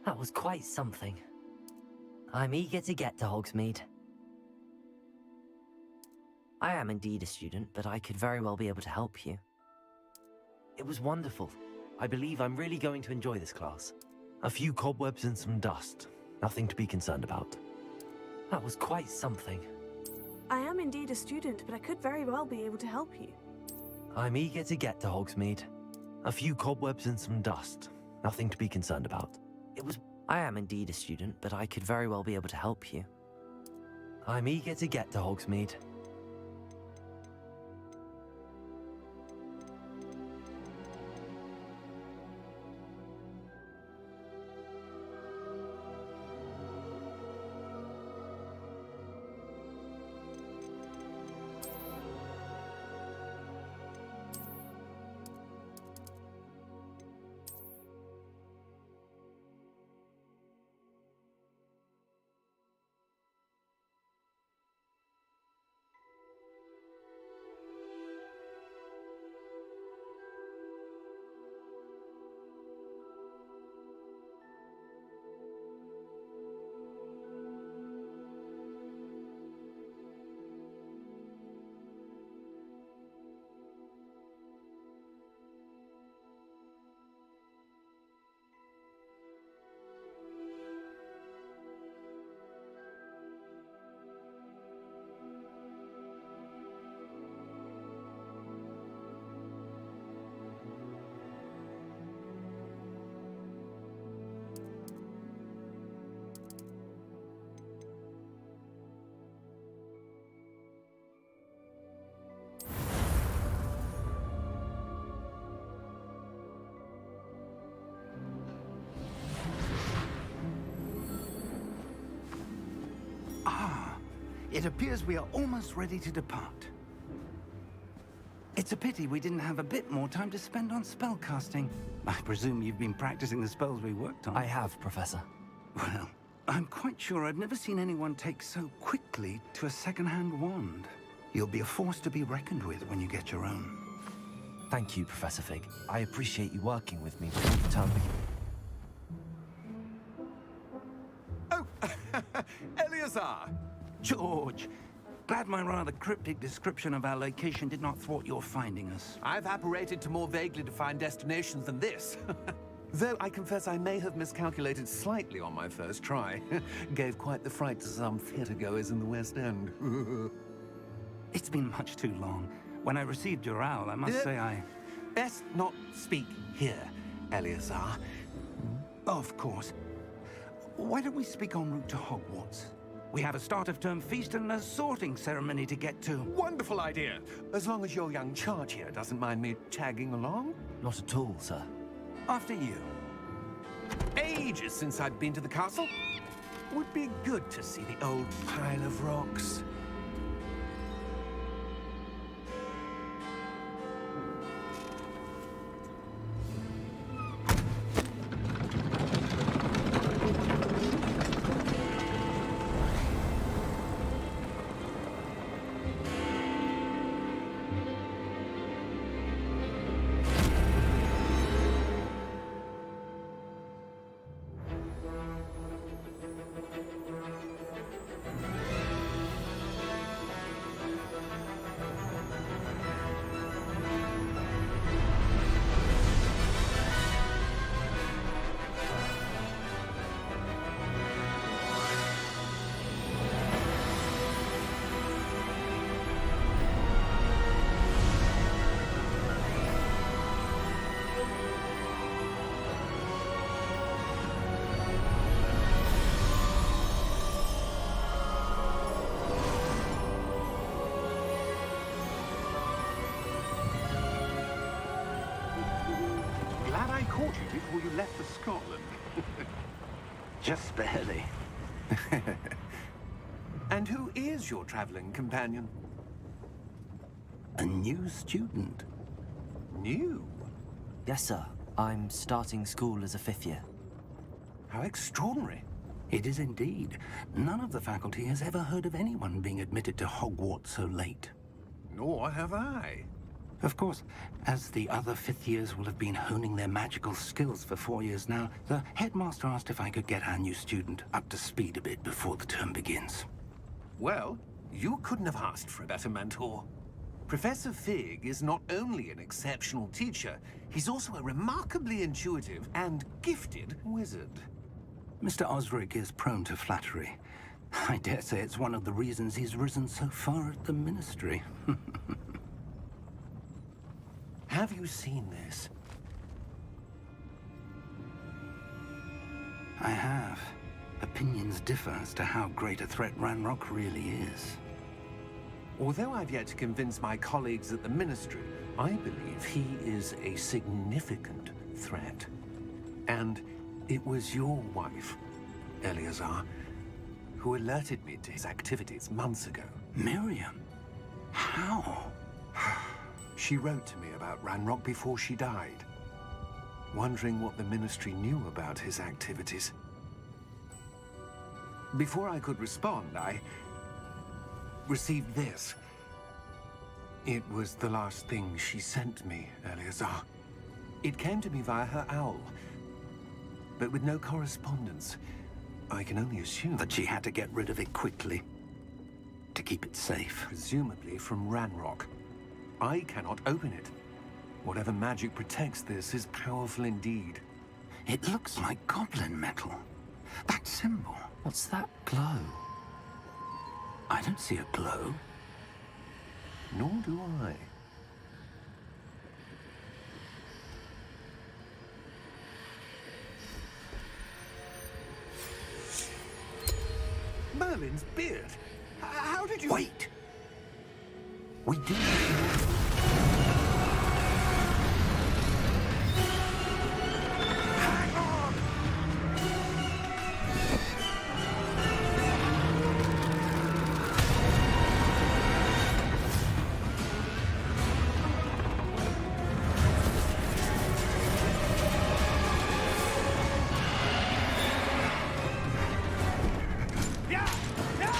That was quite something. I'm eager to get to Hogsmeade. I am indeed a student, but I could very well be able to help you. It was wonderful. I believe I'm really going to enjoy this class. A few cobwebs and some dust. Nothing to be concerned about. That was quite something. I am indeed a student, but I could very well be able to help you. I'm eager to get to Hogsmeade. A few cobwebs and some dust. Nothing to be concerned about. I am indeed a student, but I could very well be able to help you. I'm eager to get to Hogsmeade. It appears we are almost ready to depart. It's a pity we didn't have a bit more time to spend on spellcasting. I presume you've been practicing the spells we worked on. I have, Professor. Well, I'm quite sure I've never seen anyone take so quickly to a second-hand wand. You'll be a force to be reckoned with when you get your own. Thank you, Professor Fig. I appreciate you working with me before the term begins. Oh, Eleazar! George, glad my rather cryptic description of our location did not thwart your finding us. I've apparated to more vaguely defined destinations than this. Though I confess I may have miscalculated slightly on my first try. Gave quite the fright to some theatre-goers in the West End. It's been much too long. When I received your owl, I must say I... Best not speak here, Eleazar. Of course. Why don't we speak en route to Hogwarts? We have a start-of-term feast and a sorting ceremony to get to. Wonderful idea! As long as your young charge here doesn't mind me tagging along. Not at all, sir. After you. Ages since I'd been to the castle. Would be good to see the old pile of rocks. Glad I caught you before you left for Scotland. Just barely. And who is your traveling companion? A new student. New? Yes, sir. I'm starting school as a 5th year. How extraordinary. It is indeed. None of the faculty has ever heard of anyone being admitted to Hogwarts so late. Nor have I. Of course, as the other fifth years will have been honing their magical skills for 4 years now, the headmaster asked if I could get our new student up to speed a bit before the term begins. Well, you couldn't have asked for a better mentor. Professor Fig is not only an exceptional teacher, he's also a remarkably intuitive and gifted wizard. Mr. Osric is prone to flattery. I dare say it's one of the reasons he's risen so far at the Ministry. Have you seen this? I have. Opinions differ as to how great a threat Ranrock really is. Although I've yet to convince my colleagues at the Ministry, I believe he is a significant threat. And it was your wife, Eleazar, who alerted me to his activities months ago. Miriam? How? She wrote to me about Ranrock before she died, wondering what the Ministry knew about his activities. Before I could respond, I received this. It was the last thing she sent me, Eleazar. It came to me via her owl, but with no correspondence. I can only assume That she had to get rid of it quickly to keep it safe. presumably from Ranrock. I cannot open it. Whatever magic protects this is powerful indeed. It looks like goblin metal. That symbol. What's that glow? I don't see a glow. Nor do I. Merlin's beard? How did you... Wait! We do. Hang on! Yeah! Yeah!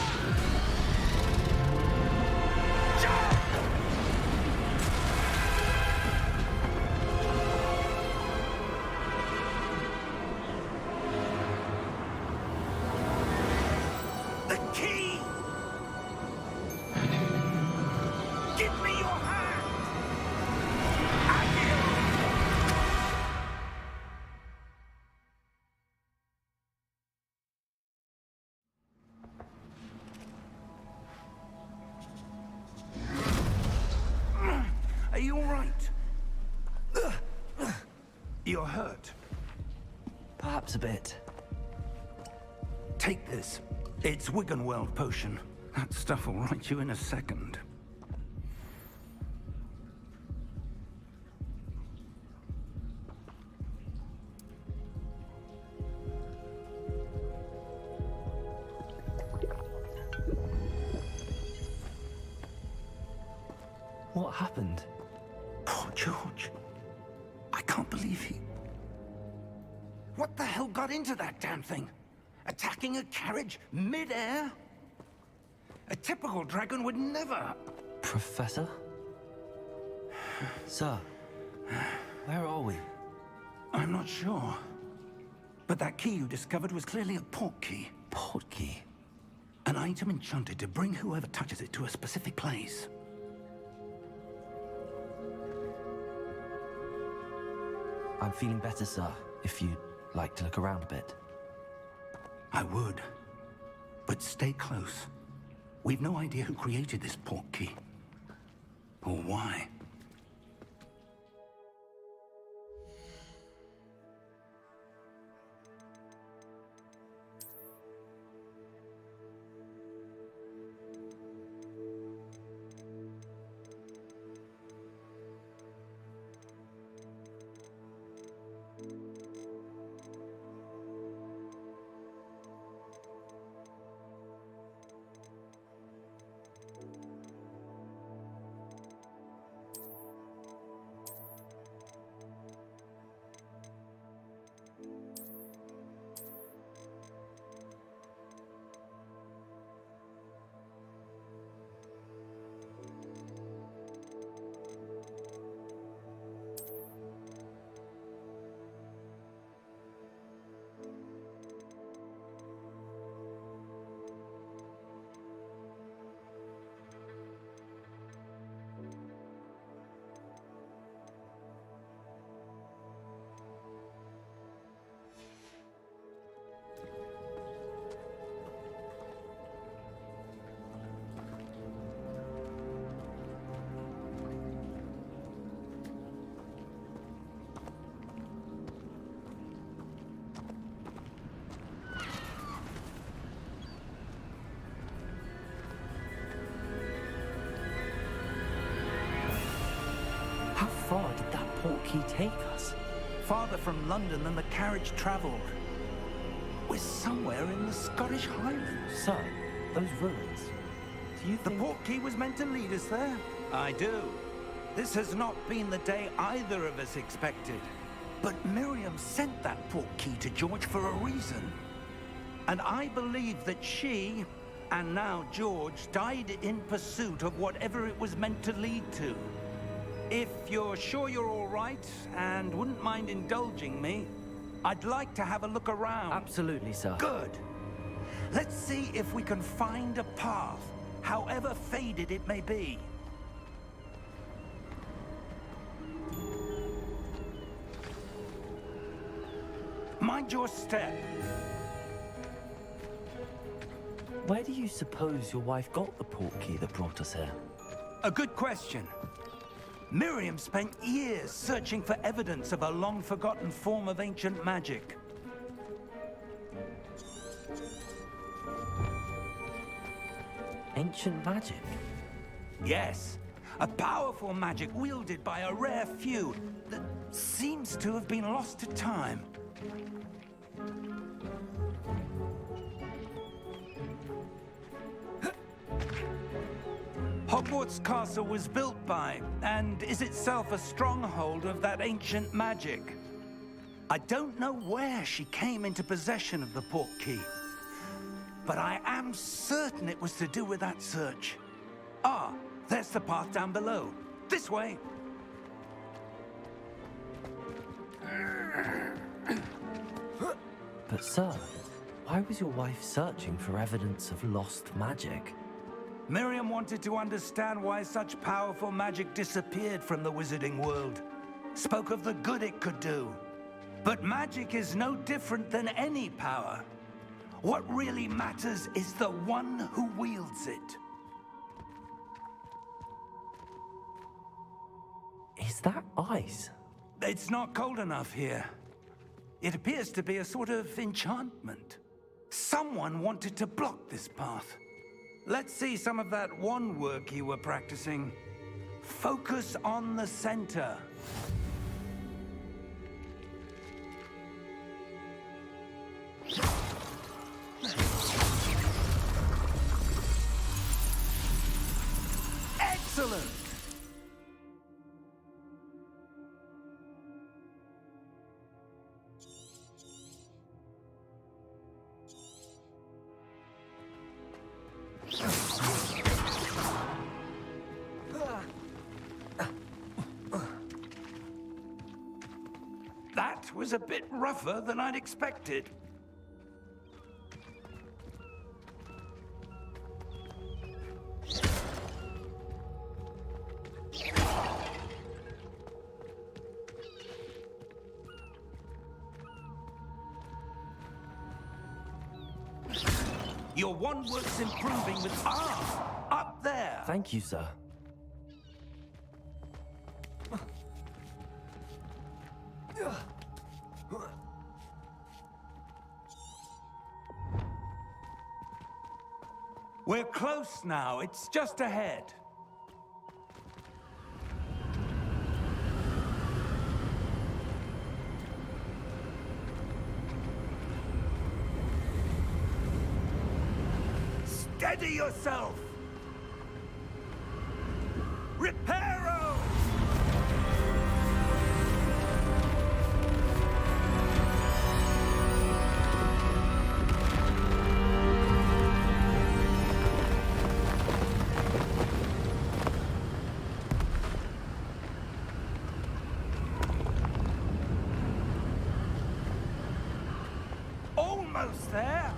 The key! Give me your hand! I will! Are you all right? You're hurt. Perhaps a bit. Take this. It's Wiggenweld potion. That stuff will right you in a second. What happened? Poor George. I can't believe he... What the hell got into that damn thing? Attacking a carriage mid-air? A typical dragon would never... Professor? Sir, where are we? I'm not sure. But that key you discovered was clearly a port key. Port key. An item enchanted to bring whoever touches it to a specific place. I'm feeling better, sir, if you'd like to look around a bit. I would. But stay close. We've no idea who created this port key. Or why. he take us? Farther from London than the carriage travelled. We're somewhere in the Scottish Highlands. Sir, those ruins. Do you The think... portkey was meant to lead us there? I do. This has not been the day either of us expected. But Miriam sent that portkey to George for a reason. And I believe that she, and now George, died in pursuit of whatever it was meant to lead to. If you're sure you're all right, and wouldn't mind indulging me, I'd like to have a look around. Absolutely, sir. Good. Let's see if we can find a path, however faded it may be. Mind your step. Where do you suppose your wife got the portkey that brought us here? A good question. Miriam spent years searching for evidence of a long-forgotten form of ancient magic. Ancient magic? Yes, a powerful magic wielded by a rare few that seems to have been lost to time. Hogwarts Castle was built by, and is itself a stronghold of that ancient magic. I don't know where she came into possession of the portkey, but I am certain it was to do with that search. Ah, there's the path down below. This way. But sir, why was your wife searching for evidence of lost magic? Miriam wanted to understand why such powerful magic disappeared from the wizarding world. Spoke of the good it could do. But magic is no different than any power. What really matters is the one who wields it. Is that ice? It's not cold enough here. It appears to be a sort of enchantment. Someone wanted to block this path. Let's see some of that wand work you were practicing. Focus on the center. Excellent! That was a bit rougher than I'd expected. Your wand work's improving with up there. Thank you, sir. We're close now. It's just ahead. Steady yourself! Reparo! Almost there!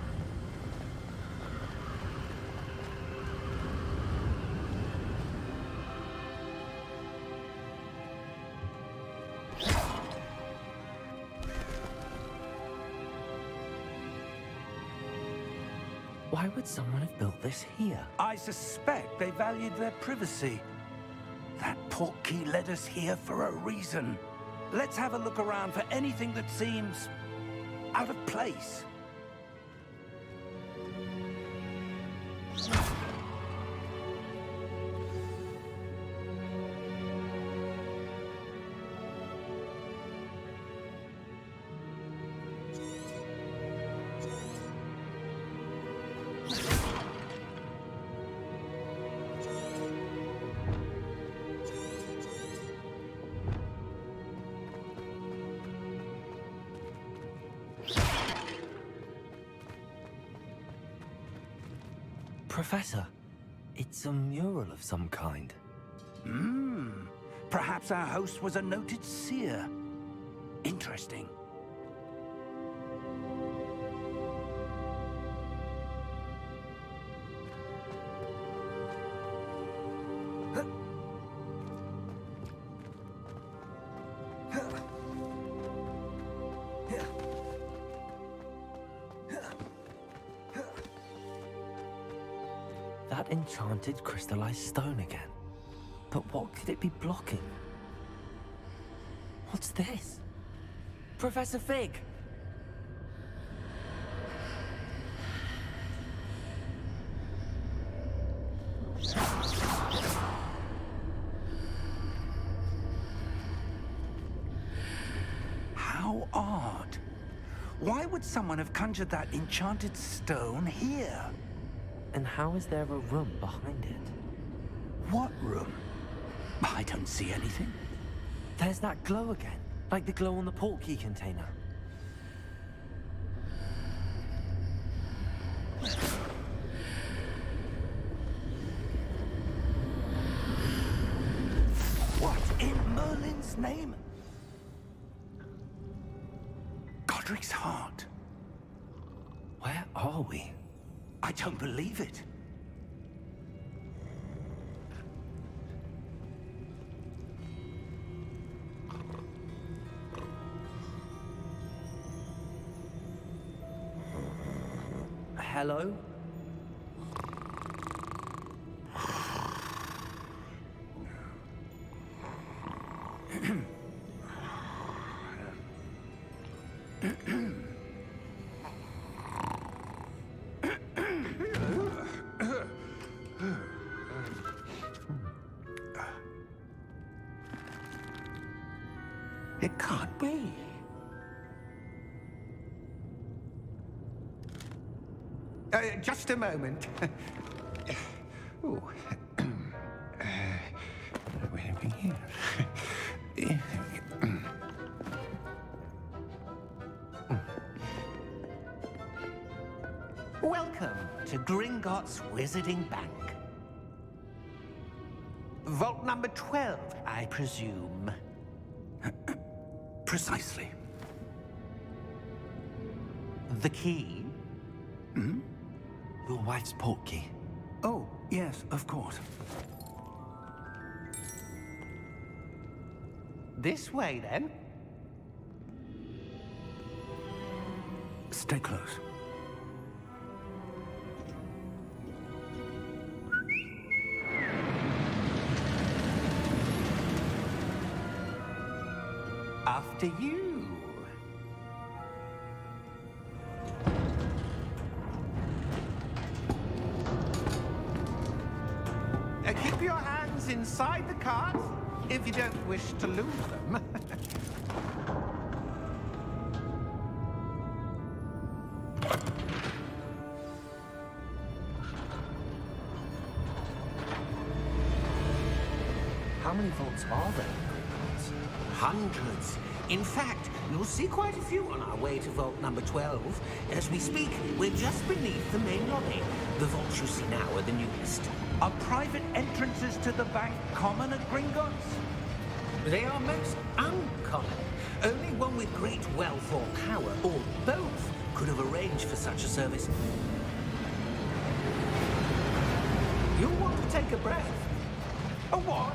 Why would someone have built this here? I suspect they valued their privacy. That portkey led us here for a reason. Let's have a look around for anything that seems out of place. Professor, it's a mural of some kind. Perhaps our host was a noted seer. Interesting. That enchanted crystallized stone again. But what could it be blocking? What's this? Professor Fig! How odd. Why would someone have conjured that enchanted stone here? And how is there a room behind it? What room? I don't see anything. There's that glow again, like the glow on the portkey container. What in Merlin's name? Godric's heart. Where are we? I don't believe it. Hello? It can't be. Just a moment. Ooh. Where are we here? Welcome to Gringotts Wizarding Bank. Vault number 12, I presume. Precisely. The key? Your wife's portkey. Oh, yes, of course. This way, then. Stay close. After you. Keep your hands inside the cart if you don't wish to lose them. How many vaults are there in Gringotts? Hundreds. In fact, you'll see quite a few on our way to vault number 12. As we speak, we're just beneath the main lobby. The vaults you see now are the newest. Are private entrances to the bank common at Gringotts? They are most uncommon. Only one with great wealth or power, or both, could have arranged for such a service. You'll want to take a breath. A what?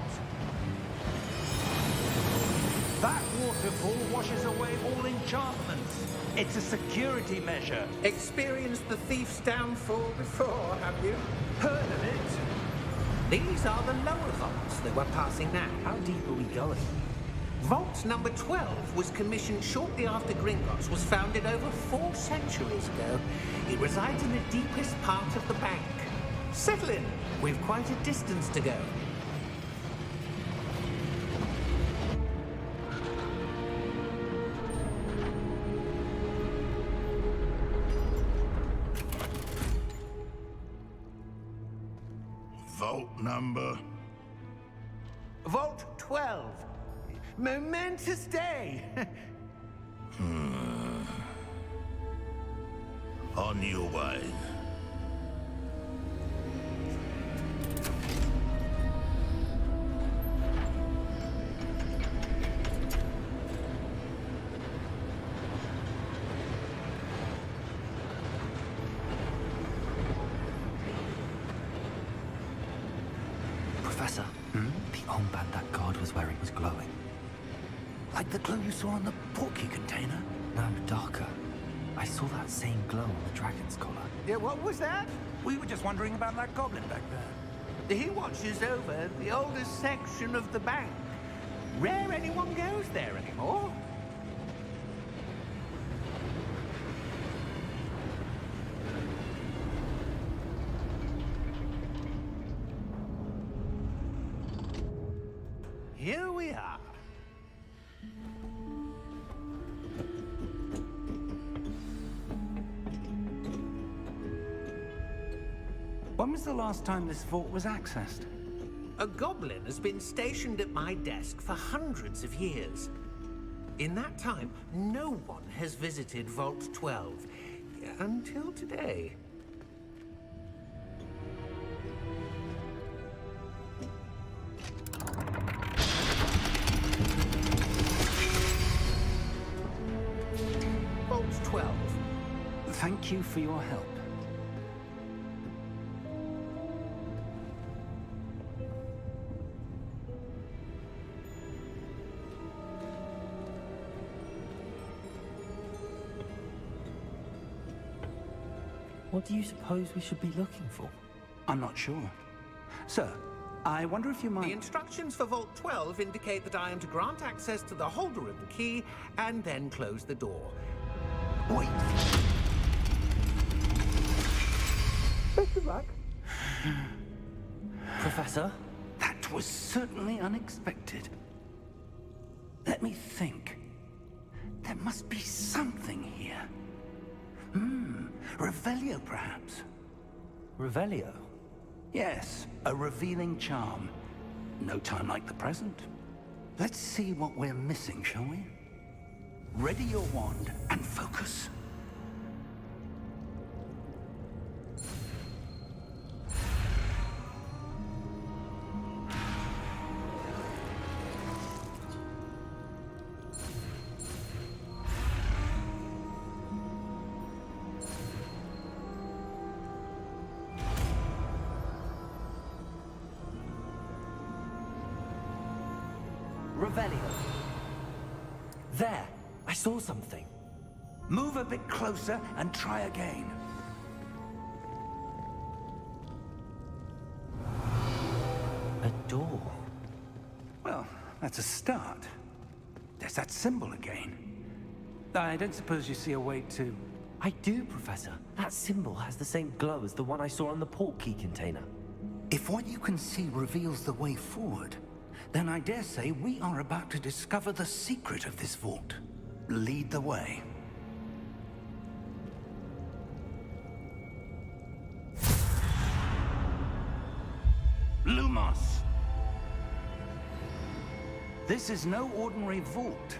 That waterfall washes away all enchantments. It's a security measure. Experienced the thief's downfall before, have you? Heard of it? These are the lower vaults that we're passing now. How deep are we going? Vault number 12 was commissioned shortly after Gringotts was founded over 4 centuries ago. It resides in the deepest part of the bank. Settle in. We've quite a distance to go. Vault number? Vault 12. Momentous day. On your way. glow you saw on the porky container? No, darker. I saw that same glow on the dragon's collar. Yeah, what was that? We were just wondering about that goblin back there. He watches over the oldest section of the bank. Rare anyone goes there anymore. Here we are. When was the last time this vault was accessed? A goblin has been stationed at my desk for hundreds of years. In that time, no one has visited Vault 12 until today. Vault 12. Thank you for your help. What do you suppose we should be looking for? I'm not sure. Sir, I wonder if you might... The instructions for Vault 12 indicate that I am to grant access to the holder of the key and then close the door. Wait. Best of luck. Professor? That was certainly unexpected. Let me think. There must be something here. Revelio, perhaps? Revelio? Yes, a revealing charm. No time like the present. Let's see what we're missing, shall we? Ready your wand and focus. Revelio. There! I saw something. Move a bit closer and try again. A door. Well, that's a start. There's that symbol again. I don't suppose you see a way to... I do, Professor. That symbol has the same glow as the one I saw on the port key container. If what you can see reveals the way forward, then I dare say we are about to discover the secret of this vault. Lead the way. Lumos! This is no ordinary vault.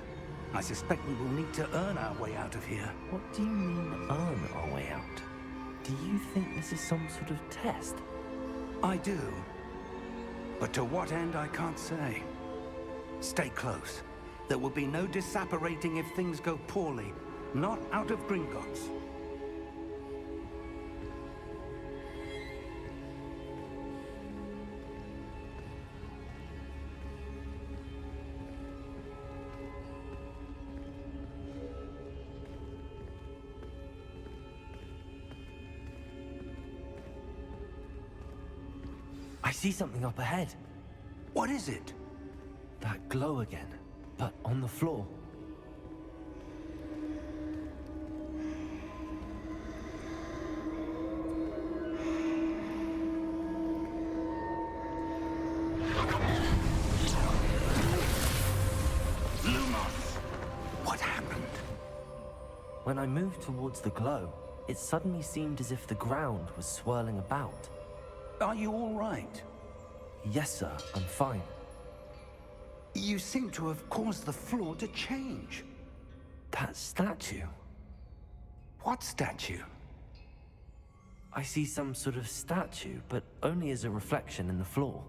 I suspect we will need to earn our way out of here. What do you mean, earn our way out? Do you think this is some sort of test? I do. But to what end, I can't say. Stay close. There will be no disapparating if things go poorly. Not out of Gringotts. I see something up ahead. What is it? That glow again, but on the floor. Lumos! What happened? When I moved towards the glow, it suddenly seemed as if the ground was swirling about. Are you all right? Yes, sir, I'm fine. You seem to have caused the floor to change. That statue. What statue? I see some sort of statue, but only as a reflection in the floor.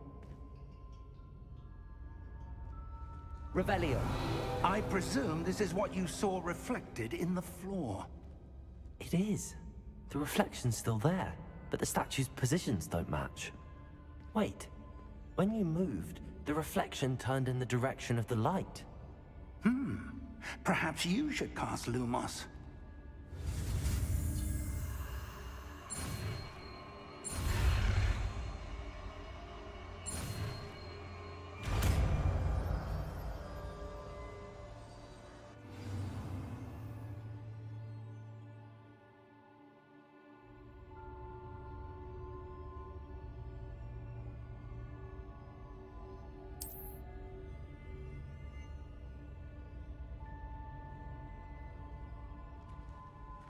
Revelio. I presume this is what you saw reflected in the floor. It is. The reflection's still there, but the statue's positions don't match. Wait. When you moved, the reflection turned in the direction of the light. Perhaps you should cast Lumos.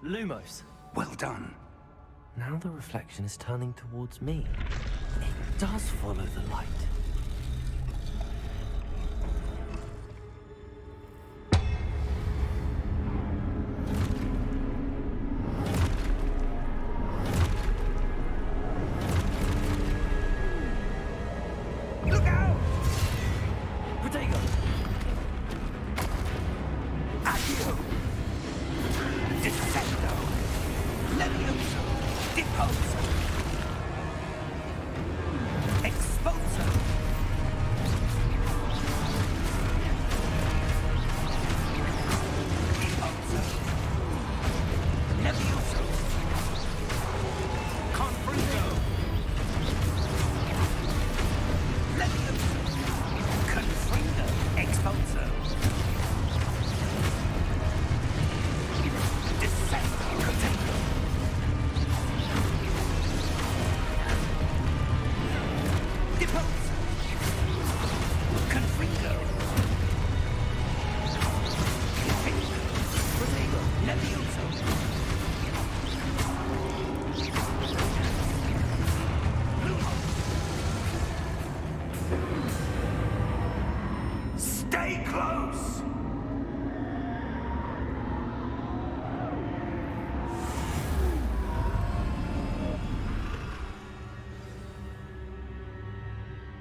Lumos. Well done. Now the reflection is turning towards me. It does follow the light. Look out! Protego! Accio! Descendo! Levioso! Deposo! Exposo! Deposo! Levioso! Confringo! Levioso! Confringo! Exposo! Descendo! Protego! Deposo! Confringo! Protego! Levioso! Stay close!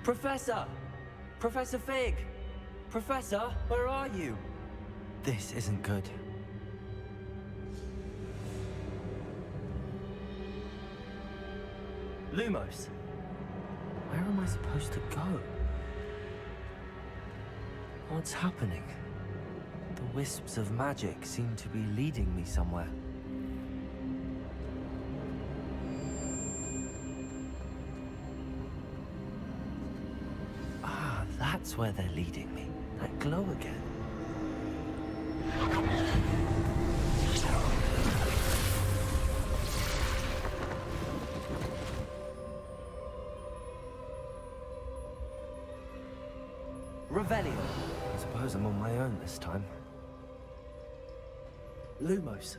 Professor! Professor Fig! Professor, where are you? This isn't good. Lumos! Where am I supposed to go? What's happening? The wisps of magic seem to be leading me somewhere. Ah, that's where they're leading me. That glow again. Revelio. I suppose I'm on my own this time. Lumos.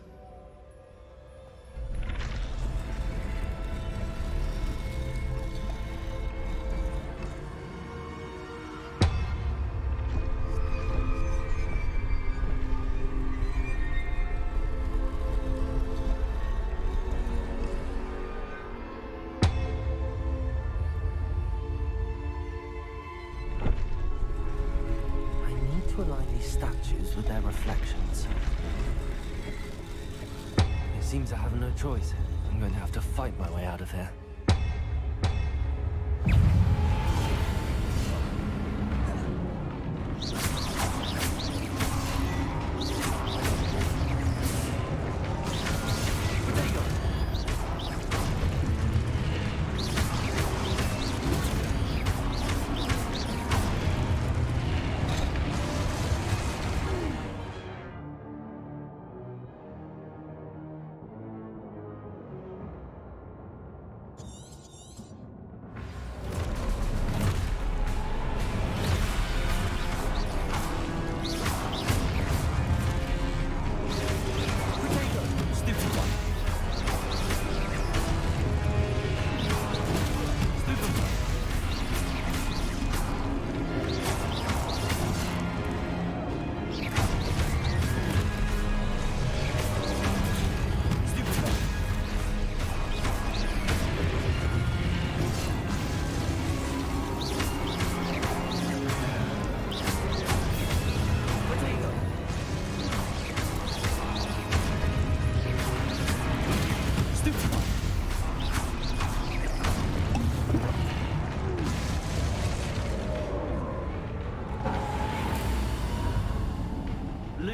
To align these statues with their reflections. It seems I have no choice. I'm going to have to fight my way out of here.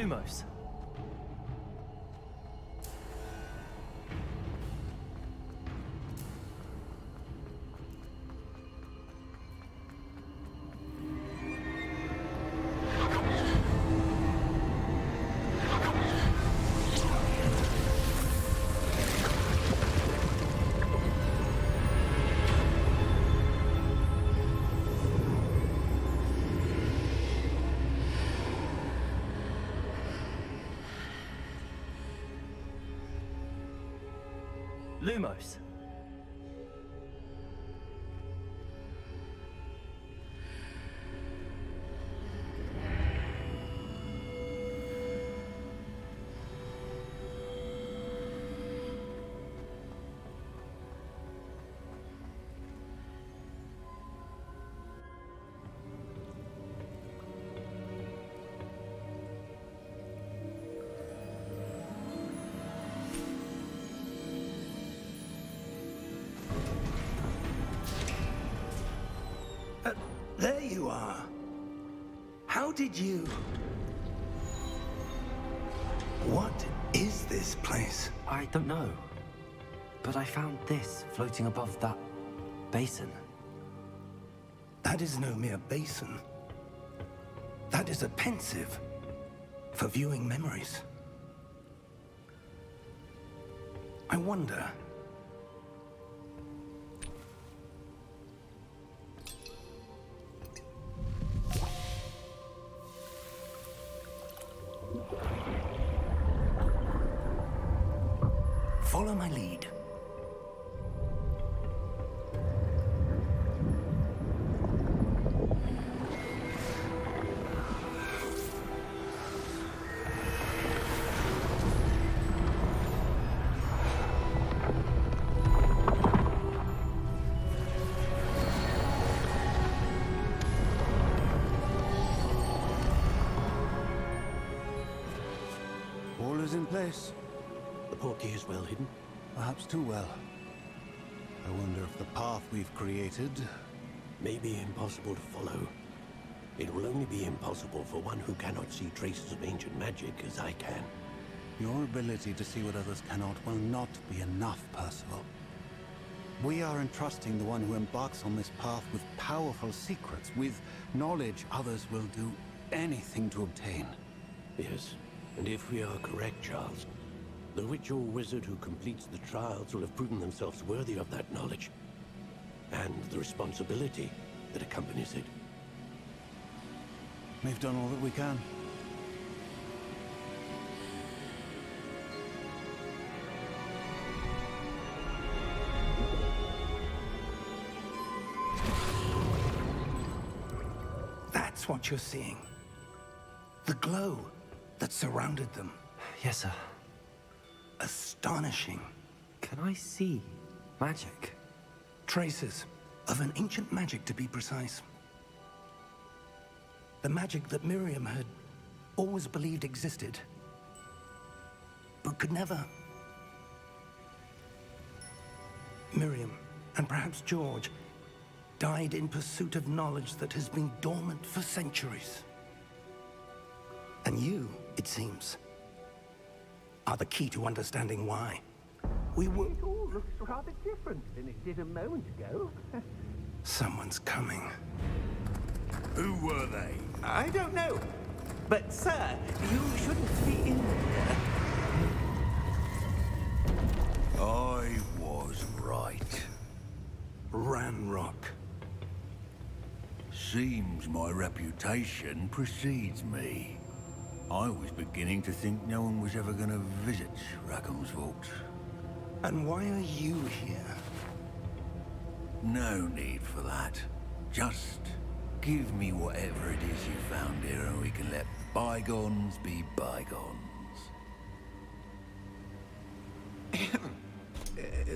Lumos. Lumos. There you are. How did you... What is this place? I don't know. But I found this floating above that basin. That is no mere basin. That is a pensive for viewing memories. I wonder... Follow my lead. All is in place. The portkey is well hidden. Perhaps too well. I wonder if the path we've created... May be impossible to follow. It will only be impossible for one who cannot see traces of ancient magic as I can. Your ability to see what others cannot will not be enough, Percival. We are entrusting the one who embarks on this path with powerful secrets, with knowledge others will do anything to obtain. Yes, and if we are correct, Charles, the witch or wizard who completes the trials will have proven themselves worthy of that knowledge, and the responsibility that accompanies it. We've done all that we can. That's what you're seeing. The glow that surrounded them. Yes, sir. Astonishing. Can I see magic? Traces of an ancient magic, to be precise. The magic that Miriam had always believed existed, but could never. Miriam, and perhaps George, died in pursuit of knowledge that has been dormant for centuries. And you, it seems, are the key to understanding why. We were... It all looks rather different than it did a moment ago. Someone's coming. Who were they? I don't know. But, sir, you shouldn't be in there. I was right. Ranrock. Seems my reputation precedes me. I was beginning to think no one was ever gonna visit Rackham's vault. And why are you here? No need for that. Just give me whatever it is you found here and we can let bygones be bygones.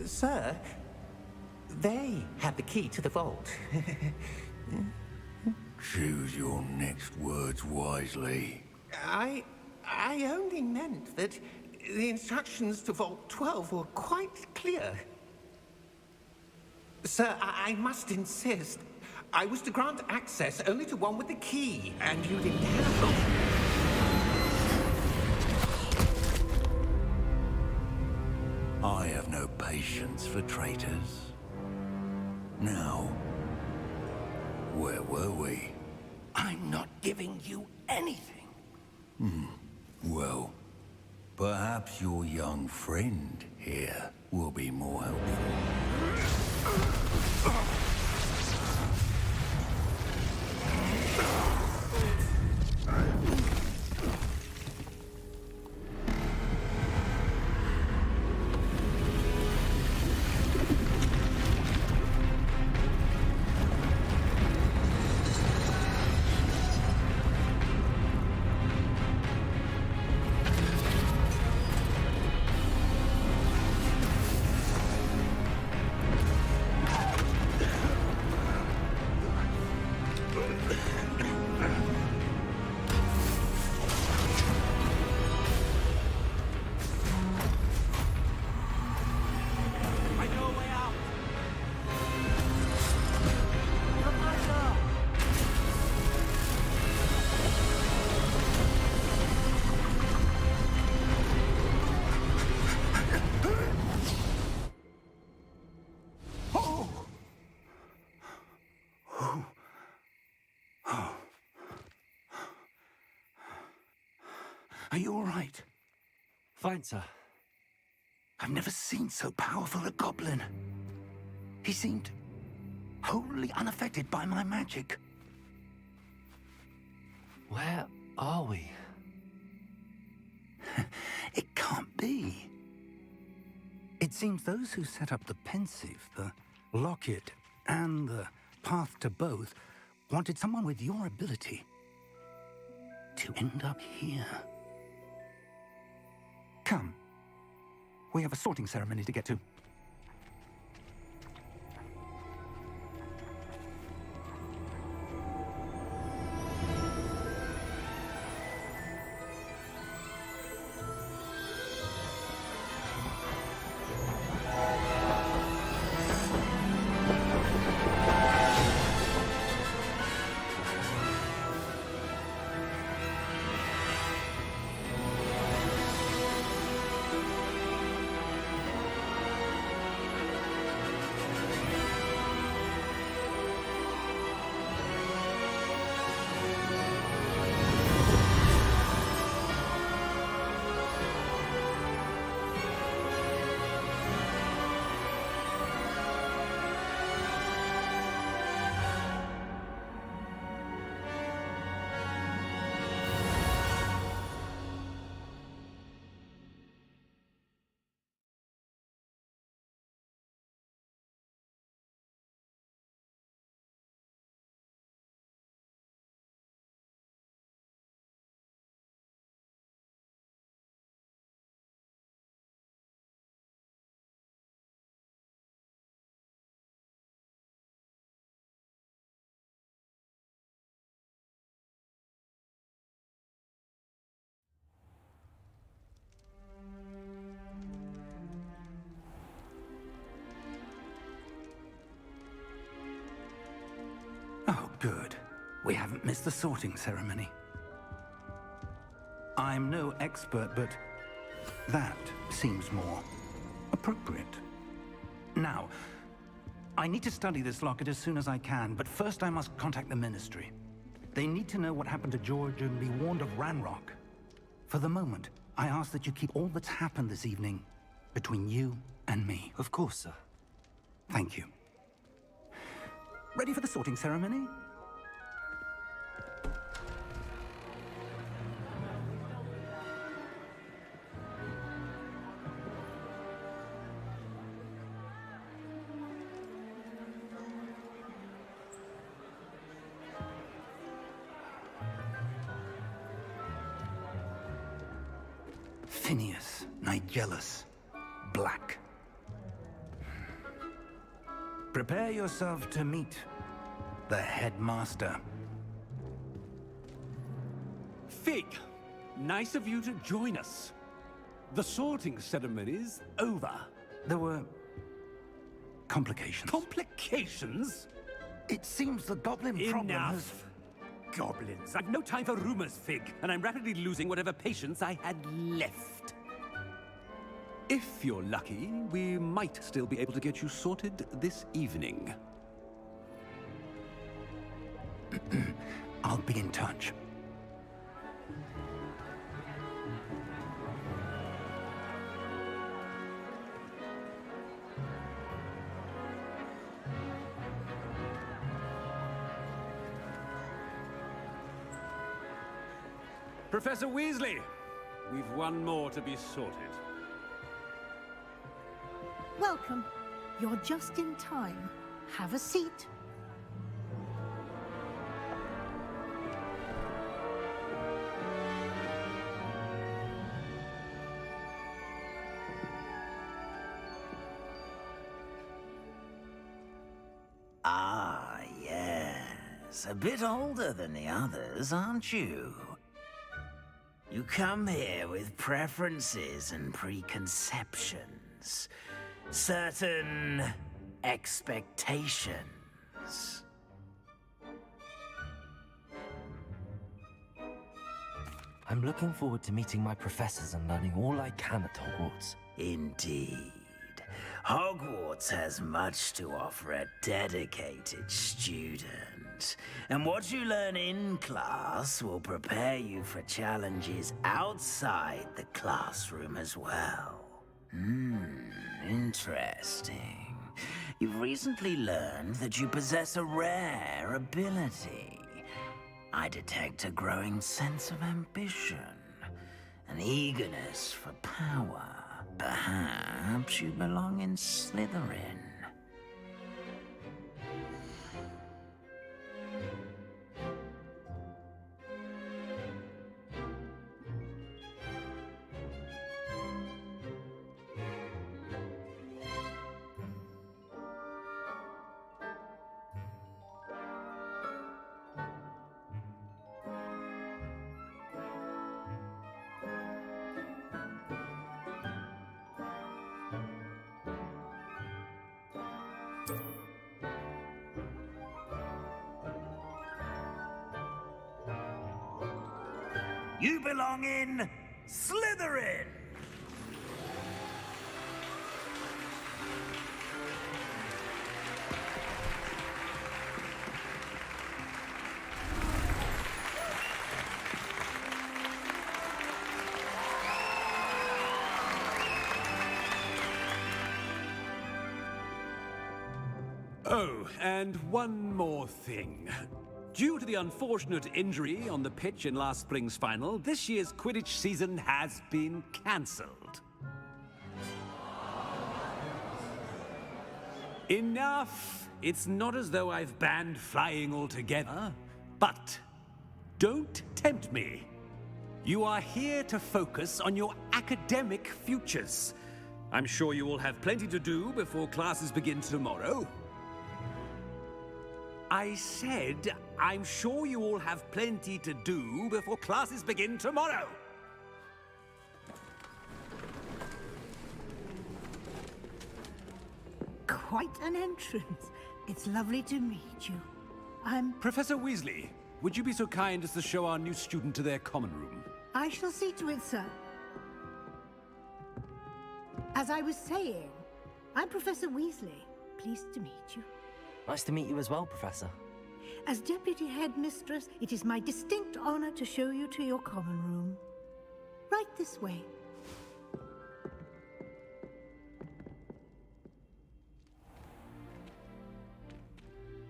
Sir, they have the key to the vault. Choose your next words wisely. I only meant that the instructions to Vault 12 were quite clear. Sir, I must insist. I was to grant access only to one with the key, and you didn't have them. patience for traitors. Now, where were we? I'm not giving you anything. Well, perhaps your young friend here will be more helpful. Are you all right? Fine, sir. I've never seen so powerful a goblin. He seemed wholly unaffected by my magic. Where are we? It can't be. It seems those who set up the pensive, the locket, and the path to both wanted someone with your ability to end up here. Come. We have a sorting ceremony to get to. Oh, good. We haven't missed the sorting ceremony. I'm no expert, but that seems more appropriate. Now, I need to study this locket as soon as I can, but first I must contact the Ministry. They need to know what happened to George and be warned of Ranrock. For the moment, I ask that you keep all that's happened this evening between you and me. Of course, sir. Thank you. Ready for the sorting ceremony? Phineas, Nigellus, Black. Prepare yourself to meet the headmaster. Fig, nice of you to join us. The sorting ceremony's over. There were complications. Complications? It seems the goblin problem has... Enough! Goblins. I've no time for rumors, Fig, and I'm rapidly losing whatever patience I had left. If you're lucky, we might still be able to get you sorted this evening. I'll be in touch. Professor Weasley, we've one more to be sorted. Welcome. You're just in time. Have a seat. Ah, yes. A bit older than the others, aren't you? You come here with preferences and preconceptions. Certain expectations. I'm looking forward to meeting my professors and learning all I can at Hogwarts. Indeed. Hogwarts has much to offer a dedicated student. And what you learn in class will prepare you for challenges outside the classroom as well. Interesting. You've recently learned that you possess a rare ability. I detect a growing sense of ambition, an eagerness for power. Perhaps you belong in Slytherin. You belong in Slytherin! Oh, and one more thing. Due to the unfortunate injury on the pitch in last spring's final, this year's Quidditch season has been cancelled. Enough! It's not as though I've banned flying altogether, but don't tempt me. You are here to focus on your academic futures. I'm sure you will have plenty to do before classes begin tomorrow. I said, I'm sure you all have plenty to do before classes begin tomorrow. Quite an entrance. It's lovely to meet you. Professor Weasley, would you be so kind as to show our new student to their common room? I shall see to it, sir. As I was saying, I'm Professor Weasley. Pleased to meet you. Nice to meet you as well, Professor. As Deputy Headmistress, it is my distinct honor to show you to your common room. Right this way.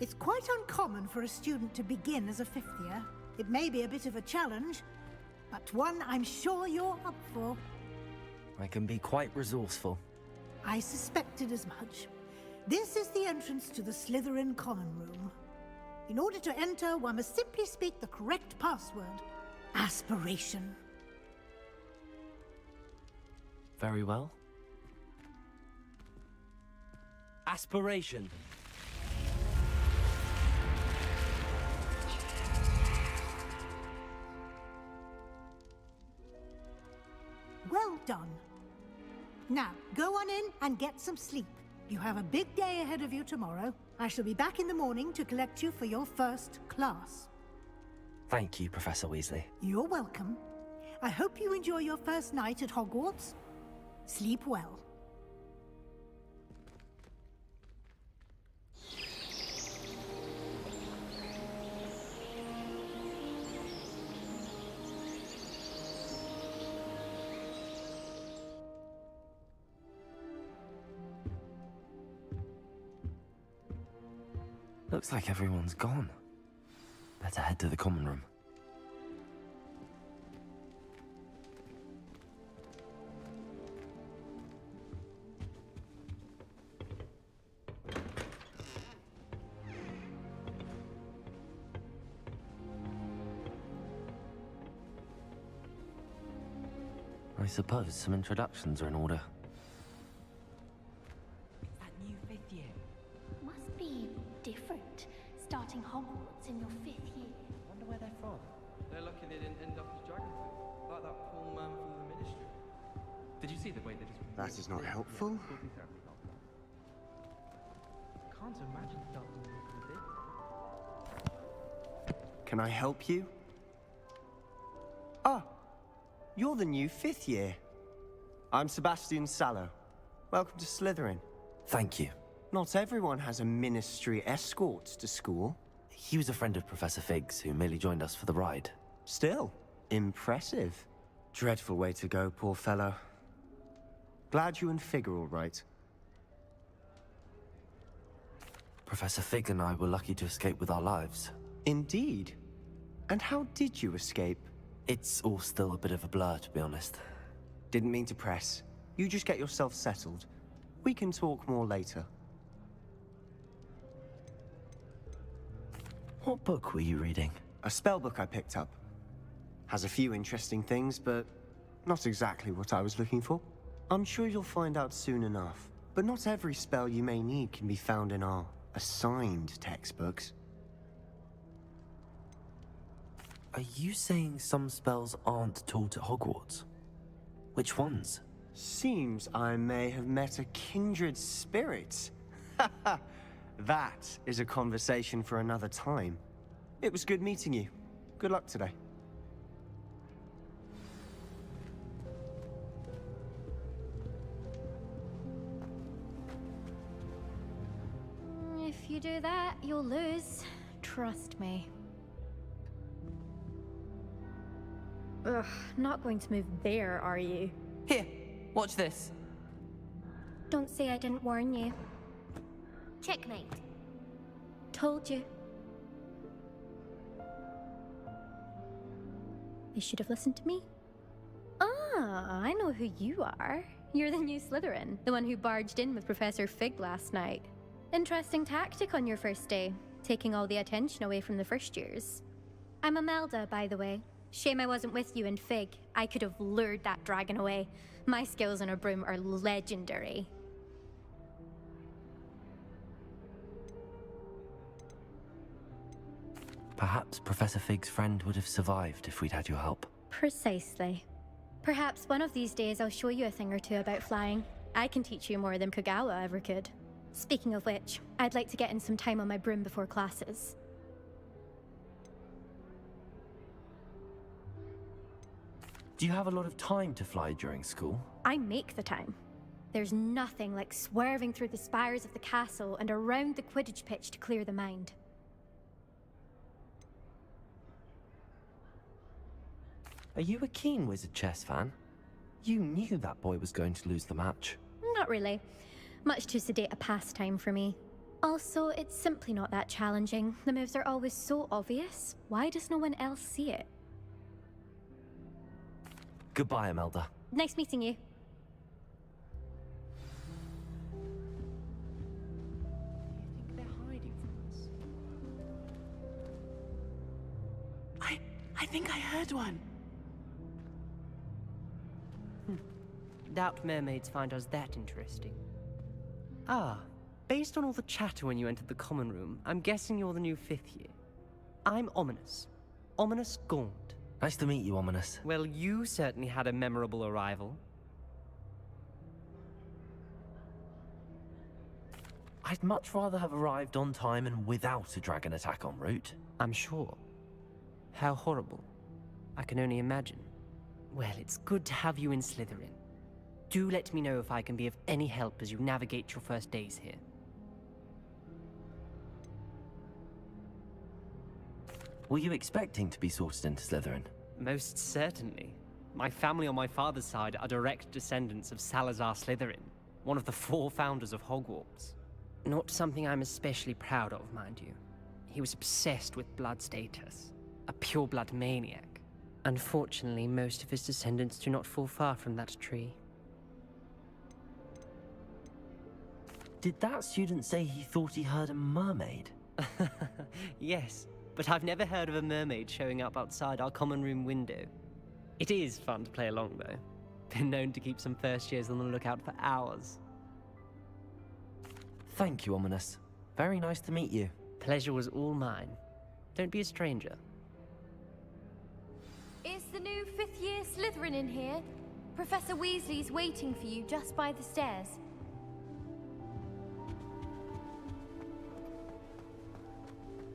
It's quite uncommon for a student to begin as a fifth year. It may be a bit of a challenge, but one I'm sure you're up for. I can be quite resourceful. I suspected as much. This is the entrance to the Slytherin common room. In order to enter, one must simply speak the correct password. Aspiration. Very well. Aspiration. Well done. Now, go on in and get some sleep. You have a big day ahead of you tomorrow. I shall be back in the morning to collect you for your first class. Thank you, Professor Weasley. You're welcome. I hope you enjoy your first night at Hogwarts. Sleep well. Looks like everyone's gone. Better head to the common room. I suppose some introductions are in order. That new 5th year. Must be different, starting Hogwarts in your 5th year. Wonder where they're from. They're lucky they didn't end up as Dragonfly, like that poor man from the Ministry. Did you see the way they just... That is not helpful. Can't imagine Dumbledore did. Can I help you? Ah, you're the new 5th year. I'm Sebastian Sallow. Welcome to Slytherin. Thank you. Not everyone has a Ministry escort to school. He was a friend of Professor Fig's who merely joined us for the ride. Still, impressive. Dreadful way to go, poor fellow. Glad you and Fig are all right. Professor Fig and I were lucky to escape with our lives. Indeed. And how did you escape? It's all still a bit of a blur, to be honest. Didn't mean to press. You just get yourself settled. We can talk more later. What book were you reading? A spell book I picked up. Has a few interesting things, but not exactly what I was looking for. I'm sure you'll find out soon enough. But not every spell you may need can be found in our assigned textbooks. Are you saying some spells aren't taught at Hogwarts? Which ones? Seems I may have met a kindred spirit. That is a conversation for another time. It was good meeting you. Good luck today. If you do that, you'll lose. Trust me. Ugh, not going to move there, are you? Here, watch this. Don't say I didn't warn you. Checkmate. Told you. You should have listened to me. Ah, I know who you are. You're the new Slytherin, the one who barged in with Professor Fig last night. Interesting tactic on your first day, taking all the attention away from the first years. I'm Imelda, by the way. Shame I wasn't with you in Fig. I could have lured that dragon away. My skills on a broom are legendary. Perhaps Professor Fig's friend would have survived if we'd had your help. Precisely. Perhaps one of these days I'll show you a thing or two about flying. I can teach you more than Kagawa ever could. Speaking of which, I'd like to get in some time on my broom before classes. Do you have a lot of time to fly during school? I make the time. There's nothing like swerving through the spires of the castle and around the Quidditch pitch to clear the mind. Are you a keen Wizard chess fan? You knew that boy was going to lose the match. Not really. Much too sedate a pastime for me. Also, it's simply not that challenging. The moves are always so obvious. Why does no one else see it? Goodbye, Imelda. Nice meeting you. Do you think they're hiding from us? I think I heard one. Doubt mermaids find us that interesting. Ah, based on all the chatter when you entered the common room, I'm guessing you're the new 5th year. I'm Ominous. Ominous Gaunt. Nice to meet you, Ominous. Well, you certainly had a memorable arrival. I'd much rather have arrived on time and without a dragon attack en route. I'm sure. How horrible. I can only imagine. Well, it's good to have you in Slytherin. Do let me know if I can be of any help as you navigate your first days here. Were you expecting to be sorted into Slytherin? Most certainly. My family on my father's side are direct descendants of Salazar Slytherin, one of the 4 founders of Hogwarts. Not something I'm especially proud of, mind you. He was obsessed with blood status, a pure-blood maniac. Unfortunately, most of his descendants do not fall far from that tree. Did that student say he thought he heard a mermaid? Yes, but I've never heard of a mermaid showing up outside our common room window. It is fun to play along, though. Been known to keep some first years on the lookout for hours. Thank you, Ominous. Very nice to meet you. Pleasure was all mine. Don't be a stranger. Is the new 5th year Slytherin in here? Professor Weasley's waiting for you just by the stairs.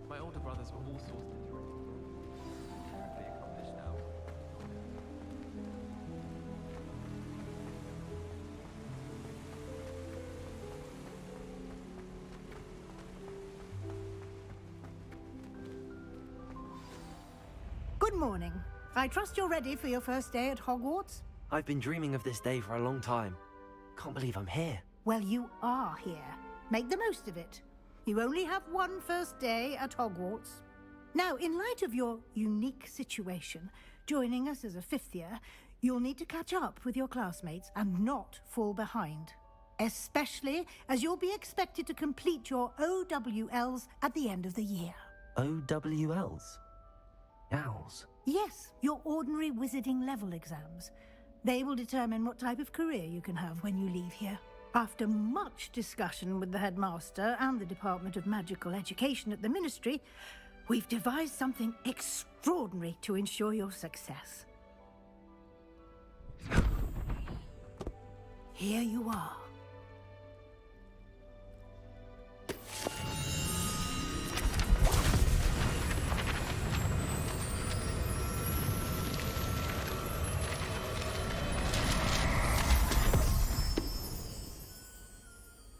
My older brothers were all sorts of terribly accomplished now. Good morning. I trust you're ready for your first day at Hogwarts? I've been dreaming of this day for a long time. Can't believe I'm here. Well, you are here. Make the most of it. You only have one first day at Hogwarts. Now, in light of your unique situation, joining us as a 5th year, you'll need to catch up with your classmates and not fall behind. Especially as you'll be expected to complete your OWLs at the end of the year. OWLs? Owls? Yes, your ordinary wizarding level exams. They will determine what type of career you can have when you leave here. After much discussion with the headmaster and the Department of Magical Education at the Ministry, we've devised something extraordinary to ensure your success. Here you are.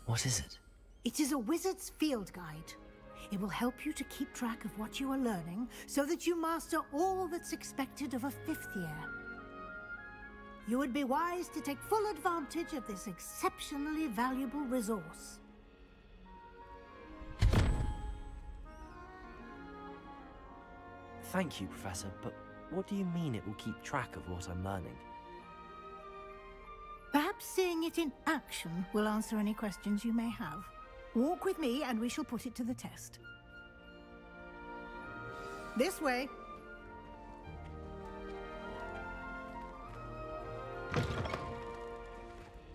What is it? It is a wizard's field guide. It will help you to keep track of what you are learning so that you master all that's expected of a 5th year. You would be wise to take full advantage of this exceptionally valuable resource. Thank you, Professor, but what do you mean it will keep track of what I'm learning? Perhaps seeing it in action will answer any questions you may have. Walk with me and we shall put it to the test. This way.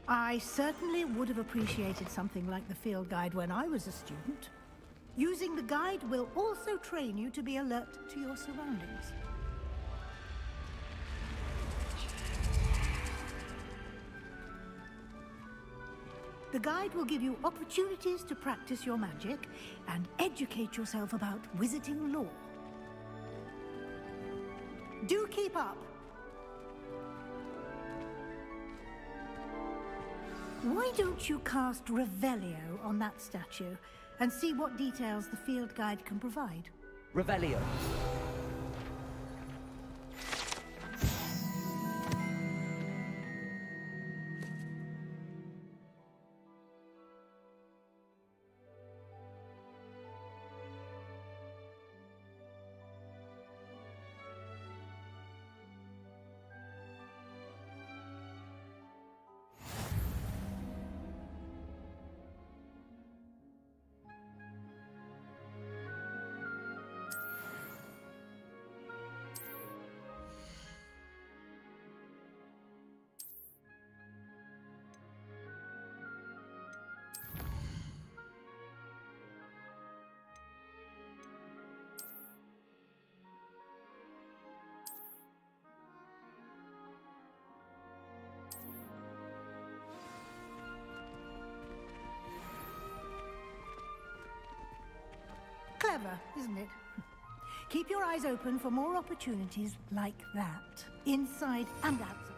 I certainly would have appreciated something like the field guide when I was a student. Using the guide will also train you to be alert to your surroundings. The guide will give you opportunities to practice your magic and educate yourself about wizarding lore. Do keep up! Why don't you cast Revelio on that statue and see what details the field guide can provide? Revelio. Clever, isn't it? Keep your eyes open for more opportunities like that, inside and outside.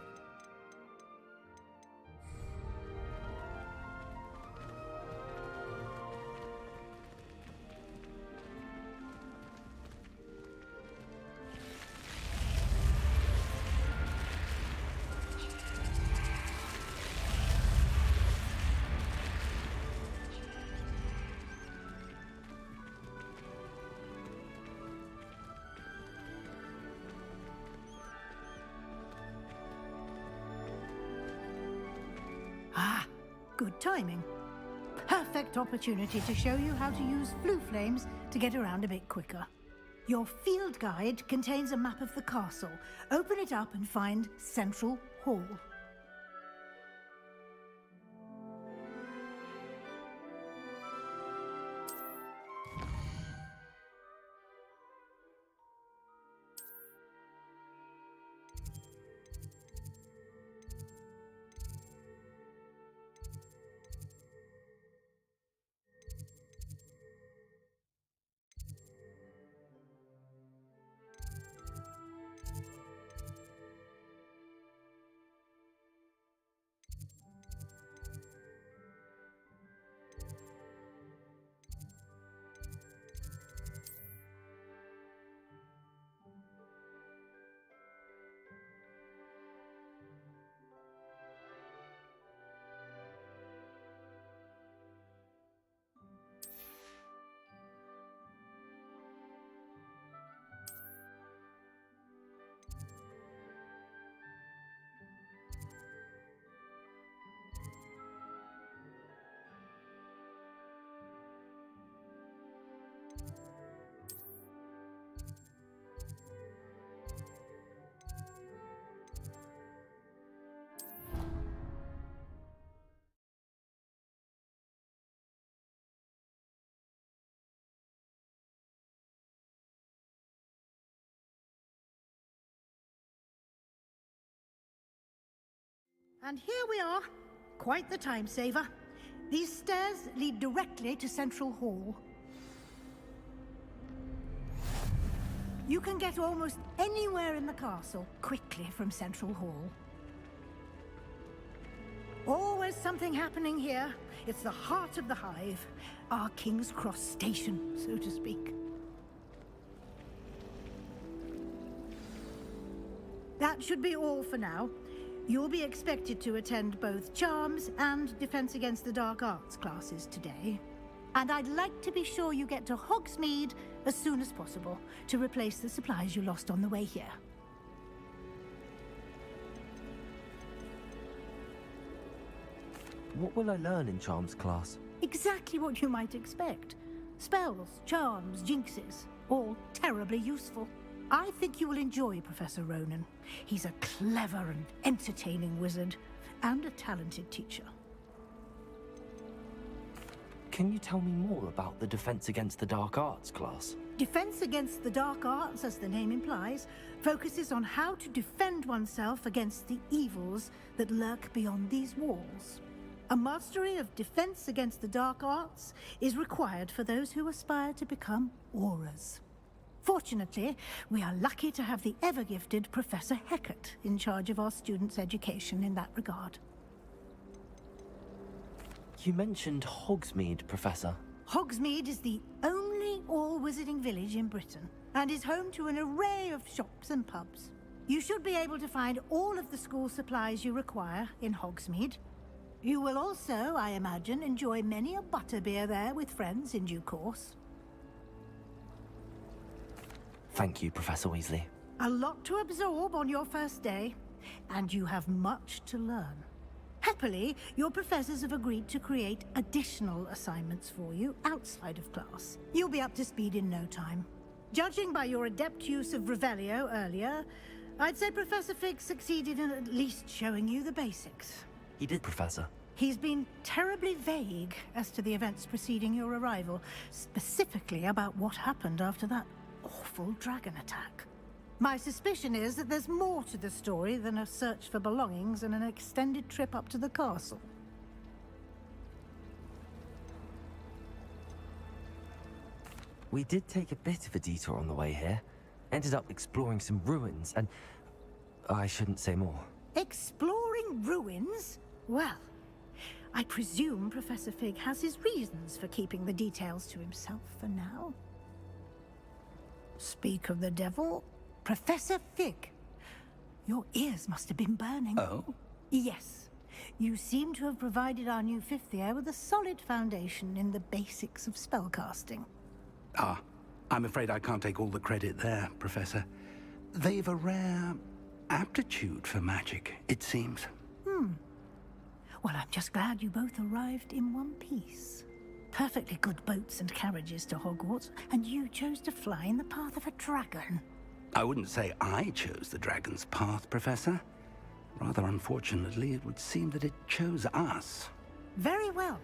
Ah, good timing. Perfect opportunity to show you how to use flue flames to get around a bit quicker. Your field guide contains a map of the castle. Open it up and find Central Hall. And here we are. Quite the time saver. These stairs lead directly to Central Hall. You can get almost anywhere in the castle quickly from Central Hall. Always something happening here. It's the heart of the Hive. Our King's Cross station, so to speak. That should be all for now. You'll be expected to attend both Charms and Defense Against the Dark Arts classes today. And I'd like to be sure you get to Hogsmeade as soon as possible to replace the supplies you lost on the way here. What will I learn in Charms class? Exactly what you might expect. Spells, charms, jinxes, all terribly useful. I think you will enjoy Professor Ronan. He's a clever and entertaining wizard, and a talented teacher. Can you tell me more about the Defense Against the Dark Arts class? Defense Against the Dark Arts, as the name implies, focuses on how to defend oneself against the evils that lurk beyond these walls. A mastery of Defense Against the Dark Arts is required for those who aspire to become auras. Fortunately, we are lucky to have the ever-gifted Professor Hecat in charge of our students' education in that regard. You mentioned Hogsmeade, Professor. Hogsmeade is the only all-wizarding village in Britain, and is home to an array of shops and pubs. You should be able to find all of the school supplies you require in Hogsmeade. You will also, I imagine, enjoy many a butterbeer there with friends in due course. Thank you, Professor Weasley. A lot to absorb on your first day, and you have much to learn. Happily, your professors have agreed to create additional assignments for you outside of class. You'll be up to speed in no time. Judging by your adept use of Revelio earlier, I'd say Professor Fig succeeded in at least showing you the basics. He did, Professor. He's been terribly vague as to the events preceding your arrival, specifically about what happened after that awful dragon attack. My suspicion is that there's more to the story than a search for belongings and an extended trip up to the castle. We did take a bit of a detour on the way here. Ended up exploring some ruins and... I shouldn't say more. Exploring ruins? Well, I presume Professor Fig has his reasons for keeping the details to himself for now. Speak of the devil, Professor Fig. Your ears must have been burning. Oh? Yes. You seem to have provided our new fifth year with a solid foundation in the basics of spellcasting. Ah, I'm afraid I can't take all the credit there, Professor. They've a rare aptitude for magic, it seems. Well, I'm just glad you both arrived in one piece. Perfectly good boats and carriages to Hogwarts, and you chose to fly in the path of a dragon. I wouldn't say I chose the dragon's path, Professor. Rather unfortunately, it would seem that it chose us. Very well.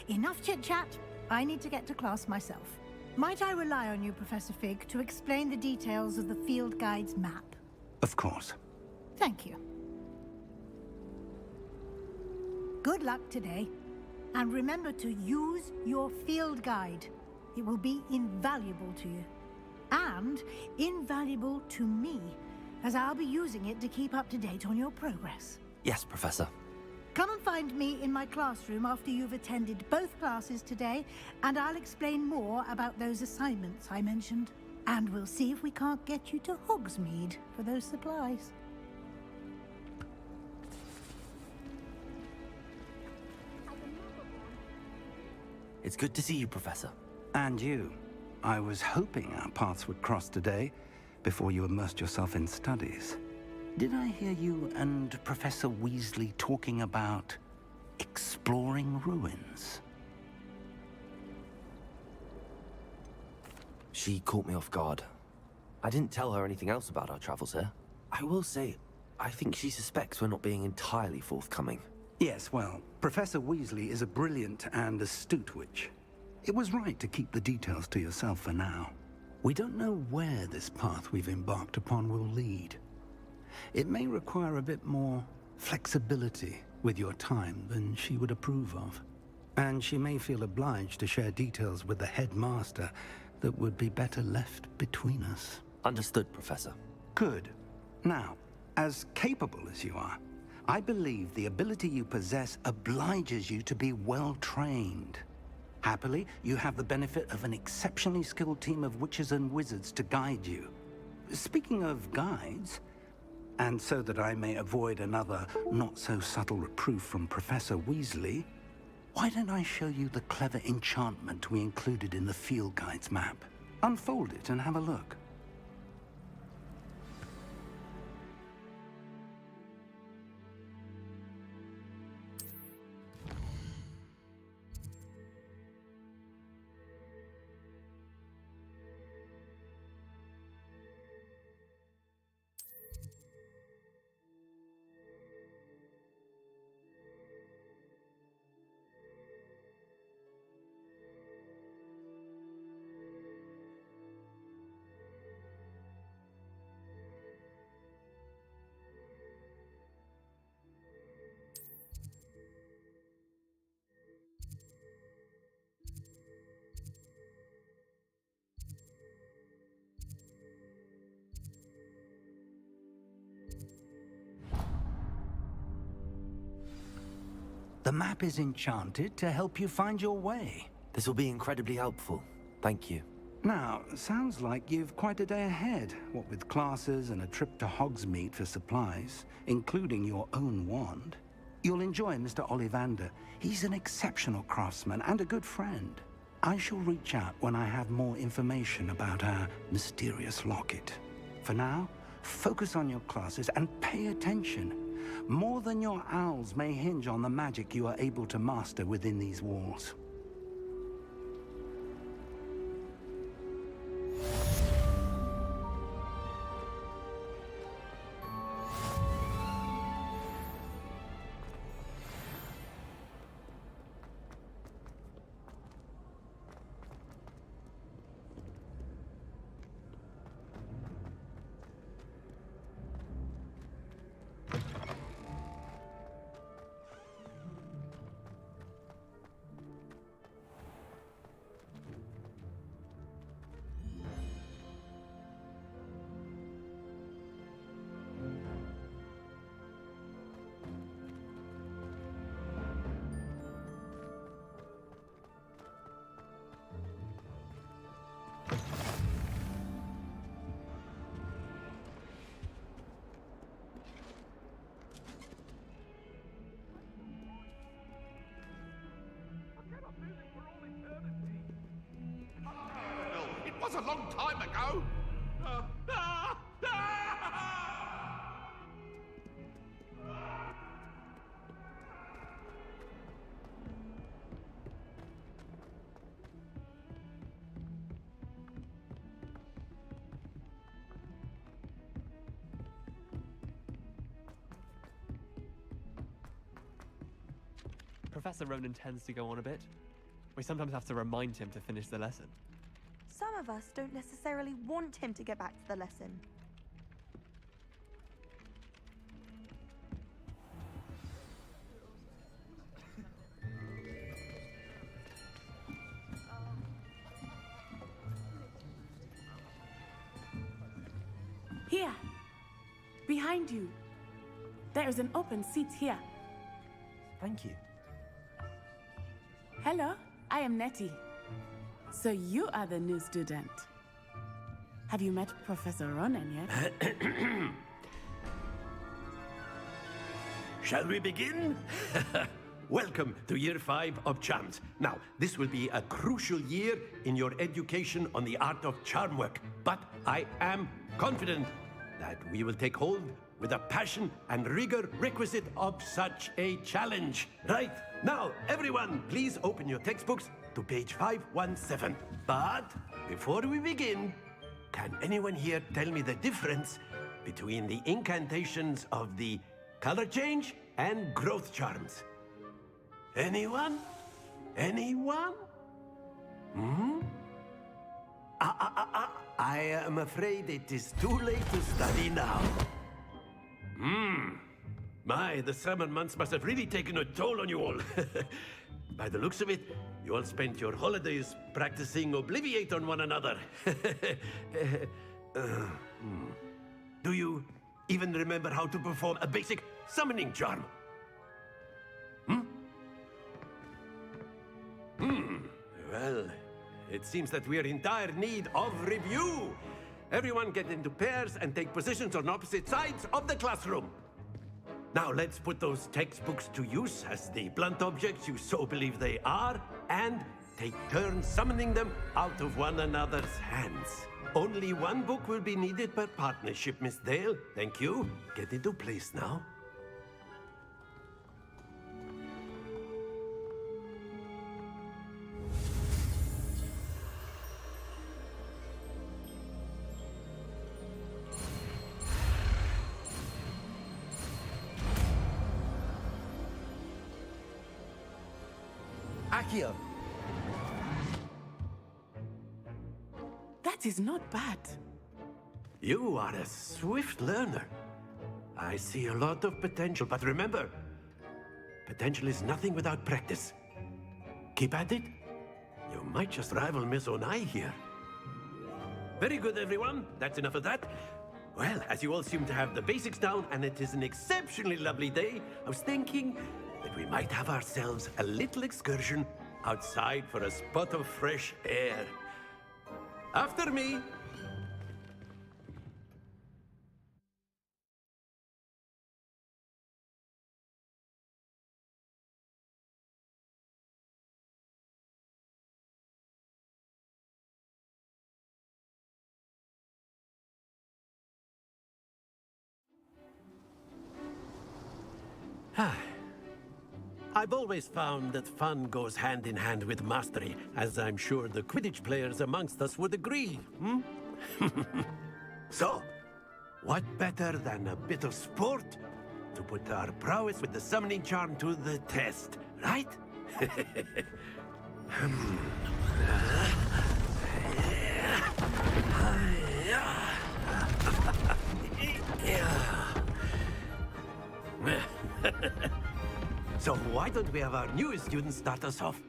Enough chit-chat. I need to get to class myself. Might I rely on you, Professor Fig, to explain the details of the field guide's map? Of course. Thank you. Good luck today. And remember to use your field guide. It will be invaluable to you. And invaluable to me, as I'll be using it to keep up to date on your progress. Yes, Professor. Come and find me in my classroom after you've attended both classes today, and I'll explain more about those assignments I mentioned. And we'll see if we can't get you to Hogsmeade for those supplies. It's good to see you, Professor. And you. I was hoping our paths would cross today, before you immersed yourself in studies. Did I hear you and Professor Weasley talking about exploring ruins? She caught me off guard. I didn't tell her anything else about our travels here. I will say, I think she suspects we're not being entirely forthcoming. Yes, well, Professor Weasley is a brilliant and astute witch. It was right to keep the details to yourself for now. We don't know where this path we've embarked upon will lead. It may require a bit more flexibility with your time than she would approve of. And she may feel obliged to share details with the headmaster that would be better left between us. Understood, Professor. Good. Now, as capable as you are, I believe the ability you possess obliges you to be well-trained. Happily, you have the benefit of an exceptionally skilled team of witches and wizards to guide you. Speaking of guides, and so that I may avoid another not-so-subtle reproof from Professor Weasley, why don't I show you the clever enchantment we included in the field guide's map? Unfold it and have a look. The map is enchanted to help you find your way. This will be incredibly helpful. Thank you. Now, sounds like you've quite a day ahead, what with classes and a trip to Hogsmeade for supplies, including your own wand. You'll enjoy Mr. Ollivander. He's an exceptional craftsman and a good friend. I shall reach out when I have more information about our mysterious locket. For now, focus on your classes and pay attention. More than your owls may hinge on the magic you are able to master within these walls. It was a long time ago. Professor Ronan tends to go on a bit. We sometimes have to remind him to finish the lesson. Some of us don't necessarily want him to get back to the lesson. Here, behind you. There is an open seat here. Thank you. Hello, I am Nettie. So you are the new student. Have you met Professor Ronan yet? Shall we begin? Welcome to Year 5 of Charms. Now, this will be a crucial year in your education on the art of charm work, but I am confident that we will take hold with the passion and rigor requisite of such a challenge. Right, now, everyone, please open your textbooks to page 517. But before we begin, can anyone here tell me the difference between the incantations of the color change and growth charms? Anyone? Anyone? Hmm? I am afraid it is too late to study now. My, the summer months must have really taken a toll on you all. By the looks of it, you all spent your holidays practicing Obliviate on one another. Do you even remember how to perform a basic summoning charm? Well, it seems that we are in dire need of review. Everyone get into pairs and take positions on opposite sides of the classroom. Now let's put those textbooks to use as the blunt objects you so believe they are, and take turns summoning them out of one another's hands. Only one book will be needed per partnership, Miss Dale. Thank you. Get into place now. Accio! That is not bad. You are a swift learner. I see a lot of potential, but remember, potential is nothing without practice. Keep at it. You might just rival Miss Onai here. Very good, everyone. That's enough of that. Well, as you all seem to have the basics down, and it is an exceptionally lovely day, I was thinking that we might have ourselves a little excursion outside for a spot of fresh air. After me. I've always found that fun goes hand in hand with mastery, as I'm sure the Quidditch players amongst us would agree, So, what better than a bit of sport to put our prowess with the summoning charm to the test, right? So why don't we have our newest student start us off?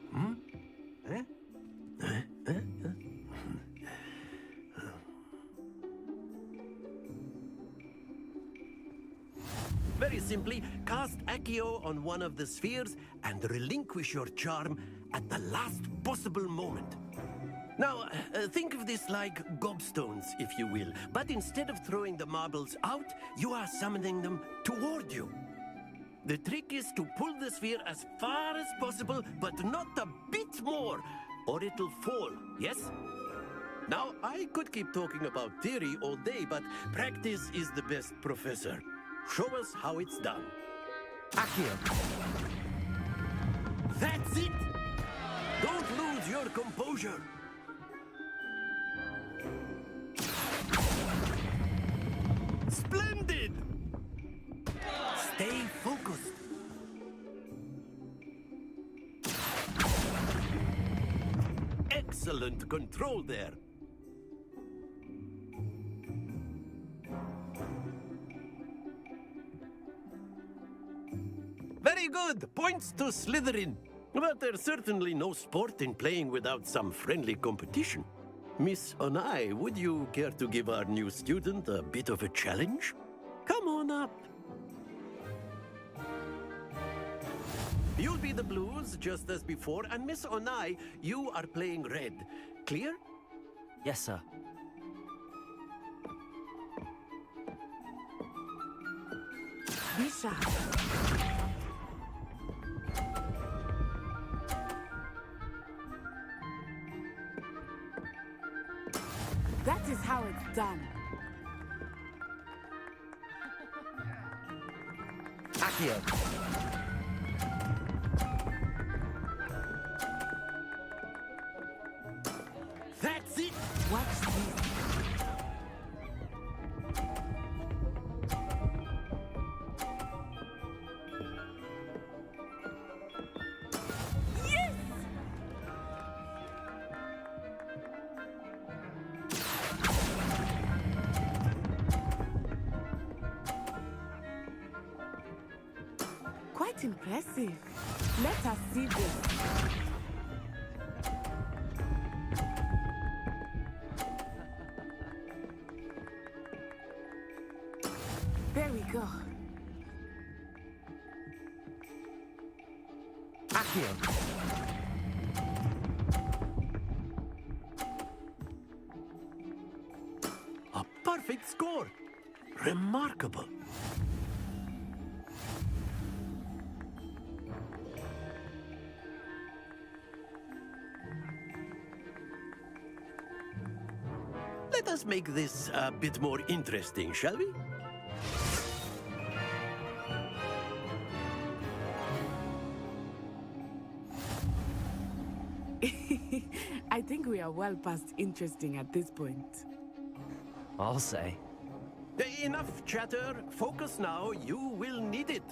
Very simply, cast Accio on one of the spheres and relinquish your charm at the last possible moment. Now, think of this like gobstones, if you will, but instead of throwing the marbles out, you are summoning them toward you. The trick is to pull the sphere as far as possible, but not a bit more, or it'll fall, yes? Now, I could keep talking about theory all day, but practice is the best professor. Show us how it's done. Accio. That's it! Don't lose your composure. Splendid! Stay focused. excellent control there. Very good. Points to Slytherin. But there's certainly no sport in playing without some friendly competition. Miss Onai, would you care to give our new student a bit of a challenge? Come on up. You'll be the blues, just as before, and Miss Onai, you are playing red. Clear? Yes, sir. Bishop. That is how it's done. Accio. That's it! Watch this. Yes! Quite impressive. Let us see this. There we go. Accio. A perfect score. Remarkable. Let us make this a bit more interesting, shall we? I think we are well past interesting at this point. I'll say. Enough chatter. Focus now. You will need it.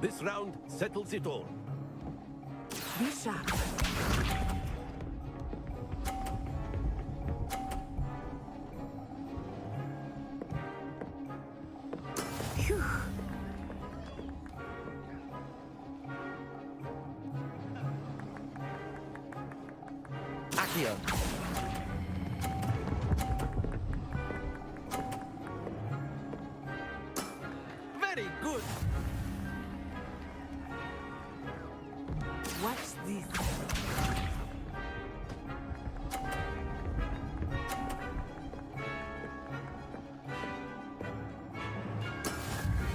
This round settles it all. Be sharp. Phew. Accio. Very good. Watch this.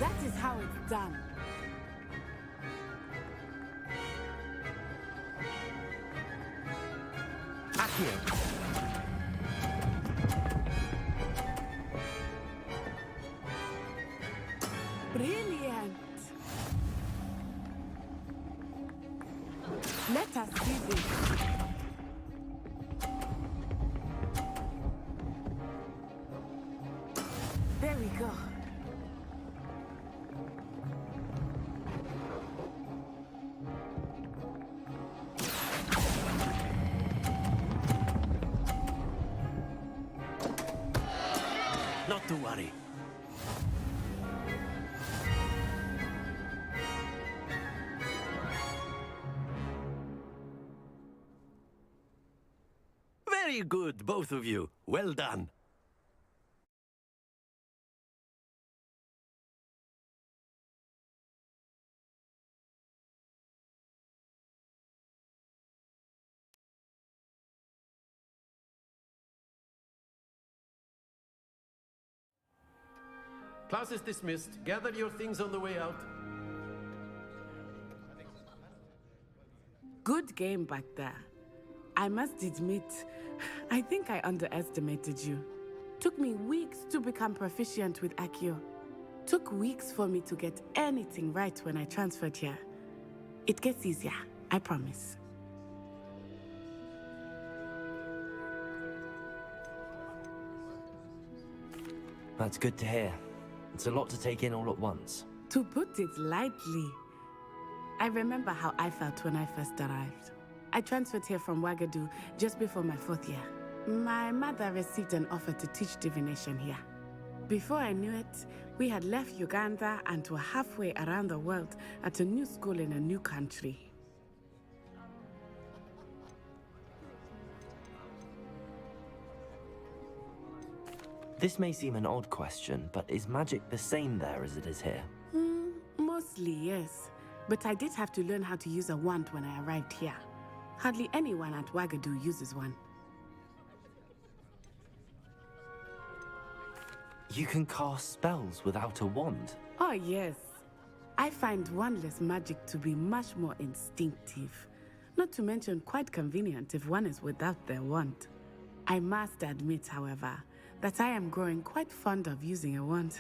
That is how it's done. Accio. Brilliant. Let us see this. There we go. Not to worry. Very good, both of you. Well done. Class is dismissed. Gather your things on the way out. Good game back there. I must admit, I think I underestimated you. Took me weeks to become proficient with Accio. Took weeks for me to get anything right when I transferred here. It gets easier, I promise. That's good to hear. It's a lot to take in all at once. To put it lightly, I remember how I felt when I first arrived. I transferred here from Wagadu just before my 4th year. My mother received an offer to teach divination here. Before I knew it, we had left Uganda and were halfway around the world at a new school in a new country. This may seem an odd question, but is magic the same there as it is here? Mostly, yes. But I did have to learn how to use a wand when I arrived here. Hardly anyone at Wagadu uses one. You can cast spells without a wand? Oh, yes. I find wandless magic to be much more instinctive. Not to mention quite convenient if one is without their wand. I must admit, however, that I am growing quite fond of using a wand.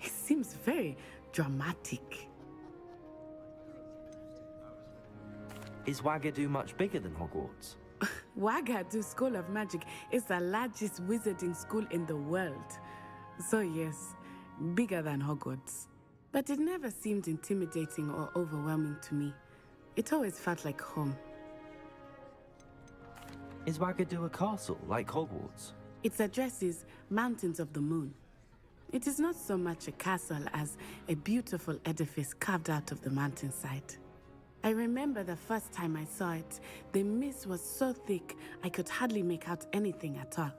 It seems very dramatic. Is Wagadu much bigger than Hogwarts? Wagadu School of Magic is the largest wizarding school in the world. So yes, bigger than Hogwarts. But it never seemed intimidating or overwhelming to me. It always felt like home. Is Wagadu a castle like Hogwarts? Its address is Mountains of the Moon. It is not so much a castle as a beautiful edifice carved out of the mountainside. I remember the first time I saw it, the mist was so thick I could hardly make out anything at all.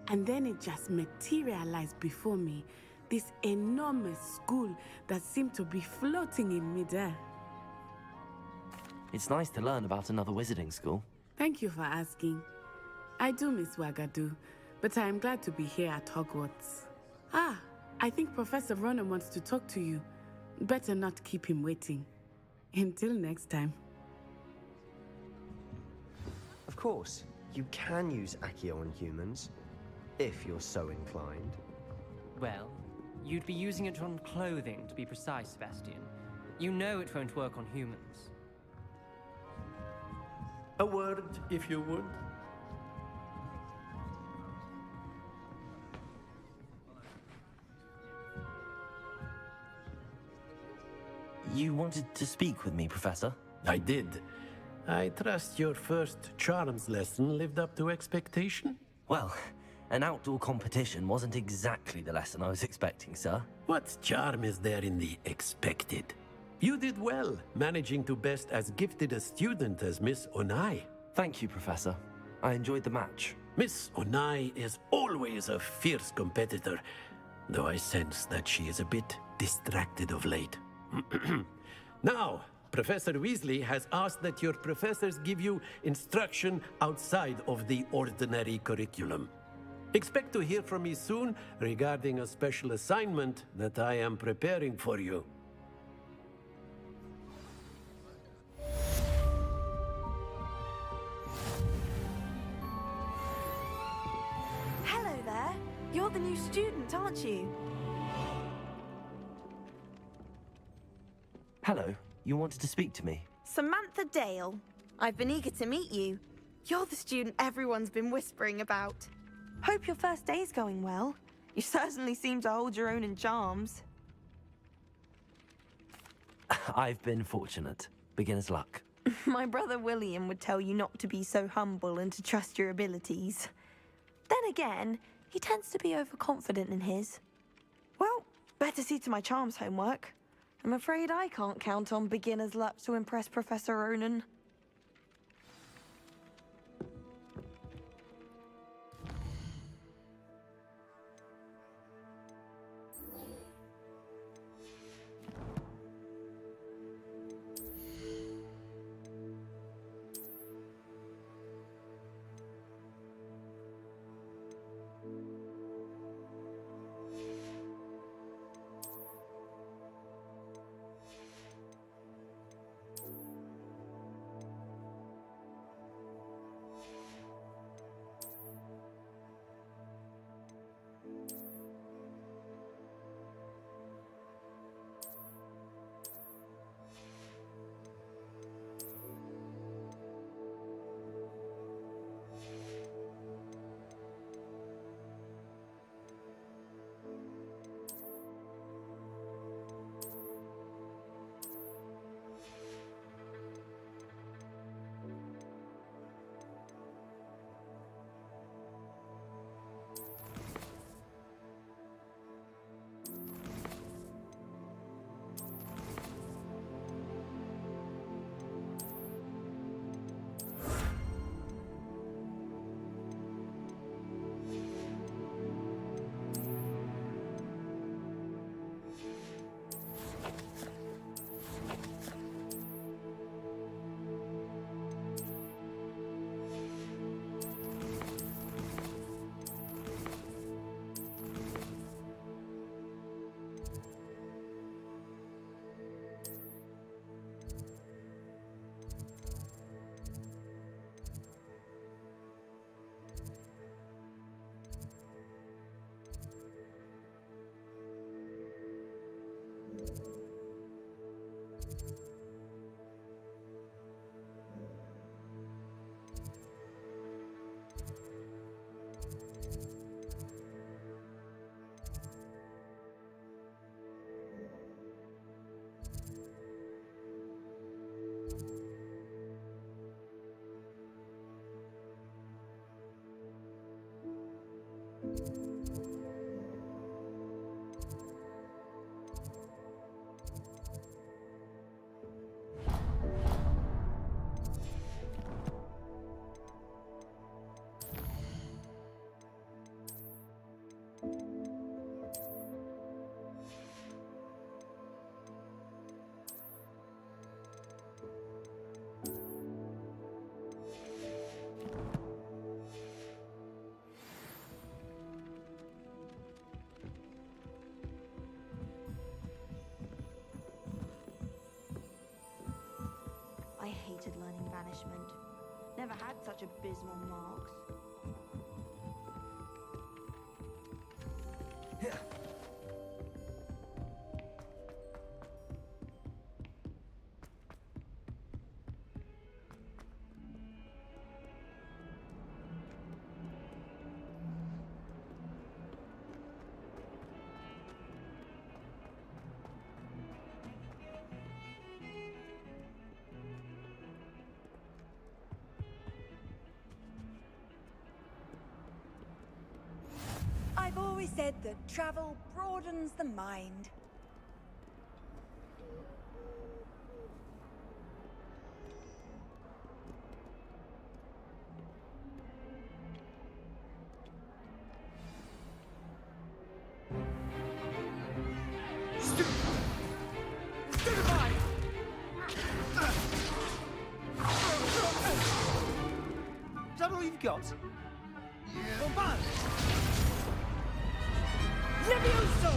And then it just materialized before me, this enormous school that seemed to be floating in midair. It's nice to learn about another wizarding school. Thank you for asking. I do miss Wagadu, but I am glad to be here at Hogwarts. Ah, I think Professor Ronan wants to talk to you. Better not keep him waiting. Until next time. Of course, you can use Accio on humans, if you're so inclined. Well, you'd be using it on clothing, to be precise, Sebastian. You know it won't work on humans. A word, if you would. You wanted to speak with me, Professor? I did. I trust your first charms lesson lived up to expectation? Well, an outdoor competition wasn't exactly the lesson I was expecting, sir. What charm is there in the expected? You did well, managing to best as gifted a student as Miss Onai. Thank you, Professor. I enjoyed the match. Miss Onai is always a fierce competitor, though I sense that she is a bit distracted of late. Now, Professor Weasley has asked that your professors give you instruction outside of the ordinary curriculum. Expect to hear from me soon regarding a special assignment that I am preparing for you. Hello there. You're the new student, aren't you? Hello, you wanted to speak to me? Samantha Dale. I've been eager to meet you. You're the student everyone's been whispering about. Hope your first day's going well. You certainly seem to hold your own in charms. I've been fortunate. Beginner's luck. My brother William would tell you not to be so humble and to trust your abilities. Then again, he tends to be overconfident in his. Well, better see to my charms homework. I'm afraid I can't count on beginner's luck to impress Professor Ronan. banishment. Never had such abysmal marks. I've always said that travel broadens the mind. Is that all you've got? Levioso!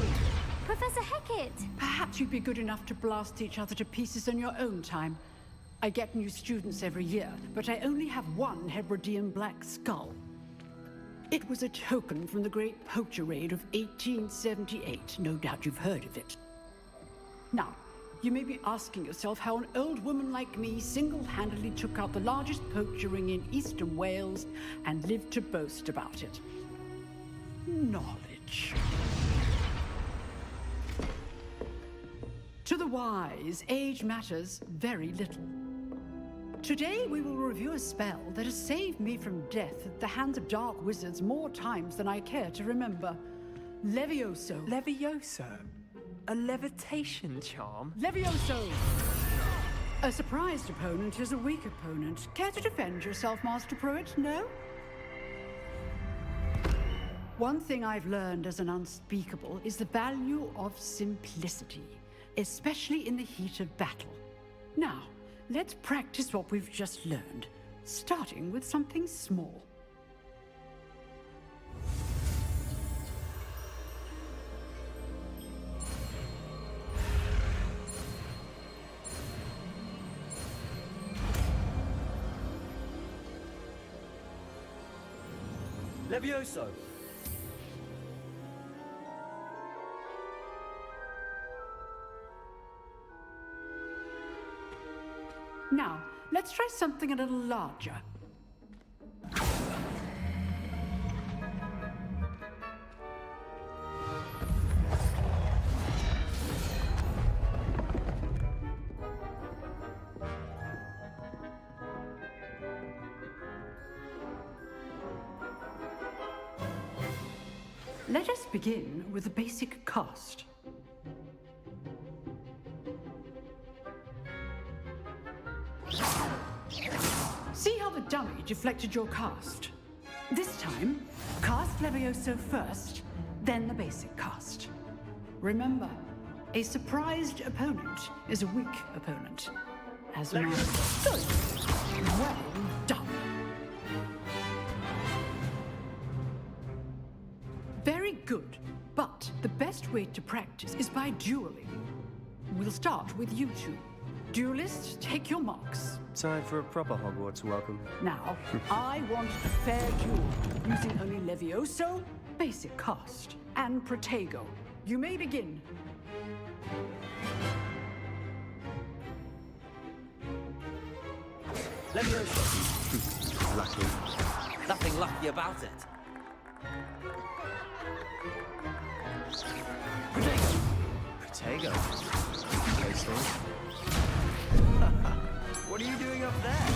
Professor Hecat! Perhaps you'd be good enough to blast each other to pieces in your own time. I get new students every year, but I only have one Hebridean black skull. It was a token from the Great Poacher Raid of 1878. No doubt you've heard of it. Now, you may be asking yourself how an old woman like me single-handedly took out the largest poacher ring in eastern Wales and lived to boast about it. Knowledge. To the wise, age matters very little. Today we will review a spell that has saved me from death at the hands of dark wizards more times than I care to remember. Levioso. Levioso? A levitation charm? Levioso! A surprised opponent is a weak opponent. Care to defend yourself, Master Pruitt? No? One thing I've learned as an unspeakable is the value of simplicity, especially in the heat of battle. Now, let's practice what we've just learned, starting with something small. Levioso! Now, let's try something a little larger. Let us begin with the basic cast. See how the dummy deflected your cast? This time, cast Levioso first, then the basic cast. Remember, a surprised opponent is a weak opponent. As a matter of well done. Very good, but the best way to practice is by dueling. We'll start with you two. Duelists, take your marks. Time for a proper Hogwarts welcome. Now, I want a fair duel, using only Levioso, basic cast, and Protego. You may begin. Levioso! Lucky. Nothing lucky about it. Protego. Protego. What are you doing up there?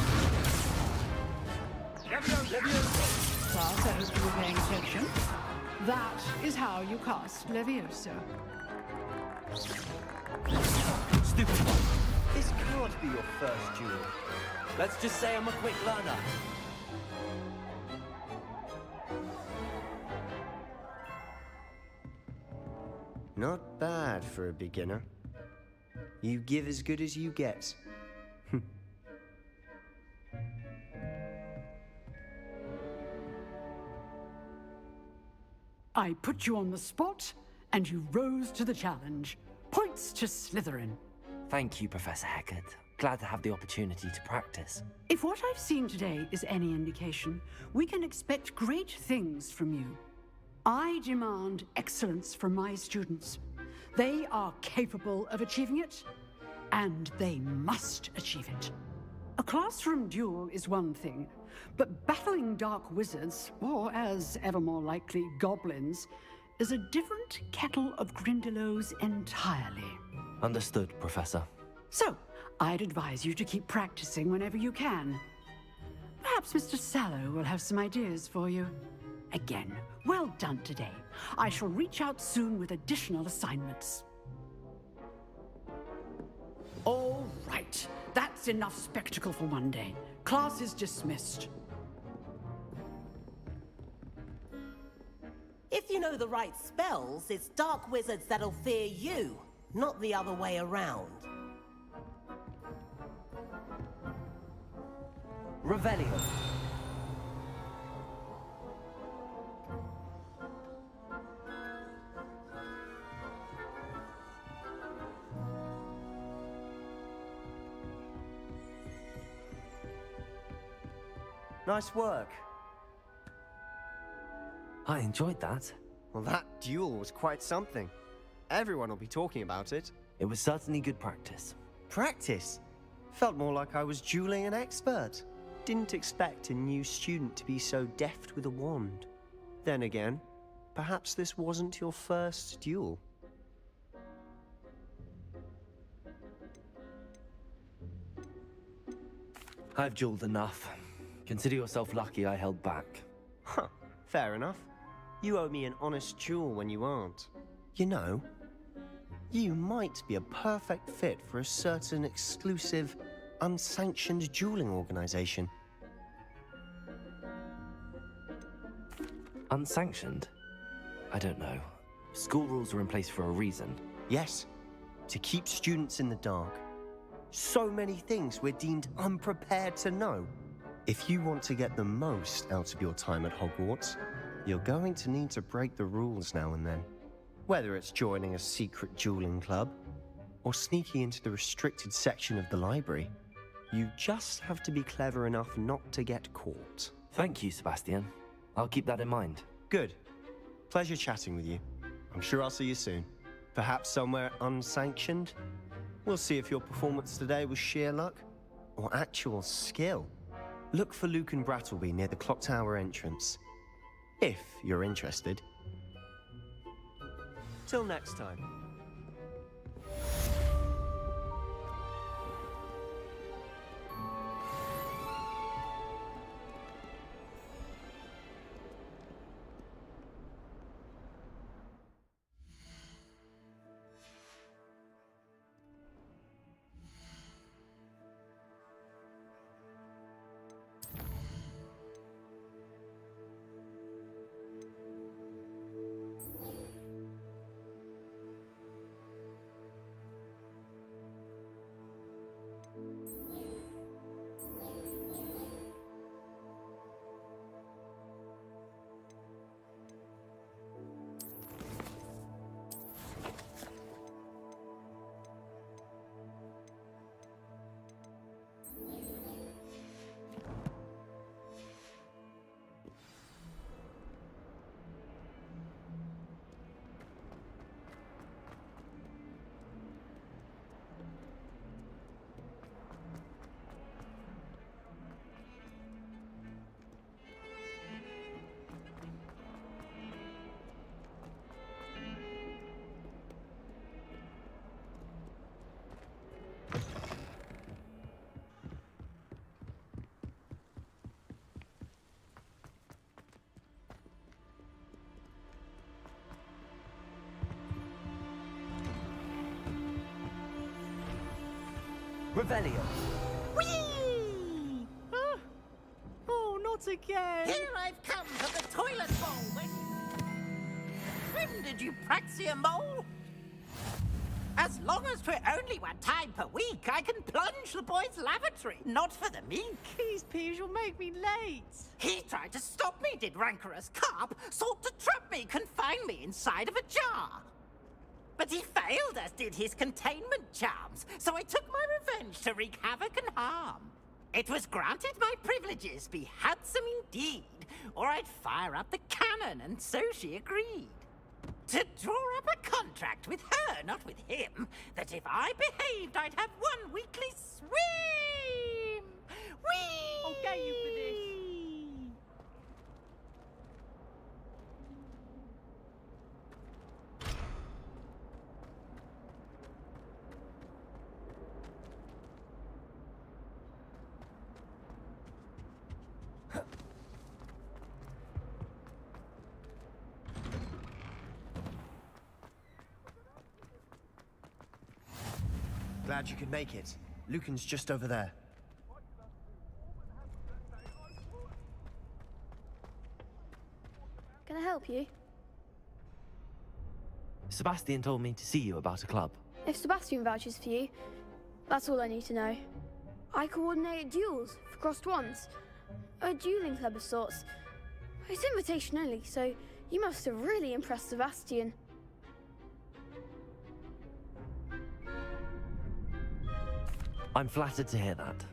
Levioso! Class, I hope you were paying attention. That is how you cast Levioso. Stupid one. This can't be your first duel. Let's just say I'm a quick learner. Not bad for a beginner. You give as good as you get. I put you on the spot, and you rose to the challenge. Points to Slytherin. Thank you, Professor Hecat. Glad to have the opportunity to practice. If what I've seen today is any indication, we can expect great things from you. I demand excellence from my students. They are capable of achieving it, and they must achieve it. A classroom duel is one thing, but battling dark wizards, or as ever more likely, goblins, is a different kettle of Grindylows entirely. Understood, Professor. So, I'd advise you to keep practicing whenever you can. Perhaps Mr. Sallow will have some ideas for you. Again, well done today. I shall reach out soon with additional assignments. All right, that's enough spectacle for one day. Class is dismissed. If you know the right spells, it's dark wizards that'll fear you, not the other way around. Revelio. Nice work. I enjoyed that. Well, that duel was quite something. Everyone will be talking about it. It was certainly good practice. Practice? Felt more like I was dueling an expert. Didn't expect a new student to be so deft with a wand. Then again, perhaps this wasn't your first duel. I've dueled enough. Consider yourself lucky I held back. Huh, fair enough. You owe me an honest duel when you aren't. You know, you might be a perfect fit for a certain exclusive, unsanctioned dueling organization. Unsanctioned? I don't know. School rules are in place for a reason. Yes, to keep students in the dark. So many things we're deemed unprepared to know. If you want to get the most out of your time at Hogwarts, you're going to need to break the rules now and then. Whether it's joining a secret dueling club, or sneaking into the restricted section of the library, you just have to be clever enough not to get caught. Thank you, Sebastian. I'll keep that in mind. Good. Pleasure chatting with you. I'm sure I'll see you soon. Perhaps somewhere unsanctioned? We'll see if your performance today was sheer luck, or actual skill. Look for Luke and Brattleby near the Clock Tower entrance. If you're interested. Till next time. Revelio. Whee! Oh, not again! Here I've come for the toilet bowl. When did you praxia mole? As long as we're only one time per week, I can plunge the boys' lavatory, not for the meek. These peas will make me late. He tried to stop me, did rancorous carp, sought to trap me, confine me inside of a jar. But he failed, as did his containment charms, so I took my revenge to wreak havoc and harm. It was granted my privileges be handsome indeed, or I'd fire up the cannon, and so she agreed. To draw up a contract with her, not with him, that if I behaved, I'd have one weekly swim! Whee! I'll get you for this. Glad you could make it. Lucan's just over there. Can I help you? Sebastian told me to see you about a club. If Sebastian vouches for you, that's all I need to know. I coordinate duels for crossed wands. A dueling club of sorts. It's invitation only, so you must have really impressed Sebastian. I'm flattered to hear that.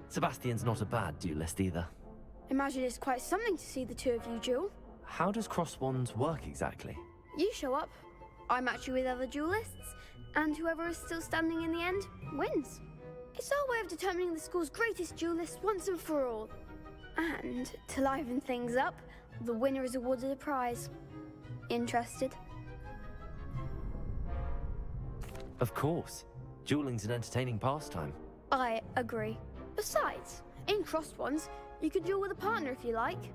Sebastian's not a bad duelist either. Imagine it's quite something to see the two of you duel. How does cross wands work exactly? You show up, I match you with other duelists, and whoever is still standing in the end wins. It's our way of determining the school's greatest duelist once and for all. And to liven things up, the winner is awarded a prize. Interested? Of course. Dueling's an entertaining pastime. I agree. Besides, in crossed ones, you could duel with a partner if you like.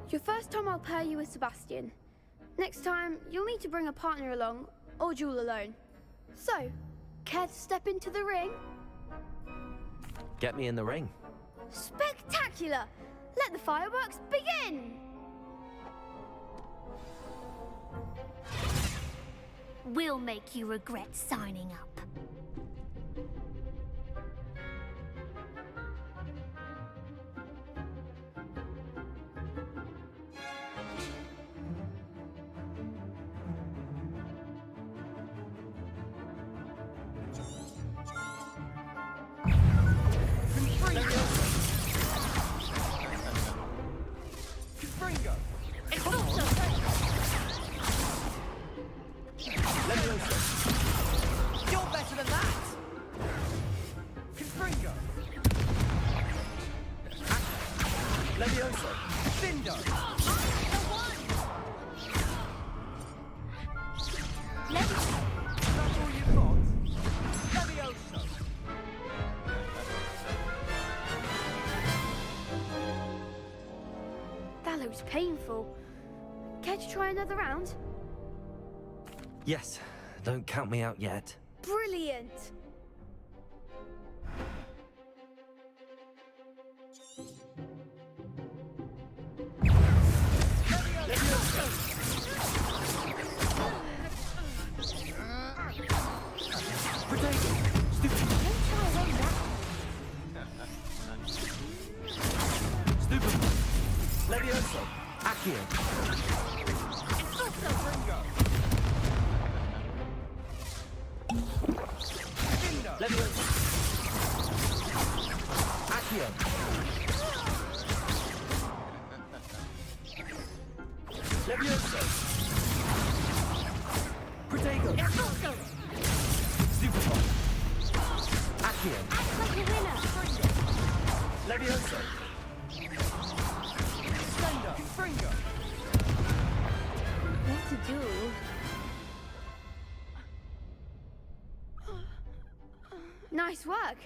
Your first time I'll pair you with Sebastian. Next time, you'll need to bring a partner along, or duel alone. So, care to step into the ring? Get me in the ring. Spectacular! Let the fireworks begin! We'll make you regret signing up. You're better than that! Confringo! Levioso! Findo! Levioso! That's all you've got? Levioso! That looks painful. Care to try another round? Yes, don't count me out yet. Brilliant! Levioso! Accio! Levioso! Accio! Levioso! Protego! Superpop! Accio! Act like a winner! Levioso! Slender! Confringo! What to do? Nice work!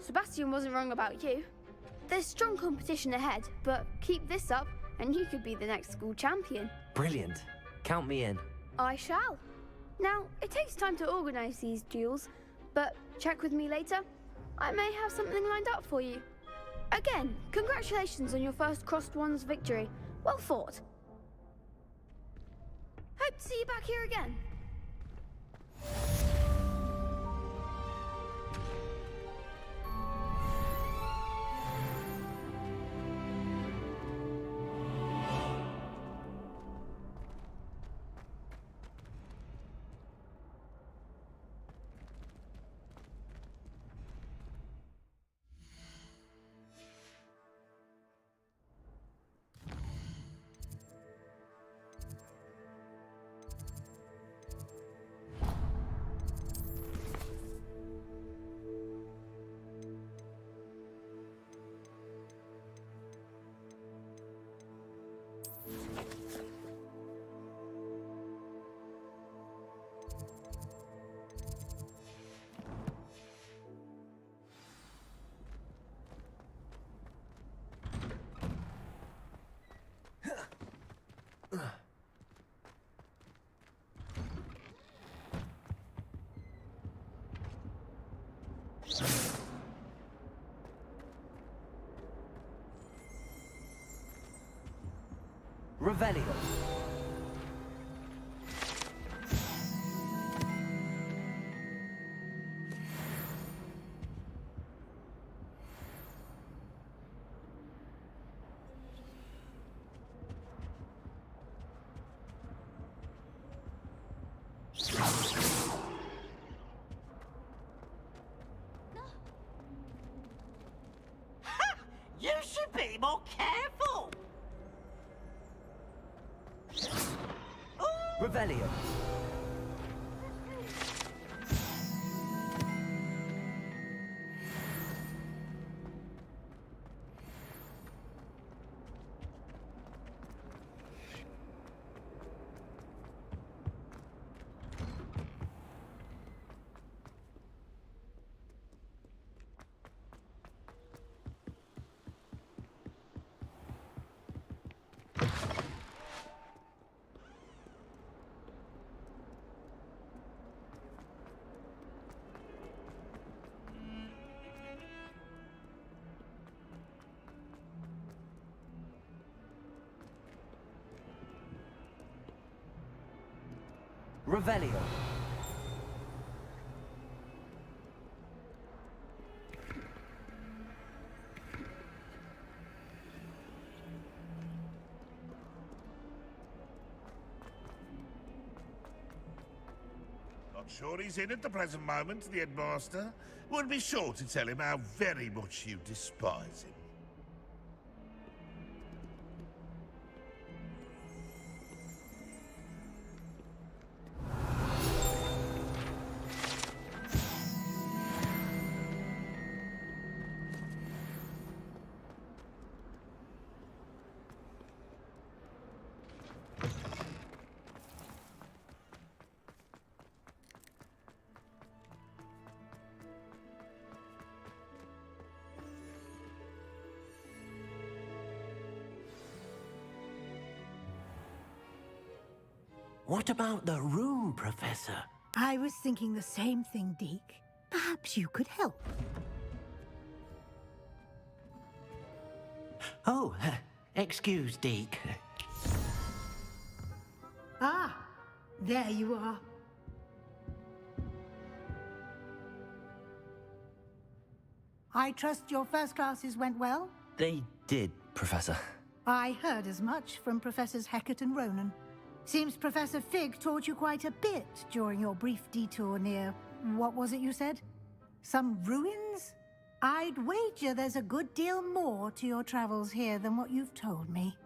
Sebastian wasn't wrong about you. There's strong competition ahead, but keep this up and you could be the next school champion. Brilliant. Count me in. I shall. Now, it takes time to organise these duels, but check with me later. I may have something lined up for you. Again, congratulations on your first crossed wands victory. Well fought. Hope to see you back here again. Revelio. You should be more careful! Revelio. Revelio. Not sure he's in at the present moment, the headmaster. Would be sure to tell him how very much you despise him. What about the room, Professor? I was thinking the same thing, Deke. Perhaps you could help. Oh, excuse, Deke. Ah, there you are. I trust your first classes went well? They did, Professor. I heard as much from Professors Hecat and Ronan. Seems Professor Fig taught you quite a bit during your brief detour near... what was it you said? Some ruins? I'd wager there's a good deal more to your travels here than what you've told me.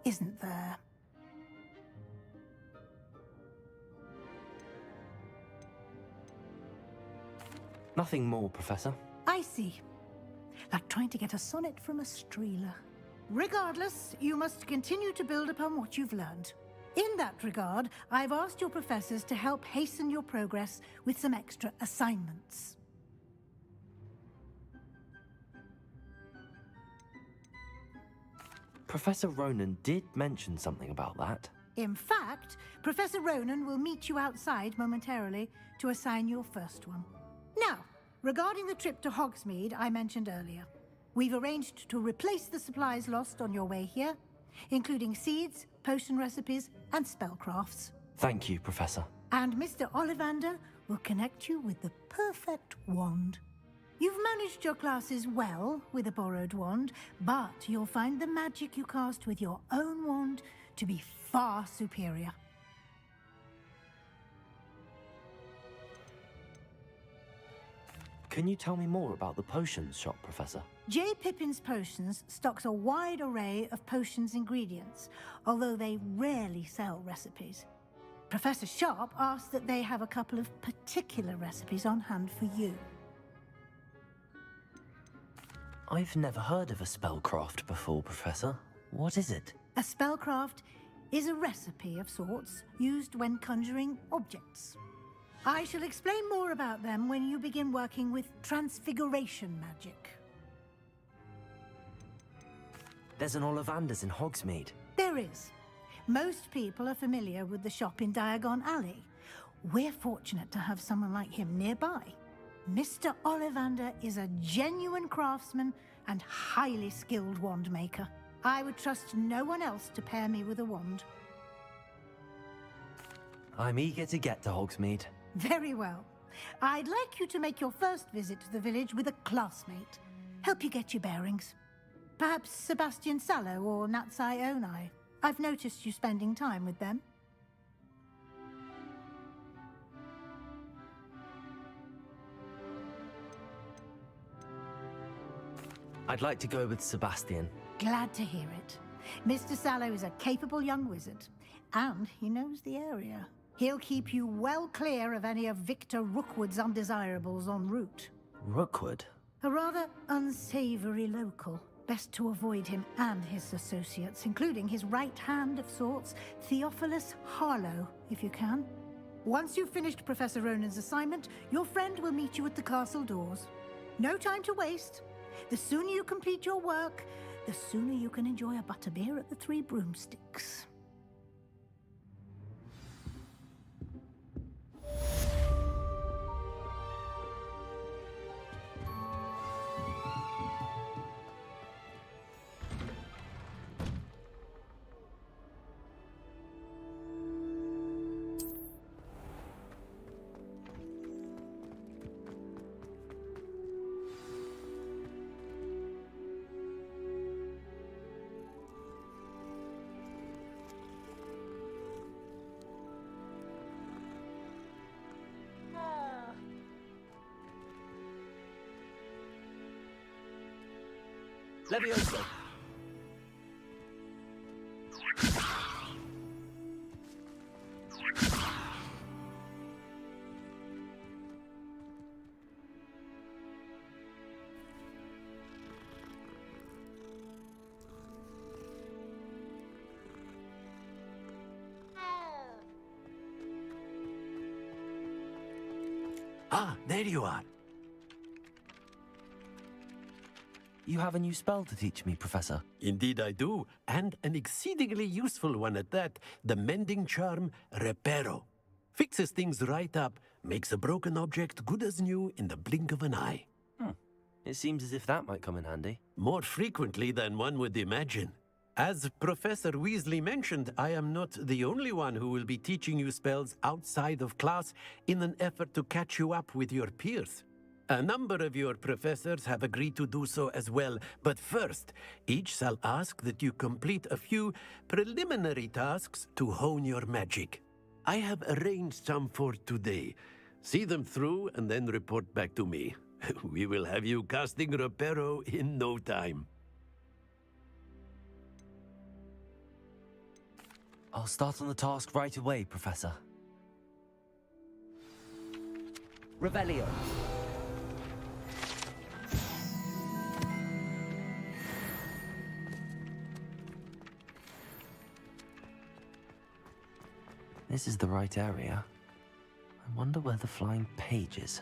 Isn't there? Nothing more, Professor. I see. Like trying to get a sonnet from a streeler. Regardless, you must continue to build upon what you've learned. In that regard, I've asked your professors to help hasten your progress with some extra assignments. Professor Ronan did mention something about that. In fact, Professor Ronan will meet you outside momentarily to assign your first one. Now, regarding the trip to Hogsmeade I mentioned earlier, we've arranged to replace the supplies lost on your way here, including seeds, potion recipes, and spellcrafts. Thank you, Professor. And Mr. Ollivander will connect you with the perfect wand. You've managed your classes well with a borrowed wand, but you'll find the magic you cast with your own wand to be far superior. Can you tell me more about the potions shop, Professor? J. Pippin's Potions stocks a wide array of potions ingredients, although they rarely sell recipes. Professor Sharp asked that they have a couple of particular recipes on hand for you. I've never heard of a spellcraft before, Professor. What is it? A spellcraft is a recipe of sorts used when conjuring objects. I shall explain more about them when you begin working with transfiguration magic. There's an Ollivander's in Hogsmeade. There is. Most people are familiar with the shop in Diagon Alley. We're fortunate to have someone like him nearby. Mr. Ollivander is a genuine craftsman and highly skilled wand maker. I would trust no one else to pair me with a wand. I'm eager to get to Hogsmeade. Very well. I'd like you to make your first visit to the village with a classmate. Help you get your bearings. Perhaps Sebastian Sallow or Natsai Onai. I've noticed you spending time with them. I'd like to go with Sebastian. Glad to hear it. Mr. Sallow is a capable young wizard, and he knows the area. He'll keep you well clear of any of Victor Rookwood's undesirables en route. Rookwood? A rather unsavory local. Best to avoid him and his associates, including his right hand of sorts, Theophilus Harlow, if you can. Once you've finished Professor Ronan's assignment, your friend will meet you at the castle doors. No time to waste. The sooner you complete your work, the sooner you can enjoy a butterbeer at the Three Broomsticks. Levioso! Ah, there you are. You have a new spell to teach me, Professor. Indeed I do, and an exceedingly useful one at that. The mending charm, Reparo. Fixes things right up, makes a broken object good as new in the blink of an eye. It seems as if that might come in handy. More frequently than one would imagine. As Professor Weasley mentioned, I am not the only one who will be teaching you spells outside of class in an effort to catch you up with your peers. A number of your professors have agreed to do so as well, but first, each shall ask that you complete a few preliminary tasks to hone your magic. I have arranged some for today. See them through and then report back to me. We will have you casting Reparo in no time. I'll start on the task right away, Professor. Revelio. This is the right area. I wonder where the flying page is.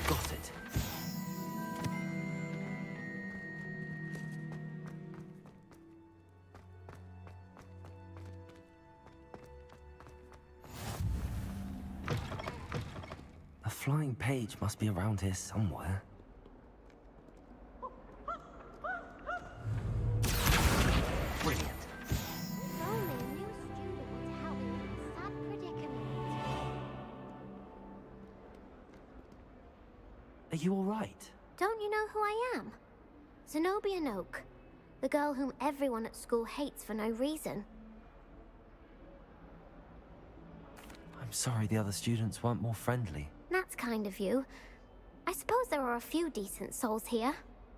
Got it. A flying page must be around here somewhere. Brilliant. Are you all right? Don't you know who I am? Zenobia Noak, the girl whom everyone at school hates for no reason. I'm sorry the other students weren't more friendly. That's kind of you. I suppose there are a few decent souls here.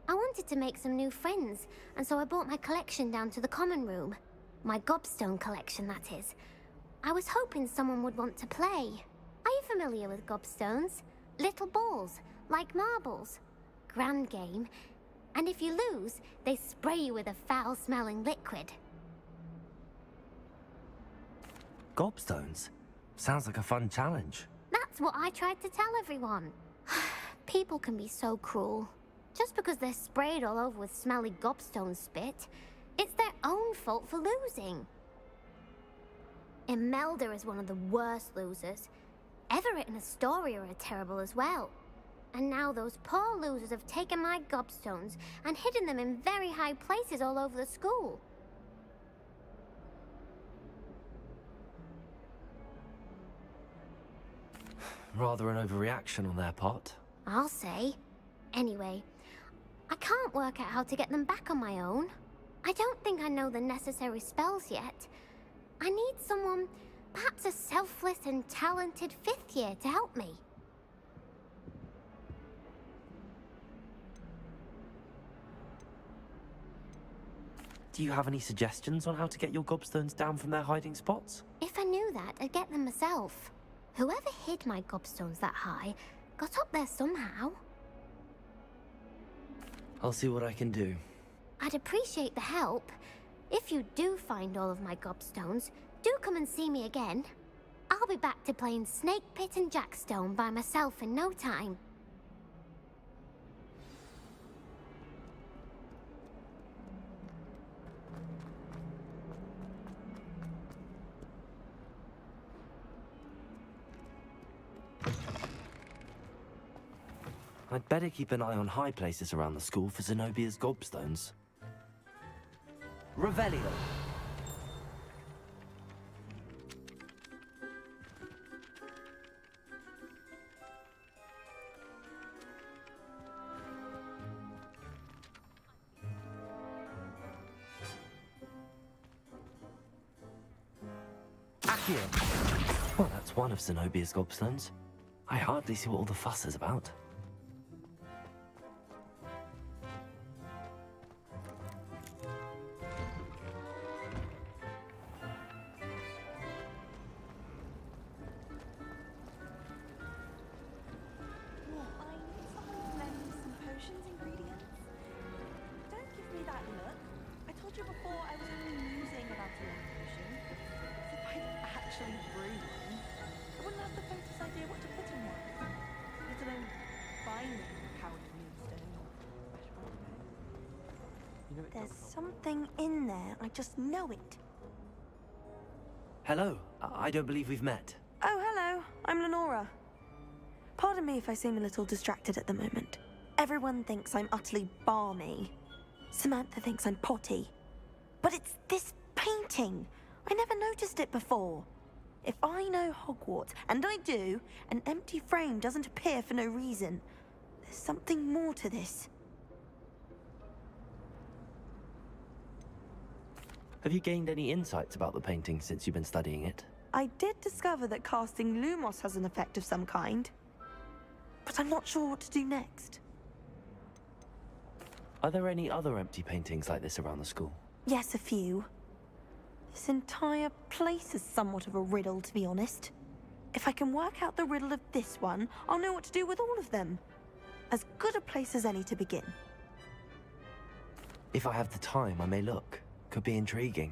I wanted to make some new friends, and so I brought my collection down to the common room. My gobstone collection, that is. I was hoping someone would want to play. Are you familiar with gobstones? Little balls, like marbles. Grand game. And if you lose, they spray you with a foul-smelling liquid. gobstones. Sounds like a fun challenge. That's what I tried to tell everyone. People can be so cruel. Just because they're sprayed all over with smelly gobstone spit, it's their own fault for losing. Imelda is one of the worst losers. Everett and Astoria are terrible as well. And now those poor losers have taken my gobstones and hidden them in very high places all over the school. Rather an overreaction on their part. I'll say. Anyway, I can't work out how to get them back on my own. I don't think I know the necessary spells yet. I need someone, perhaps a selfless and talented 5th year to help me. Do you have any suggestions on how to get your gobstones down from their hiding spots? If I knew that, I'd get them myself. Whoever hid my gobstones that high got up there somehow. I'll see what I can do. I'd appreciate the help. If you do find all of my gobstones, do come and see me again. I'll be back to playing Snake Pit and Jackstone by myself in no time. I'd better keep an eye on high places around the school for Zenobia's gobstones. Revelio! Accio! Well, that's one of Zenobia's gobstones. I hardly see what all the fuss is about. There's something in there. I just know it. Hello. I don't believe we've met. Oh, hello. I'm Lenora. Pardon me if I seem a little distracted at the moment. Everyone thinks I'm utterly balmy. Samantha thinks I'm potty. But it's this painting. I never noticed it before. If I know Hogwarts, and I do, an empty frame doesn't appear for no reason. There's something more to this. Have you gained any insights about the painting since you've been studying it? I did discover that casting Lumos has an effect of some kind. But I'm not sure what to do next. Are there any other empty paintings like this around the school? Yes, a few. This entire place is somewhat of a riddle, to be honest. If I can work out the riddle of this one, I'll know what to do with all of them. As good a place as any to begin. If I have the time, I may look. Could be intriguing.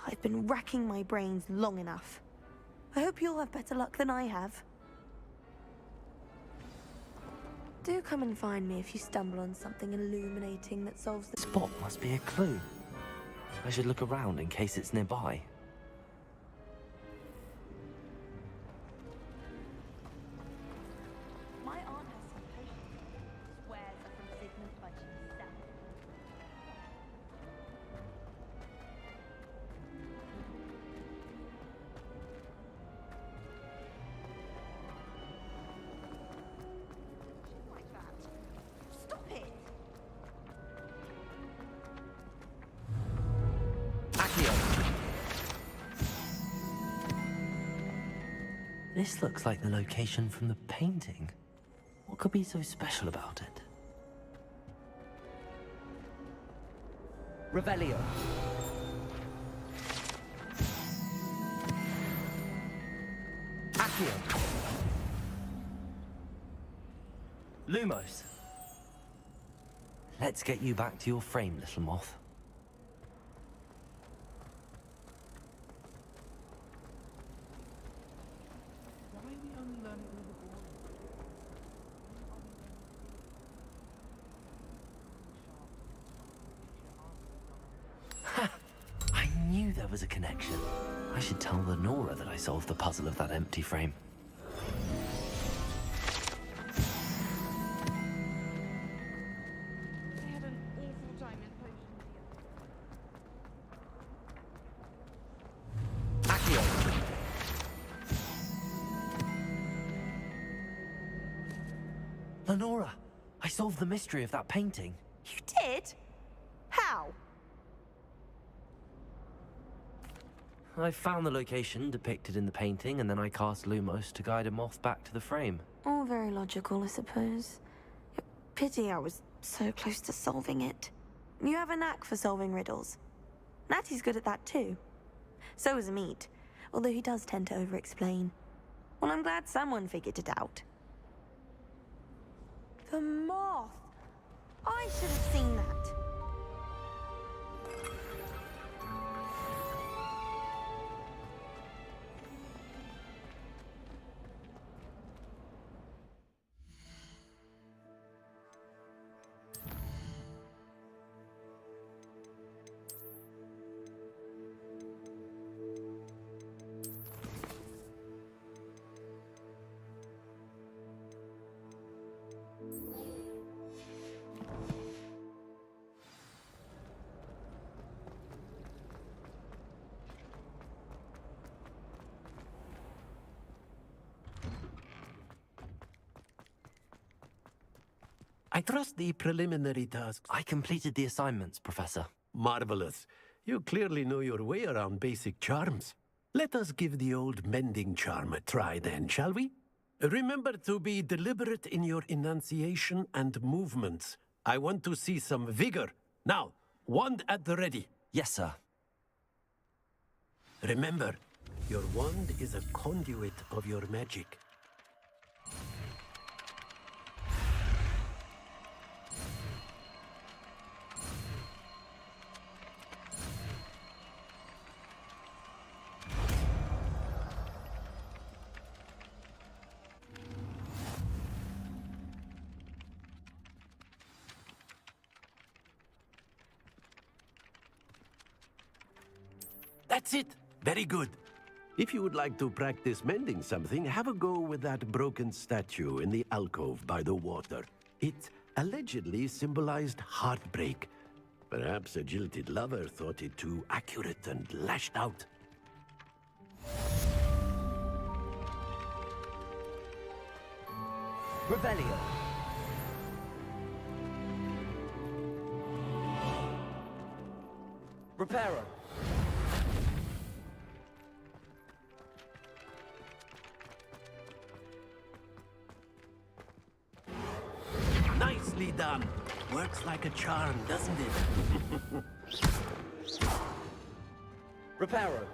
I've been racking my brains long enough. I hope you'll have better luck than I have. Do come and find me if you stumble on something illuminating that solves the spot must be a clue. I should look around in case it's nearby. My aunt has some patience. Swears are from Sigmund Fudge himself. Stop it! This looks like the location from the painting. What could be so special about it? Revelio. Accio. Lumos. Let's get you back to your frame, little moth. discovers a connection. I should tell Lenora that I solved the puzzle of that empty frame. They had an awful time in potion Accio! Lenora, I solved the mystery of that painting. You did? How? I found the location depicted in the painting, and then I cast Lumos to guide a moth back to the frame. All very logical, I suppose. Pity I was so close to solving it. You have a knack for solving riddles. Natty's good at that too. So is Amit, although he does tend to over-explain. Well, I'm glad someone figured it out. The moth! I should have seen that. I trust the preliminary tasks. I completed the assignments, Professor. Marvelous. You clearly know your way around basic charms. Let us give the old mending charm a try then, shall we? Remember to be deliberate in your enunciation and movements. I want to see some vigor. Now, wand at the ready. Yes, sir. Remember, your wand is a conduit of your magic. That's it. Very good. If you would like to practice mending something, have a go with that broken statue in the alcove by the water. It allegedly symbolized heartbreak. Perhaps a jilted lover thought it too accurate and lashed out. Revelio. Reparo. Nicely done. Works like a charm, doesn't it? Reparo.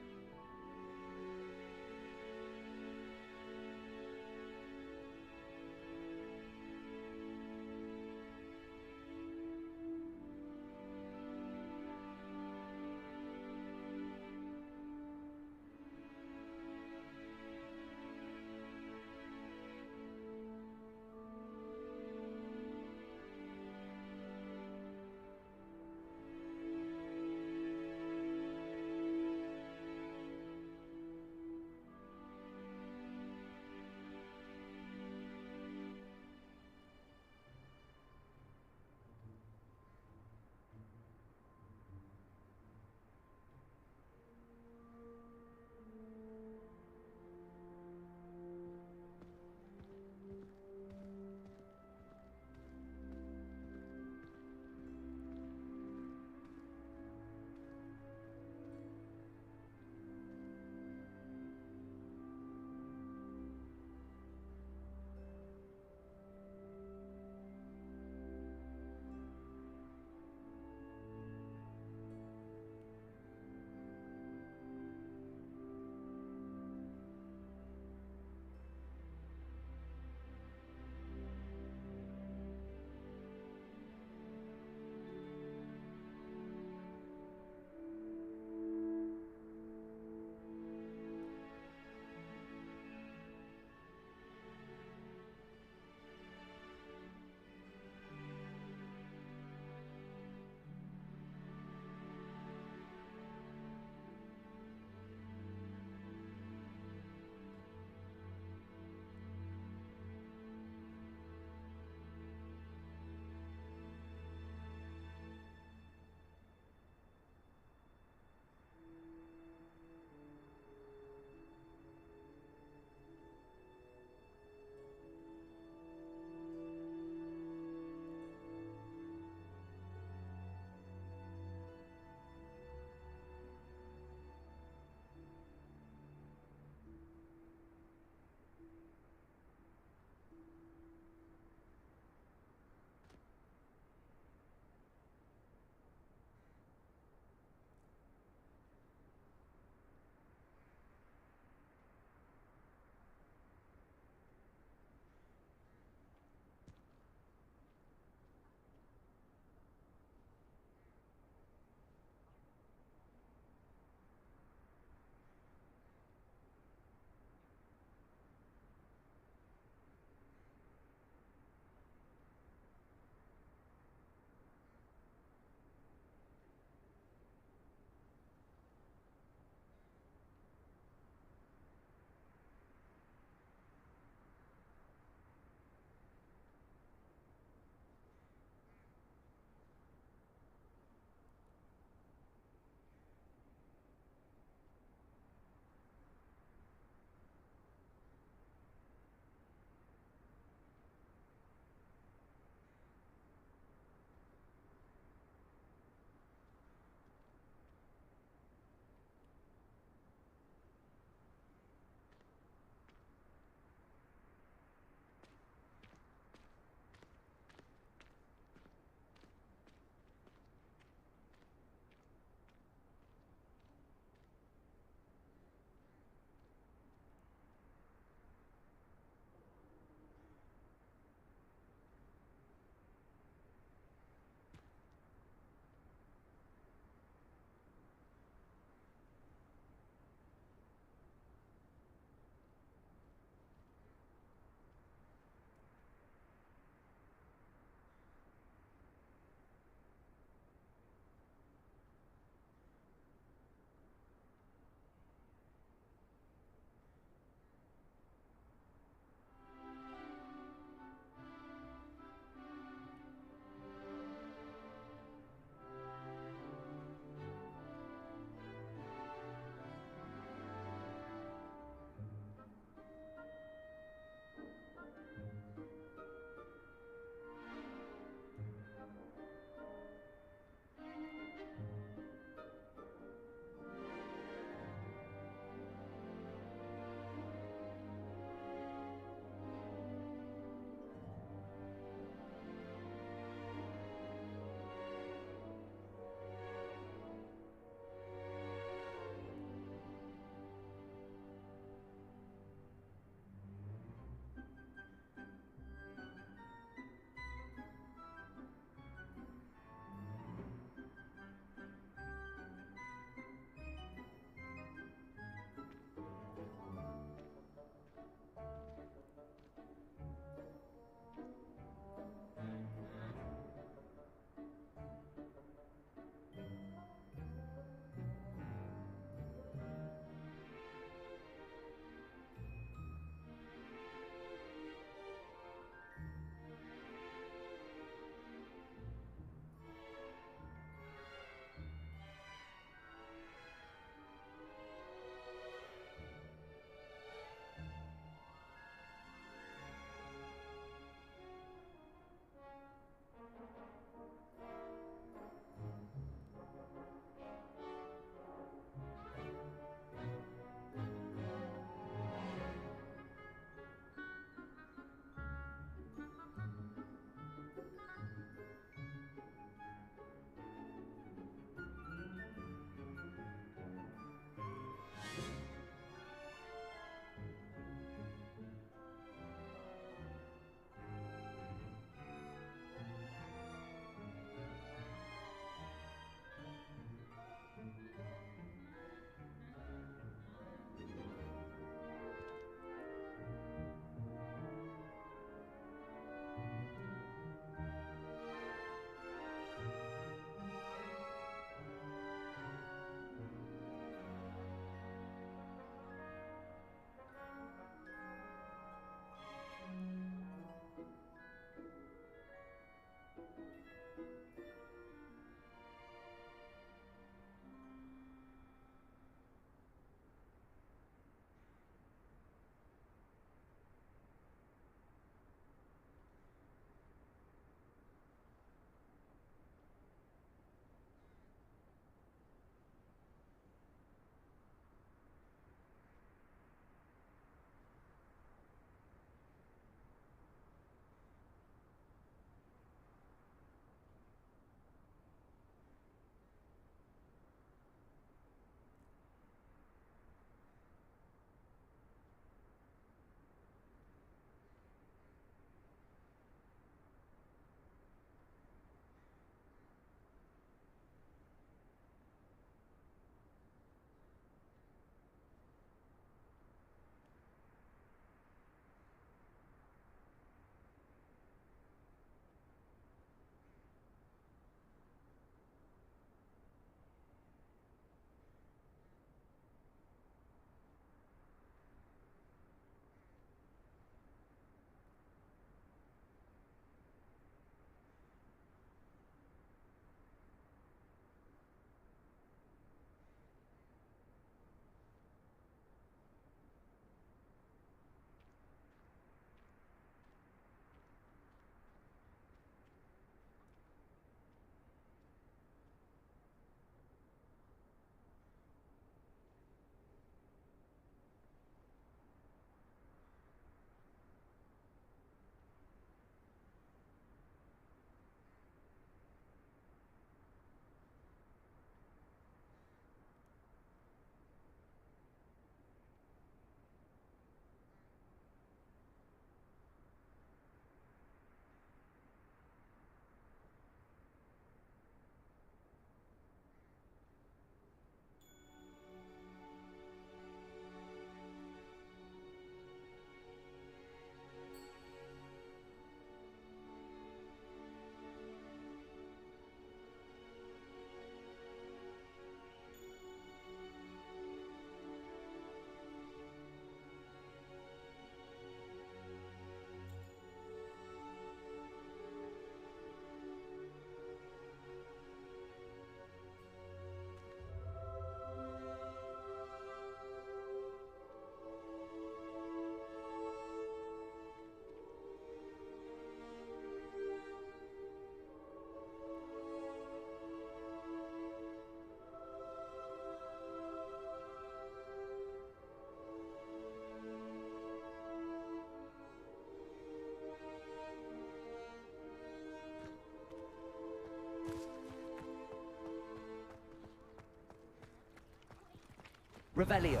Revelio.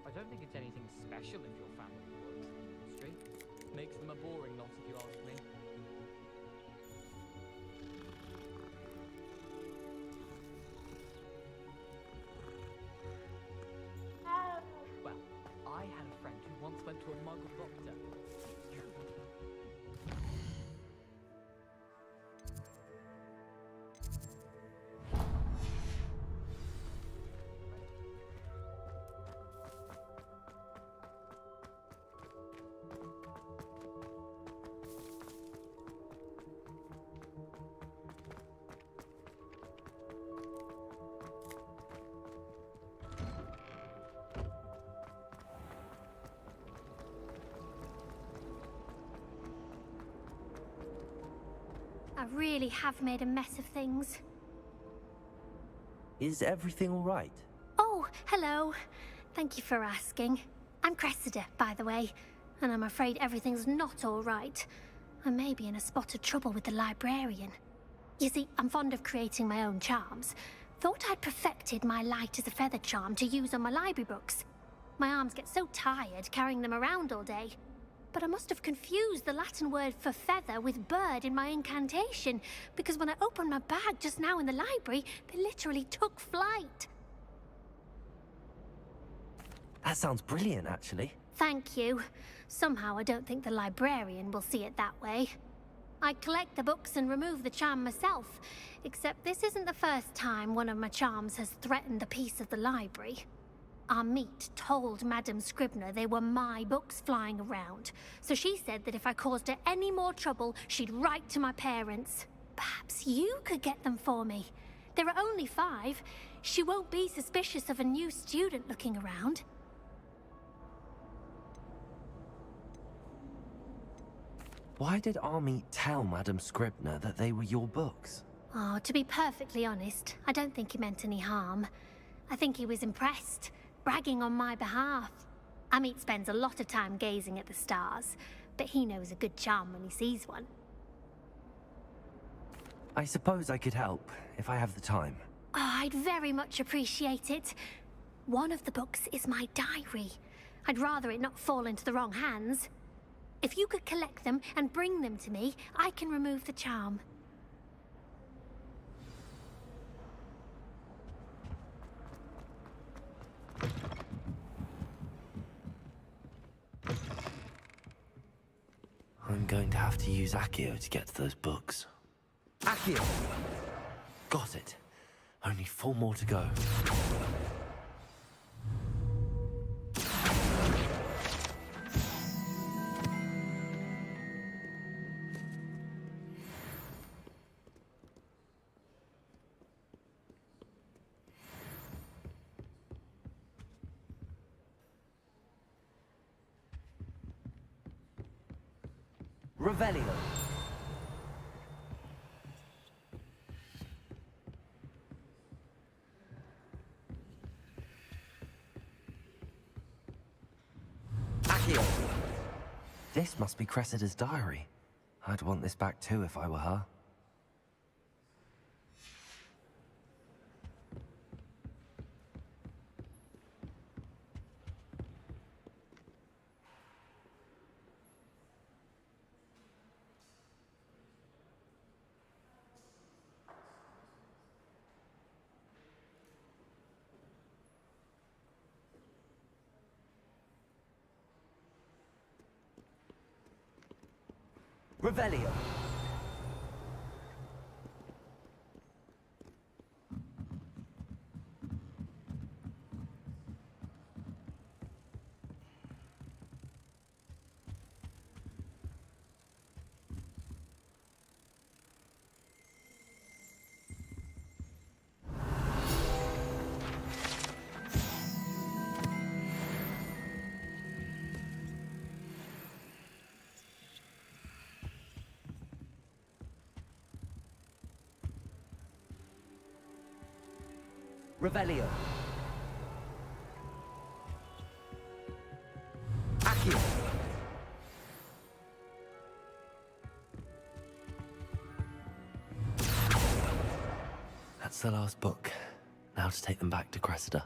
I don't think it's anything special if your family works in the industry. Makes them a boring lot if you ask me. Well, I had a friend who once went to a muggle doctor. It's true. I really have made a mess of things. Is everything all right? Oh, hello. Thank you for asking. I'm Cressida, by the way, and I'm afraid everything's not all right. I may be in a spot of trouble with the librarian. You see, I'm fond of creating my own charms. Thought I'd perfected my light as a feather charm to use on my library books. My arms get so tired carrying them around all day. But I must have confused the Latin word for feather with bird in my incantation, because when I opened my bag just now in the library, they literally took flight. That sounds brilliant, actually. Thank you. Somehow I don't think the librarian will see it that way. I collect the books and remove the charm myself, except this isn't the first time one of my charms has threatened the peace of the library. Our meet told Madame Scribner they were my books flying around, so she said that if I caused her any more trouble, she'd write to my parents. Perhaps you could get them for me. There are only 5. She won't be suspicious of a new student looking around. Why did Army tell Madame Scribner that they were your books? Oh, to be perfectly honest, I don't think he meant any harm. I think he was impressed, bragging on my behalf. Amit spends a lot of time gazing at the stars, but he knows a good charm when he sees one. I suppose I could help, if I have the time. Oh, I'd very much appreciate it. One of the books is my diary. I'd rather it not fall into the wrong hands. If you could collect them and bring them to me, I can remove the charm. I'm going to have to use Accio to get to those books. Accio! Got it. Only 4 more to go. Revelio. Accio. This must be Cressida's diary. I'd want this back too if I were her. Revelio. Revelio. Accio. the last book. Now to take them back to Cressida.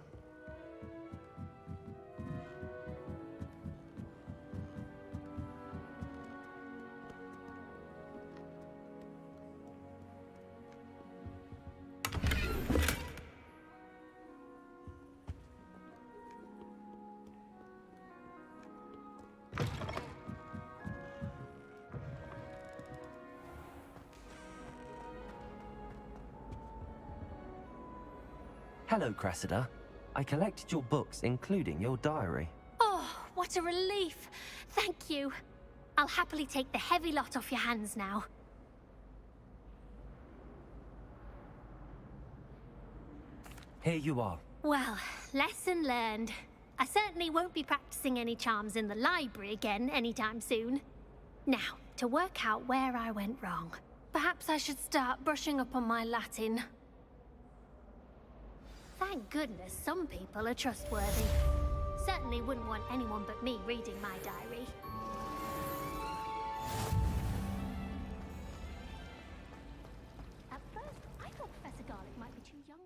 Hello, Cressida. I collected your books, including your diary. Oh, what a relief. Thank you. I'll happily take the heavy lot off your hands now. Here you are. Well, lesson learned. I certainly won't be practicing any charms in the library again anytime soon. Now, to work out where I went wrong. Perhaps I should start brushing up on my Latin. Thank goodness some people are trustworthy. Certainly wouldn't want anyone but me reading my diary. At first, I thought Professor Garlic might be too young.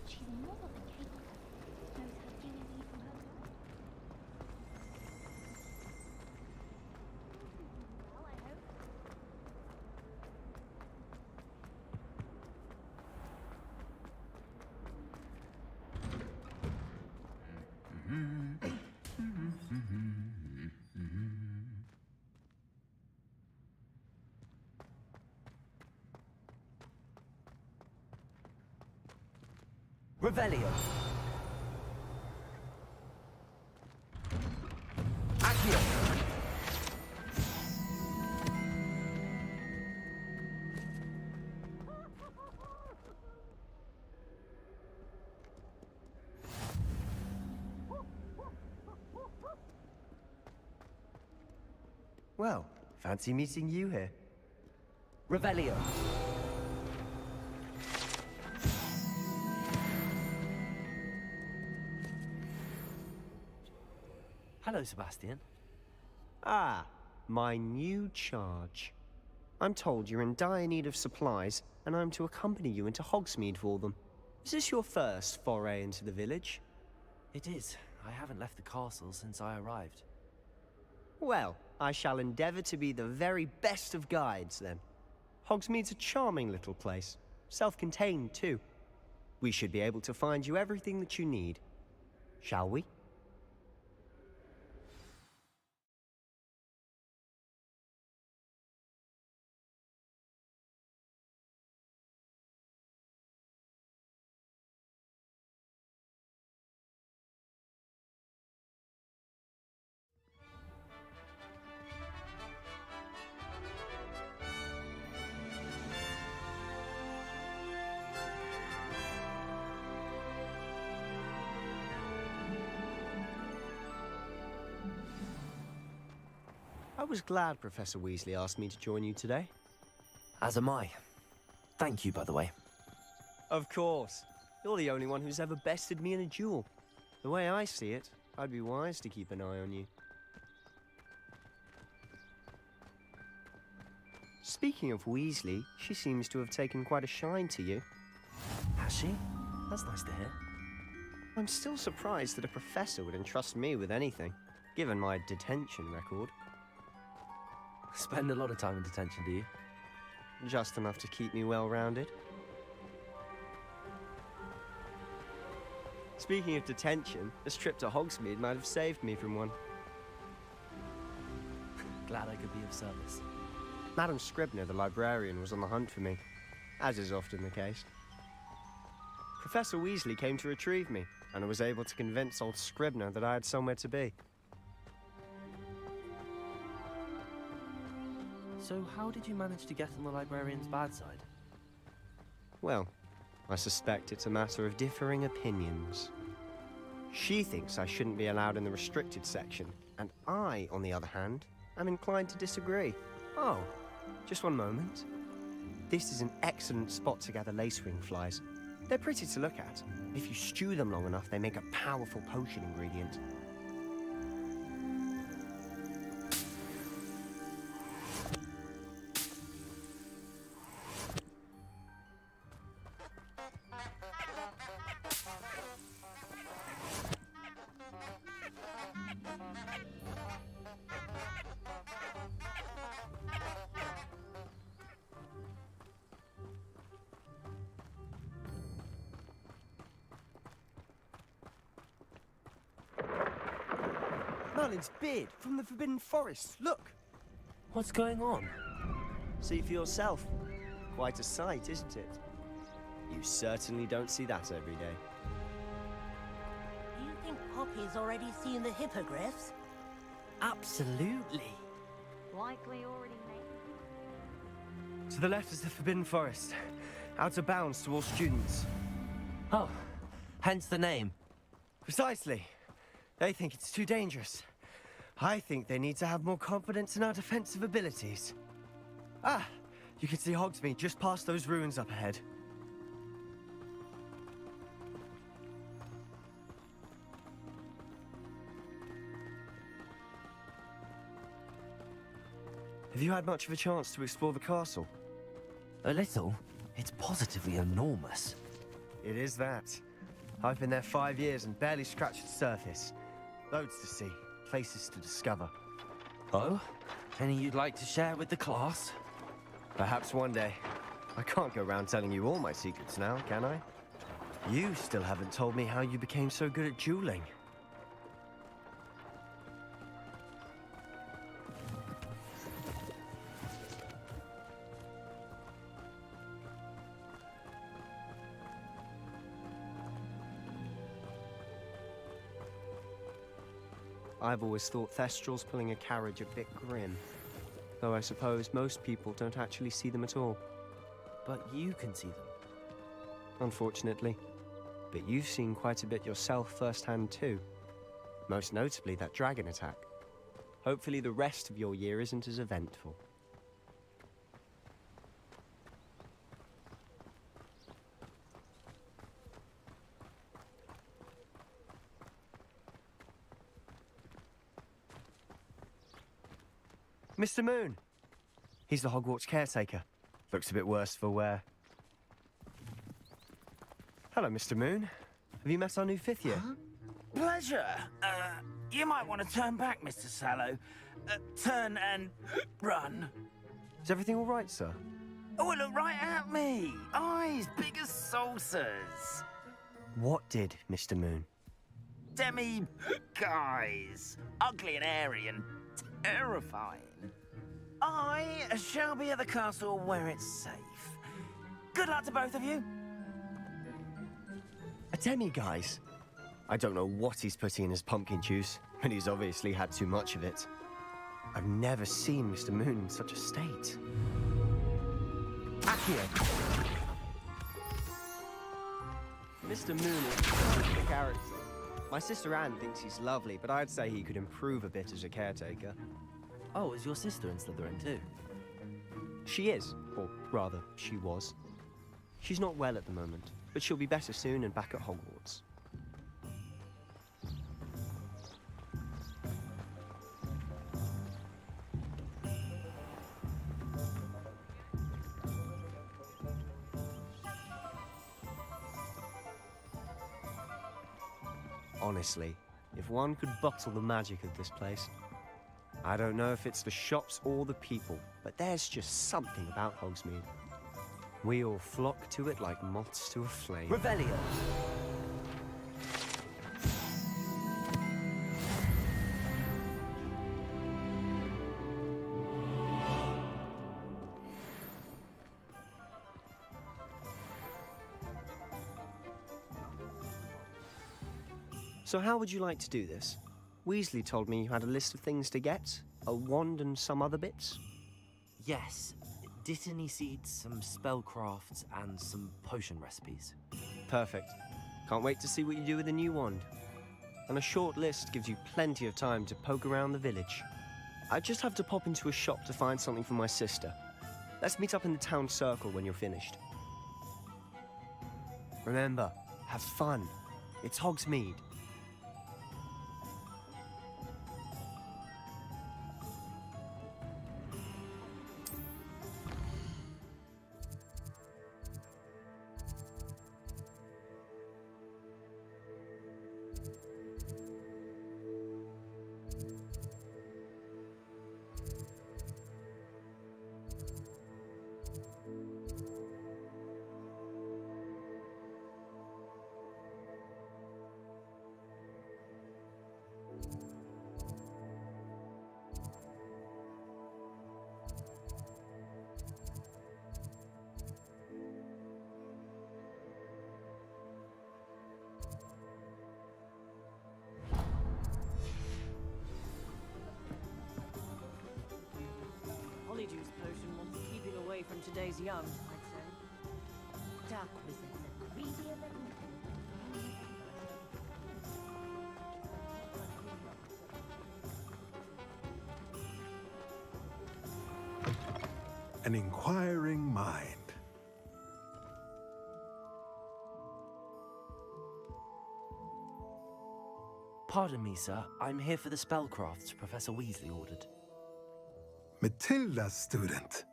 She's more than capable. Knows how to deal with from her life. Well, I hope. Revelio. Accio. Well, fancy meeting you here. Revelio. Hello, Sebastian. Ah, my new charge. I'm told you're in dire need of supplies, and I'm to accompany you into Hogsmeade for them. Is this your first foray into the village? It is. I haven't left the castle since I arrived. Well, I shall endeavor to be the very best of guides, then. Hogsmeade's a charming little place. Self-contained, too. We should be able to find you everything that you need. Shall we? I was glad Professor Weasley asked me to join you today. As am I. Thank you, by the way. Of course. You're the only one who's ever bested me in a duel. The way I see it, I'd be wise to keep an eye on you. Speaking of Weasley, she seems to have taken quite a shine to you. Has she? That's nice to hear. I'm still surprised that a professor would entrust me with anything, given my detention record. Spend a lot of time in detention, do you? Just enough to keep me well-rounded. Speaking of detention, this trip to Hogsmeade might have saved me from one. Glad I could be of service. Madam Scribner, the librarian, was on the hunt for me, as is often the case. Professor Weasley came to retrieve me, and I was able to convince old Scribner that I had somewhere to be. So how did you manage to get on the librarian's bad side? Well, I suspect it's a matter of differing opinions. She thinks I shouldn't be allowed in the restricted section, and I, on the other hand, am inclined to disagree. Oh, just one moment. This is an excellent spot to gather lacewing flies. They're pretty to look at. If you stew them long enough, they make a powerful potion ingredient. Merlin's beard from the Forbidden Forest. Look. What's going on? See for yourself. Quite a sight, isn't it? You certainly don't see that every day. Do you think Poppy's already seen the hippogriffs? Absolutely. Likely already made. To the left is the Forbidden Forest. Out of bounds to all students. Oh, hence the name. Precisely. They think it's too dangerous. I think they need to have more confidence in our defensive abilities. Ah, you can see Hogsmeade just past those ruins up ahead. Have you had much of a chance to explore the castle? A little. It's positively enormous. It is that. I've been there 5 years and barely scratched the surface. Loads to see, places to discover. Oh? Any you'd like to share with the class? Perhaps one day. I can't go around telling you all my secrets now, can I? You still haven't told me how you became so good at dueling. I've always thought Thestrals pulling a carriage a bit grim. Though I suppose most people don't actually see them at all. But you can see them. Unfortunately. But you've seen quite a bit yourself firsthand too. Most notably that dragon attack. Hopefully the rest of your year isn't as eventful. Mr. Moon! He's the Hogwarts caretaker. Looks a bit worse for wear. Hello, Mr. Moon. Have you met our new fifth year? Huh? Pleasure. You might want to turn back, Mr. Sallow. Turn and run. Is everything all right, sir? Oh, look right at me. Eyes big as saucers. What did, Mr. Moon? Guys. Ugly and airy and terrifying. I shall be at the castle where it's safe. Good luck to both of you. A demi-guise? I don't know what he's putting in his pumpkin juice, but he's obviously had too much of it. I've never seen Mr. Moon in such a state. Accio! Mr. Moon is quite a character. My sister Anne thinks he's lovely, but I'd say he could improve a bit as a caretaker. Oh, is your sister in Slytherin too? She is, or rather, she was. She's not well at the moment, but she'll be better soon and back at Hogwarts. Honestly, if one could bottle the magic of this place. I don't know if it's the shops or the people, but there's just something about Hogsmeade. We all flock to it like moths to a flame. Revelio! So how would you like to do this? Weasley told me you had a list of things to get, a wand and some other bits. Yes. Dittany seeds, some spellcrafts, and some potion recipes. Perfect. Can't wait to see what you do with the new wand. And a short list gives you plenty of time to poke around the village. I just have to pop into a shop to find something for my sister. Let's meet up in the town circle when you're finished. Remember, have fun. It's Hogsmeade. days young, I'd say. Dark wizards are greedier than... An inquiring mind. Pardon me, sir. I'm here for the spellcrafts Professor Weasley ordered. Matilda's student.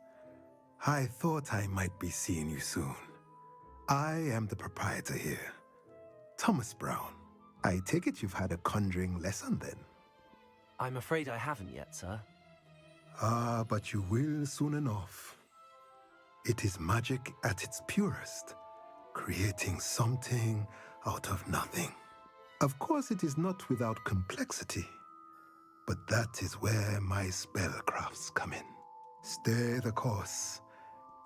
I thought I might be seeing you soon. I am the proprietor here, Thomas Brown. I take it you've had a conjuring lesson then? I'm afraid I haven't yet, sir. Ah, but you will soon enough. It is magic at its purest, creating something out of nothing. Of course, it is not without complexity, but that is where my spellcrafts come in. Stay the course,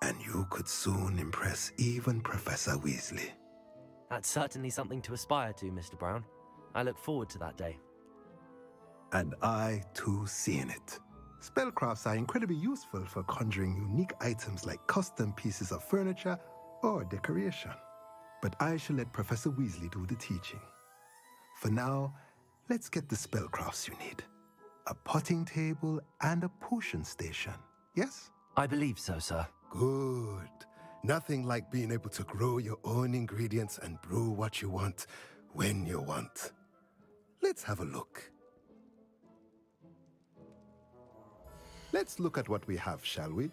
and you could soon impress even Professor Weasley. That's certainly something to aspire to, Mr. Brown. I look forward to that day. And I, too, see in it. Spellcrafts are incredibly useful for conjuring unique items like custom pieces of furniture or decoration. But I shall let Professor Weasley do the teaching. For now, let's get the spellcrafts you need. A potting table and a potion station, yes? I believe so, sir. Good. Nothing like being able to grow your own ingredients and brew what you want when you want. Let's have a look. Let's look at what we have, shall we?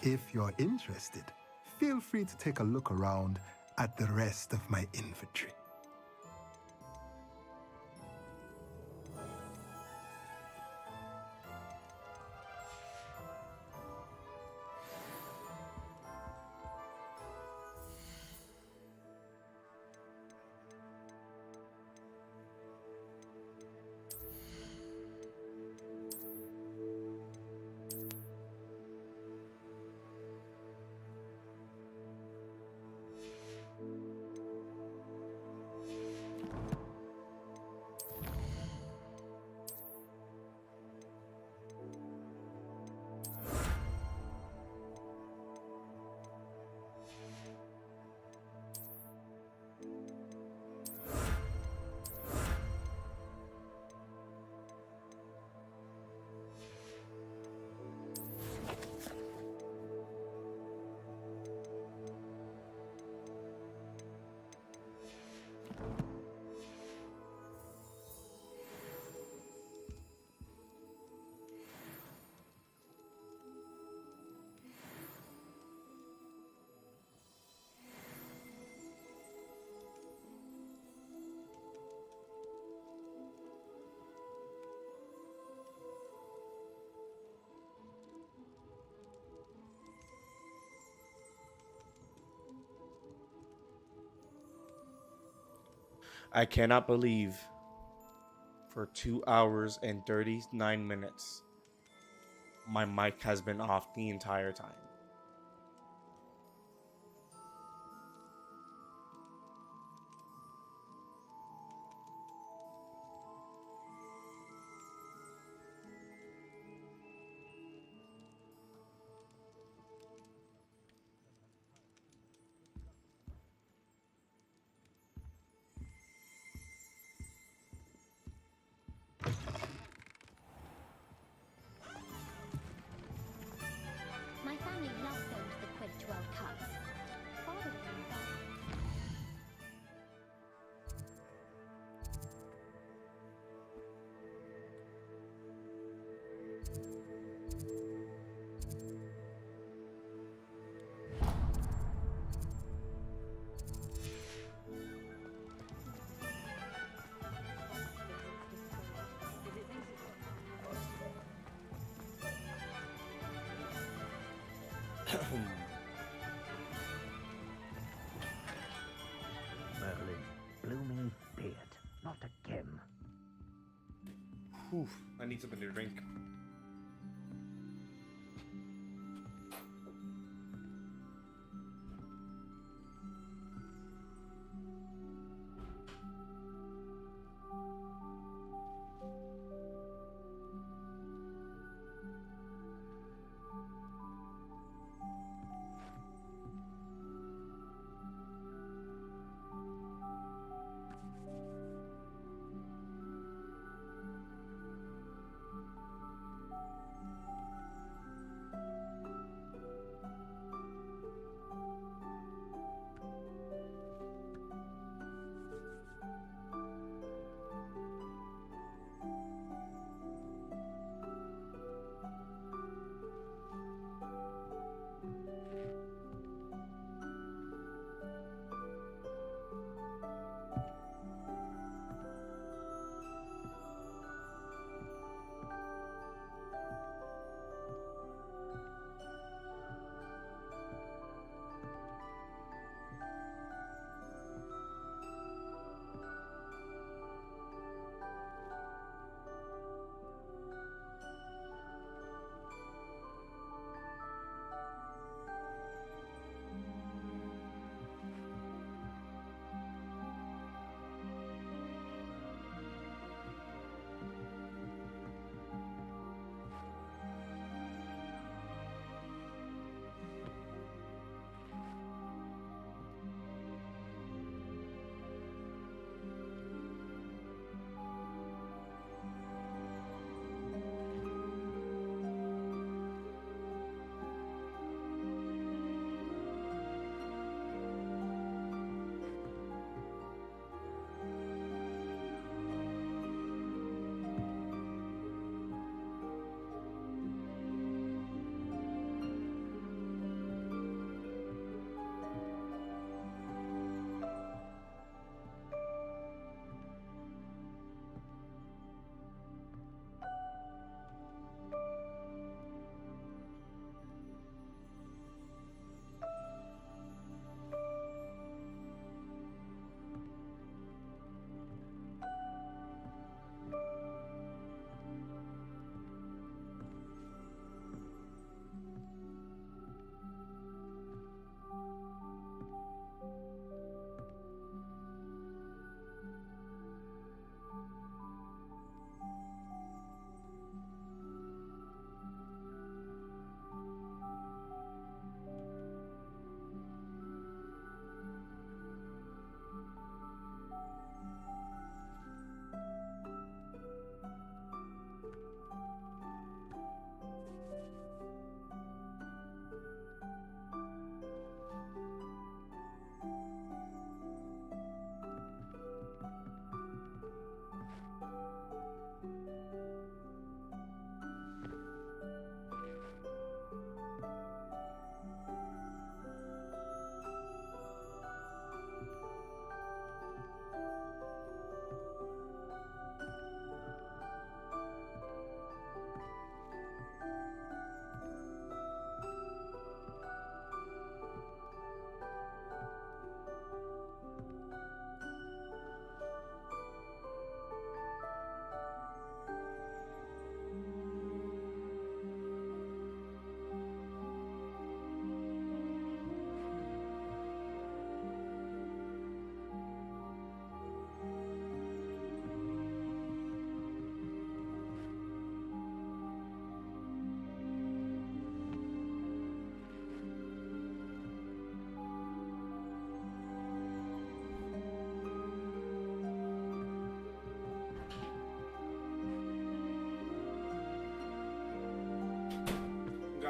If you're interested, feel free to take a look around at the rest of my inventory. I cannot believe for 2 hours and 39 minutes my mic has been off the entire time. My family loves going to the Quidditch World Cup. Father was involved. Merlin, blooming beard, not again. Whew, I need something to drink.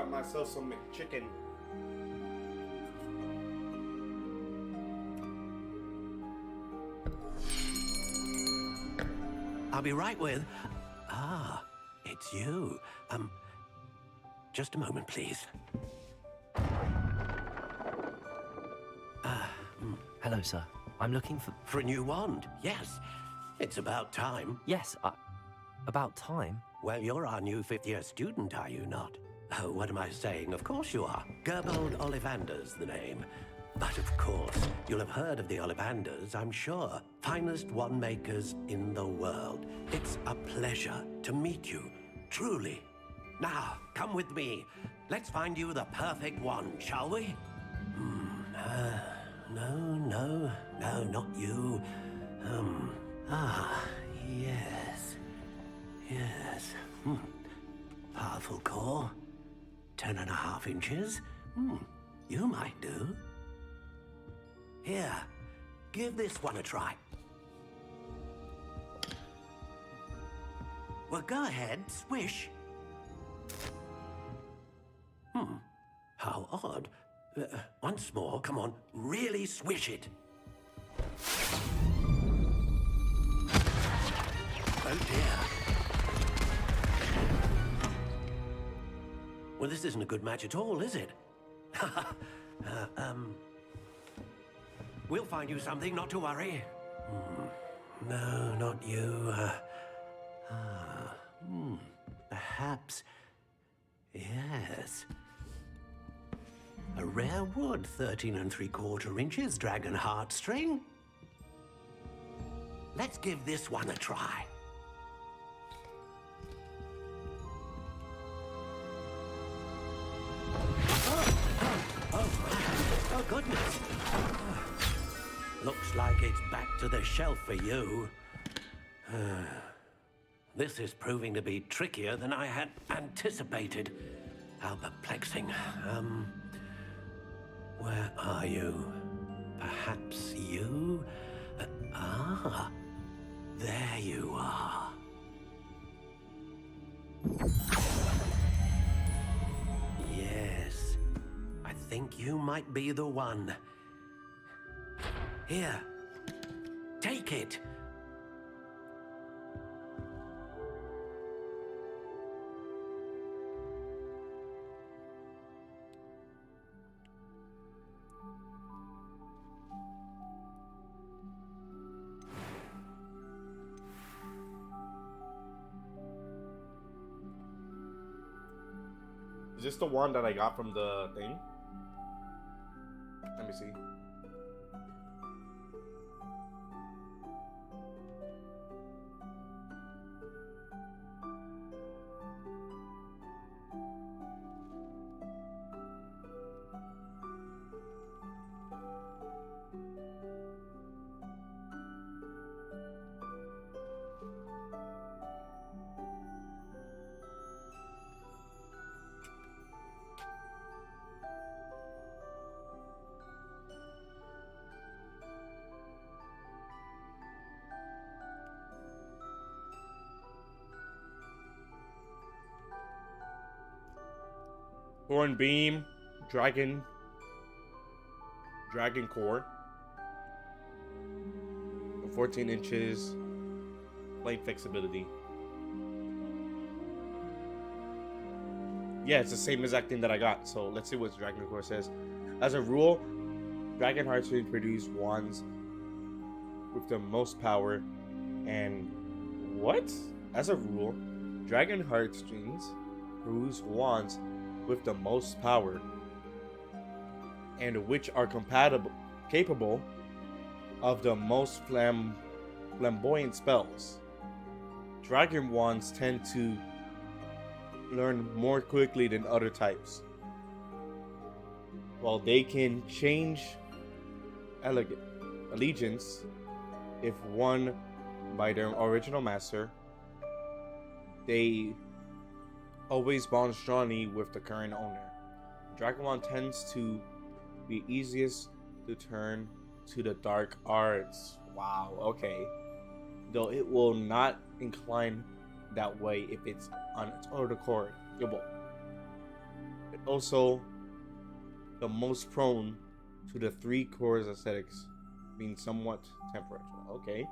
got myself some McChicken. I'll be right with... Ah, it's you. Just a moment, please. Hello, sir. I'm looking for... For a new wand, yes. It's about time. Yes, about time? Well, you're our new fifth-year student, are you not? Oh, what am I saying? Of course you are. Gerbold Ollivander's the name. But of course, you'll have heard of the Ollivanders, I'm sure. Finest wand makers in the world. It's a pleasure to meet you, truly. Now, come with me. Let's find you the perfect wand, shall we? No, not you. Yes. Powerful core. 10.5 inches. You might do. Here, give this one a try. Well, go ahead, swish. How odd. Once more, come on, really swish it. Oh dear. Well, this isn't a good match at all, is it? We'll find you something, not to worry. No, not you. Perhaps... Yes. A rare wood, 13 3/4 inches, dragon heartstring. Let's give this one a try. Oh, goodness. Looks like it's back to the shelf for you. This is proving to be trickier than I had anticipated. How perplexing. Where are you? Perhaps you? There you are. Yes, I think you might be the one. Here, take it. Is this the one that I got from the thing? Let me see. Horn Beam, Dragon Core, 14 inches, blade flexibility. Yeah, it's the same exact thing that I got. So let's see what Dragon Core says. As a rule, Dragon Heartstrings produce wands with the most power. And what? As a rule, Dragon Heartstrings produce wands with the most power, and which are capable of the most flamboyant spells. Dragon wands tend to learn more quickly than other types. While they can change allegiance if won by their original master, they always bond strongly with the current owner. Dragon wand tends to be easiest to turn to the dark arts. Wow, okay. Though it will not incline that way if it's on its own accord. also the most prone to the three cores aesthetics, being somewhat temperamental. Okay.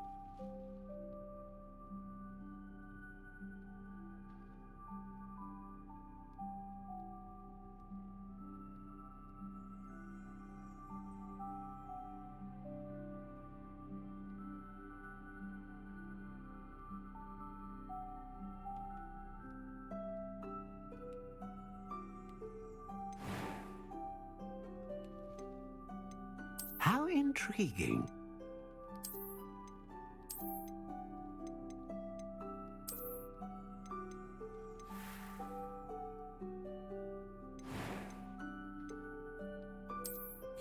How intriguing.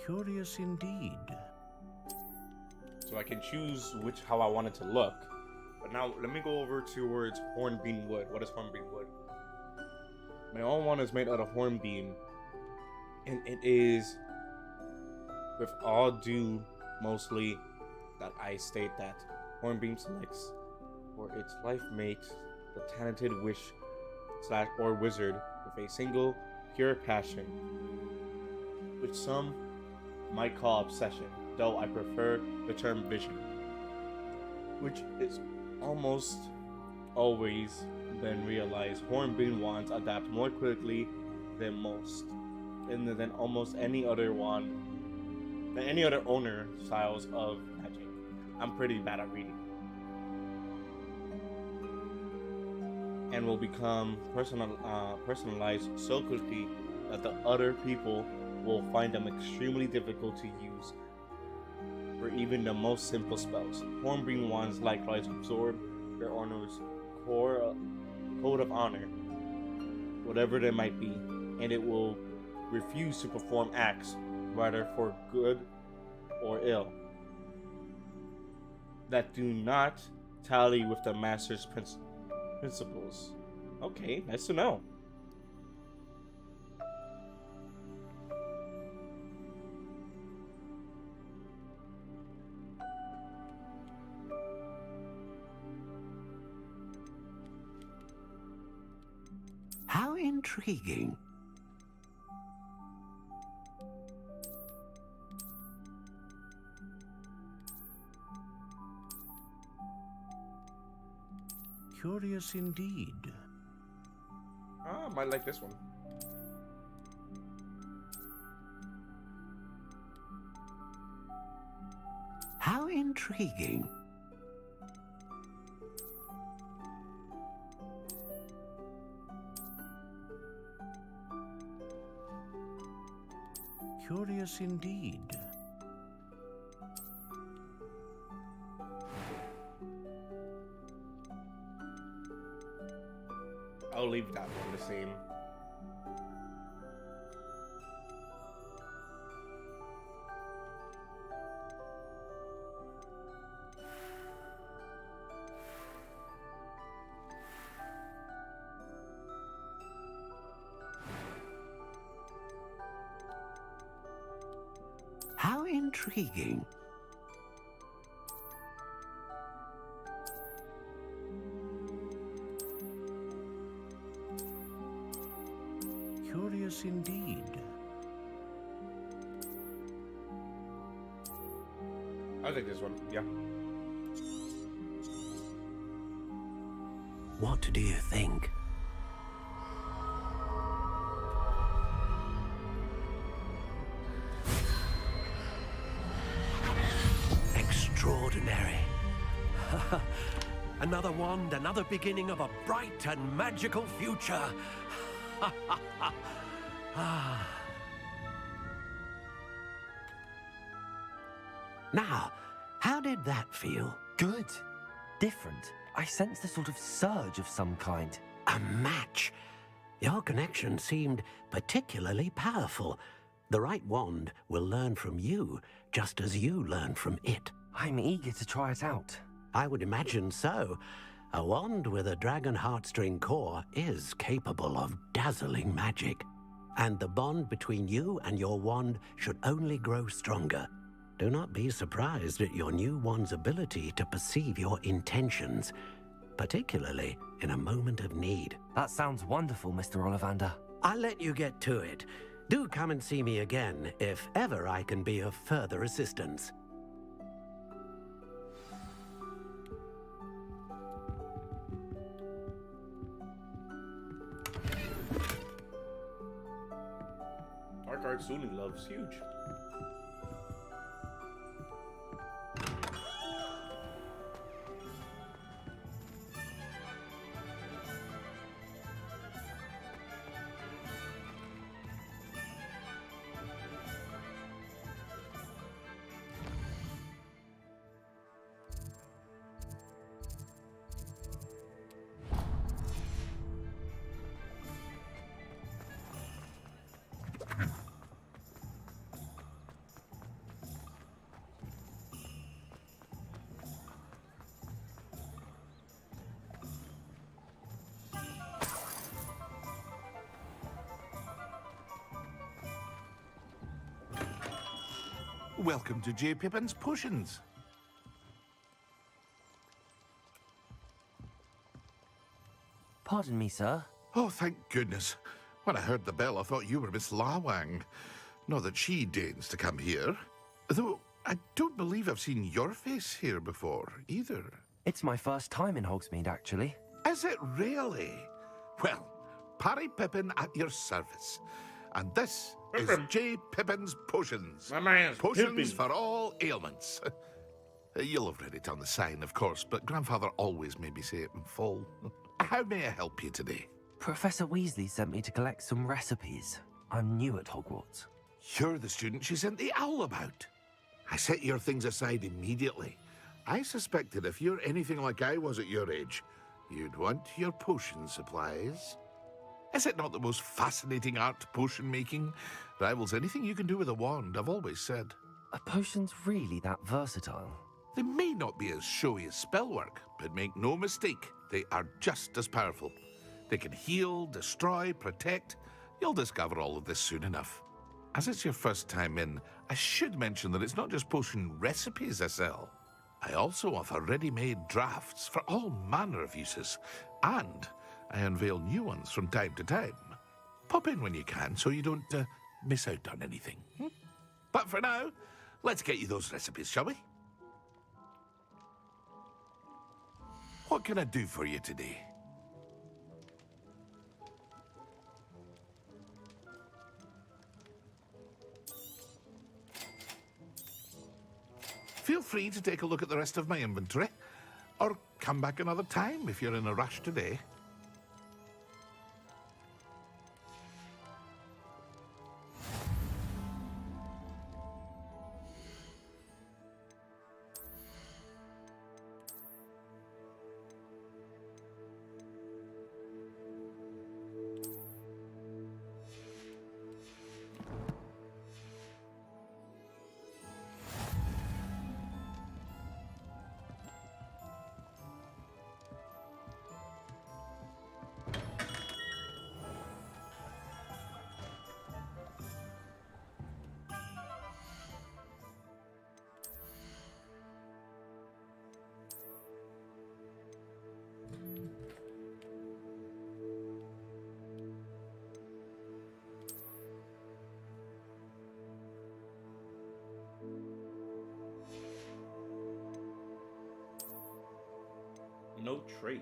Curious indeed. So I can choose how I want it to look. But now let me go over towards hornbeam wood. What is hornbeam wood? My own one is made out of hornbeam, and it is, with all due, mostly, that I state that hornbeam selects for its life mate the talented witch/or wizard with a single pure passion, which some might call obsession, though I prefer the term vision, which is almost always been realized. Hornbeam wands adapt more quickly than almost any other wand, than any other owner styles of magic. I'm pretty bad at reading. And will become personalized so quickly that the other people will find them extremely difficult to use for even the most simple spells. Hornbeam wands likewise absorb their owner's code of honor, whatever they might be, and it will refuse to perform acts, whether for good or ill, that do not tally with the master's principles. Okay, nice to know. How intriguing. Curious indeed. I might like this one. How intriguing. Curious indeed. I'll leave that one the same. How intriguing. Curious indeed. I'll take this one, yeah. What do you think? Extraordinary. Another wand, another beginning of a bright and magical future. Now, how did that feel? Good. Different. I sensed a sort of surge of some kind. A match. Your connection seemed particularly powerful. The right wand will learn from you, just as you learn from it. I'm eager to try it out. I would imagine so. A wand with a dragon heartstring core is capable of dazzling magic. And the bond between you and your wand should only grow stronger. Do not be surprised at your new wand's ability to perceive your intentions, particularly in a moment of need. That sounds wonderful, Mr. Ollivander. I'll let you get to it. Do come and see me again if ever I can be of further assistance. Our Katsuni love's huge. Welcome to J. Pippin's Potions. Pardon me, sir. Oh, thank goodness. When I heard the bell, I thought you were Miss Lawang. Not that she deigns to come here. Though, I don't believe I've seen your face here before, either. It's my first time in Hogsmeade, actually. Is it really? Well, Parry Pippin at your service. And this is J. Pippin's Potions. My man's Potions Pippin. for all ailments. You'll have read it on the sign, of course, but Grandfather always made me say it in full. How may I help you today? Professor Weasley sent me to collect some recipes. I'm new at Hogwarts. You're the student she sent the owl about. I set your things aside immediately. I suspected if you're anything like I was at your age, you'd want your potion supplies. Is it not the most fascinating art, potion making? Rivals anything you can do with a wand, I've always said. Are potions really that versatile? They may not be as showy as spellwork, but make no mistake, they are just as powerful. They can heal, destroy, protect. You'll discover all of this soon enough. As it's your first time in, I should mention that it's not just potion recipes I sell. I also offer ready-made drafts for all manner of uses, and I unveil new ones from time to time. Pop in when you can so you don't miss out on anything. But for now, let's get you those recipes, shall we? What can I do for you today? Feel free to take a look at the rest of my inventory, or come back another time if you're in a rush today. No traits.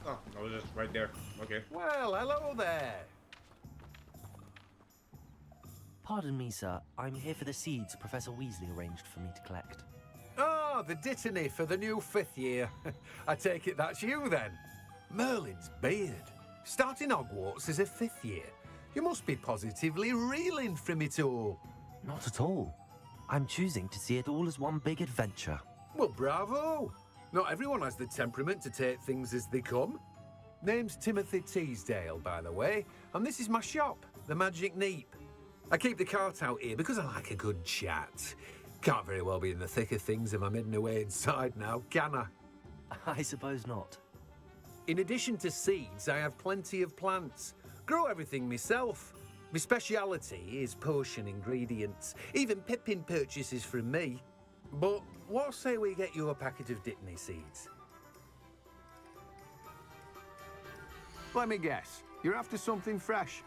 Oh, I was just right there. Okay. Well, hello there. Pardon me, sir. I'm here for the seeds Professor Weasley arranged for me to collect. Oh, the dittany for the new 5th year. I take it that's you then. Merlin's beard. Starting Hogwarts as a 5th year. You must be positively reeling from it all. Not at all. I'm choosing to see it all as one big adventure. Well, bravo. Not everyone has the temperament to take things as they come. Name's Timothy Teasdale, by the way, and this is my shop, the Magic Neep. I keep the cart out here because I like a good chat. Can't very well be in the thick of things if I'm hidden away inside now, can I? I suppose not. In addition to seeds, I have plenty of plants. Grow everything myself. My speciality is potion ingredients. Even Pippin purchases from me. But what say we get you a packet of Dittany seeds? Let me guess. You're after something fresh.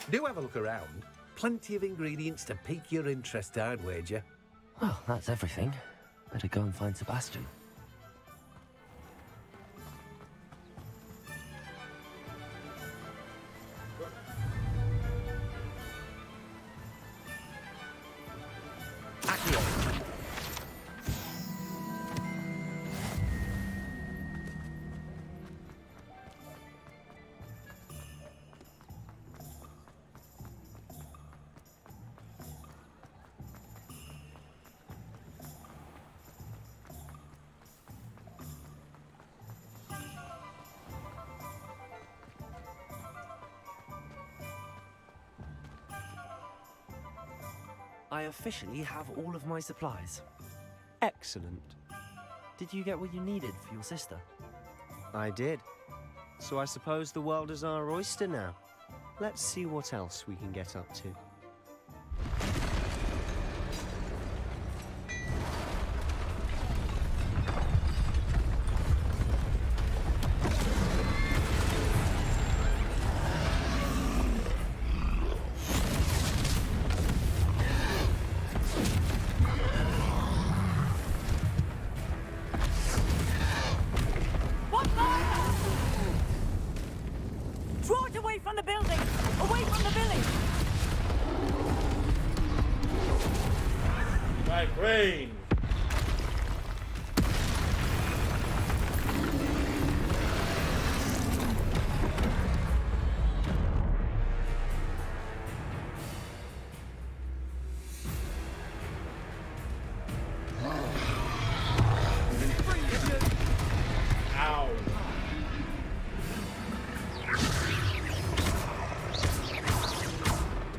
Do have a look around. Plenty of ingredients to pique your interest, I'd wager. Well, that's everything. Better go and find Sebastian. I officially have all of my supplies. Excellent. Did you get what you needed for your sister? I did. So I suppose the world is our oyster now. Let's see what else we can get up to. Draw it away from the building! Away from the village! My brain! Ow.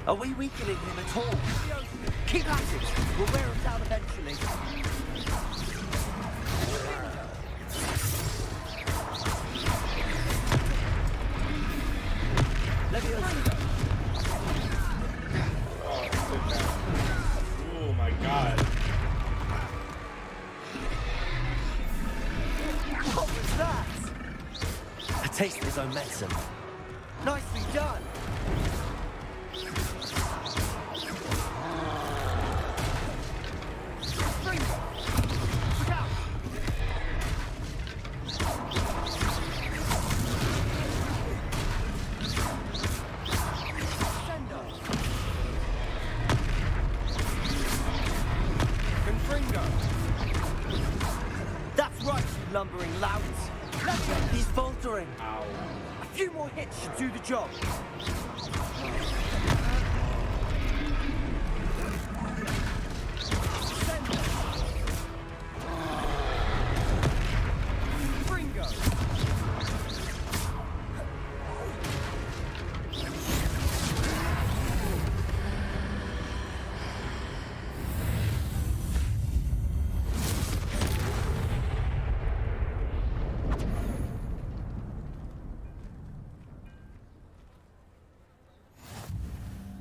Are we weakening him at all? Keep at it! We'll wear him down eventually. Leviosa! Oh my god. What was that? A taste of his own medicine. Nicely done! That's right, you lumbering louts. He's faltering. Ow. A few more hits should do the job.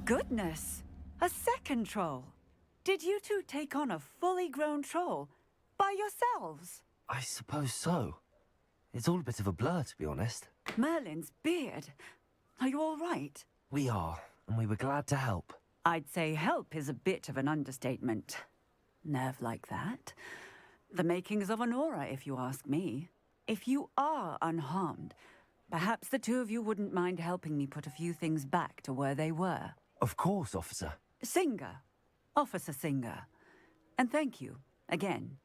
Goodness! A second troll! Did you two take on a fully grown troll by yourselves? I suppose so. It's all a bit of a blur, to be honest. Merlin's beard. Are you all right? We are, and we were glad to help. I'd say help is a bit of an understatement. Nerve like that. The makings of an aura, if you ask me. If you are unharmed, perhaps the two of you wouldn't mind helping me put a few things back to where they were. Of course, officer. Singer. Officer Singer. And thank you, again.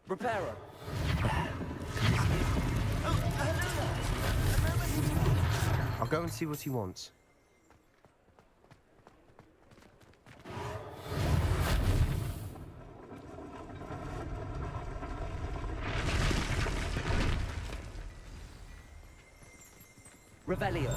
Repairer. I'll go and see what he wants. Revelio.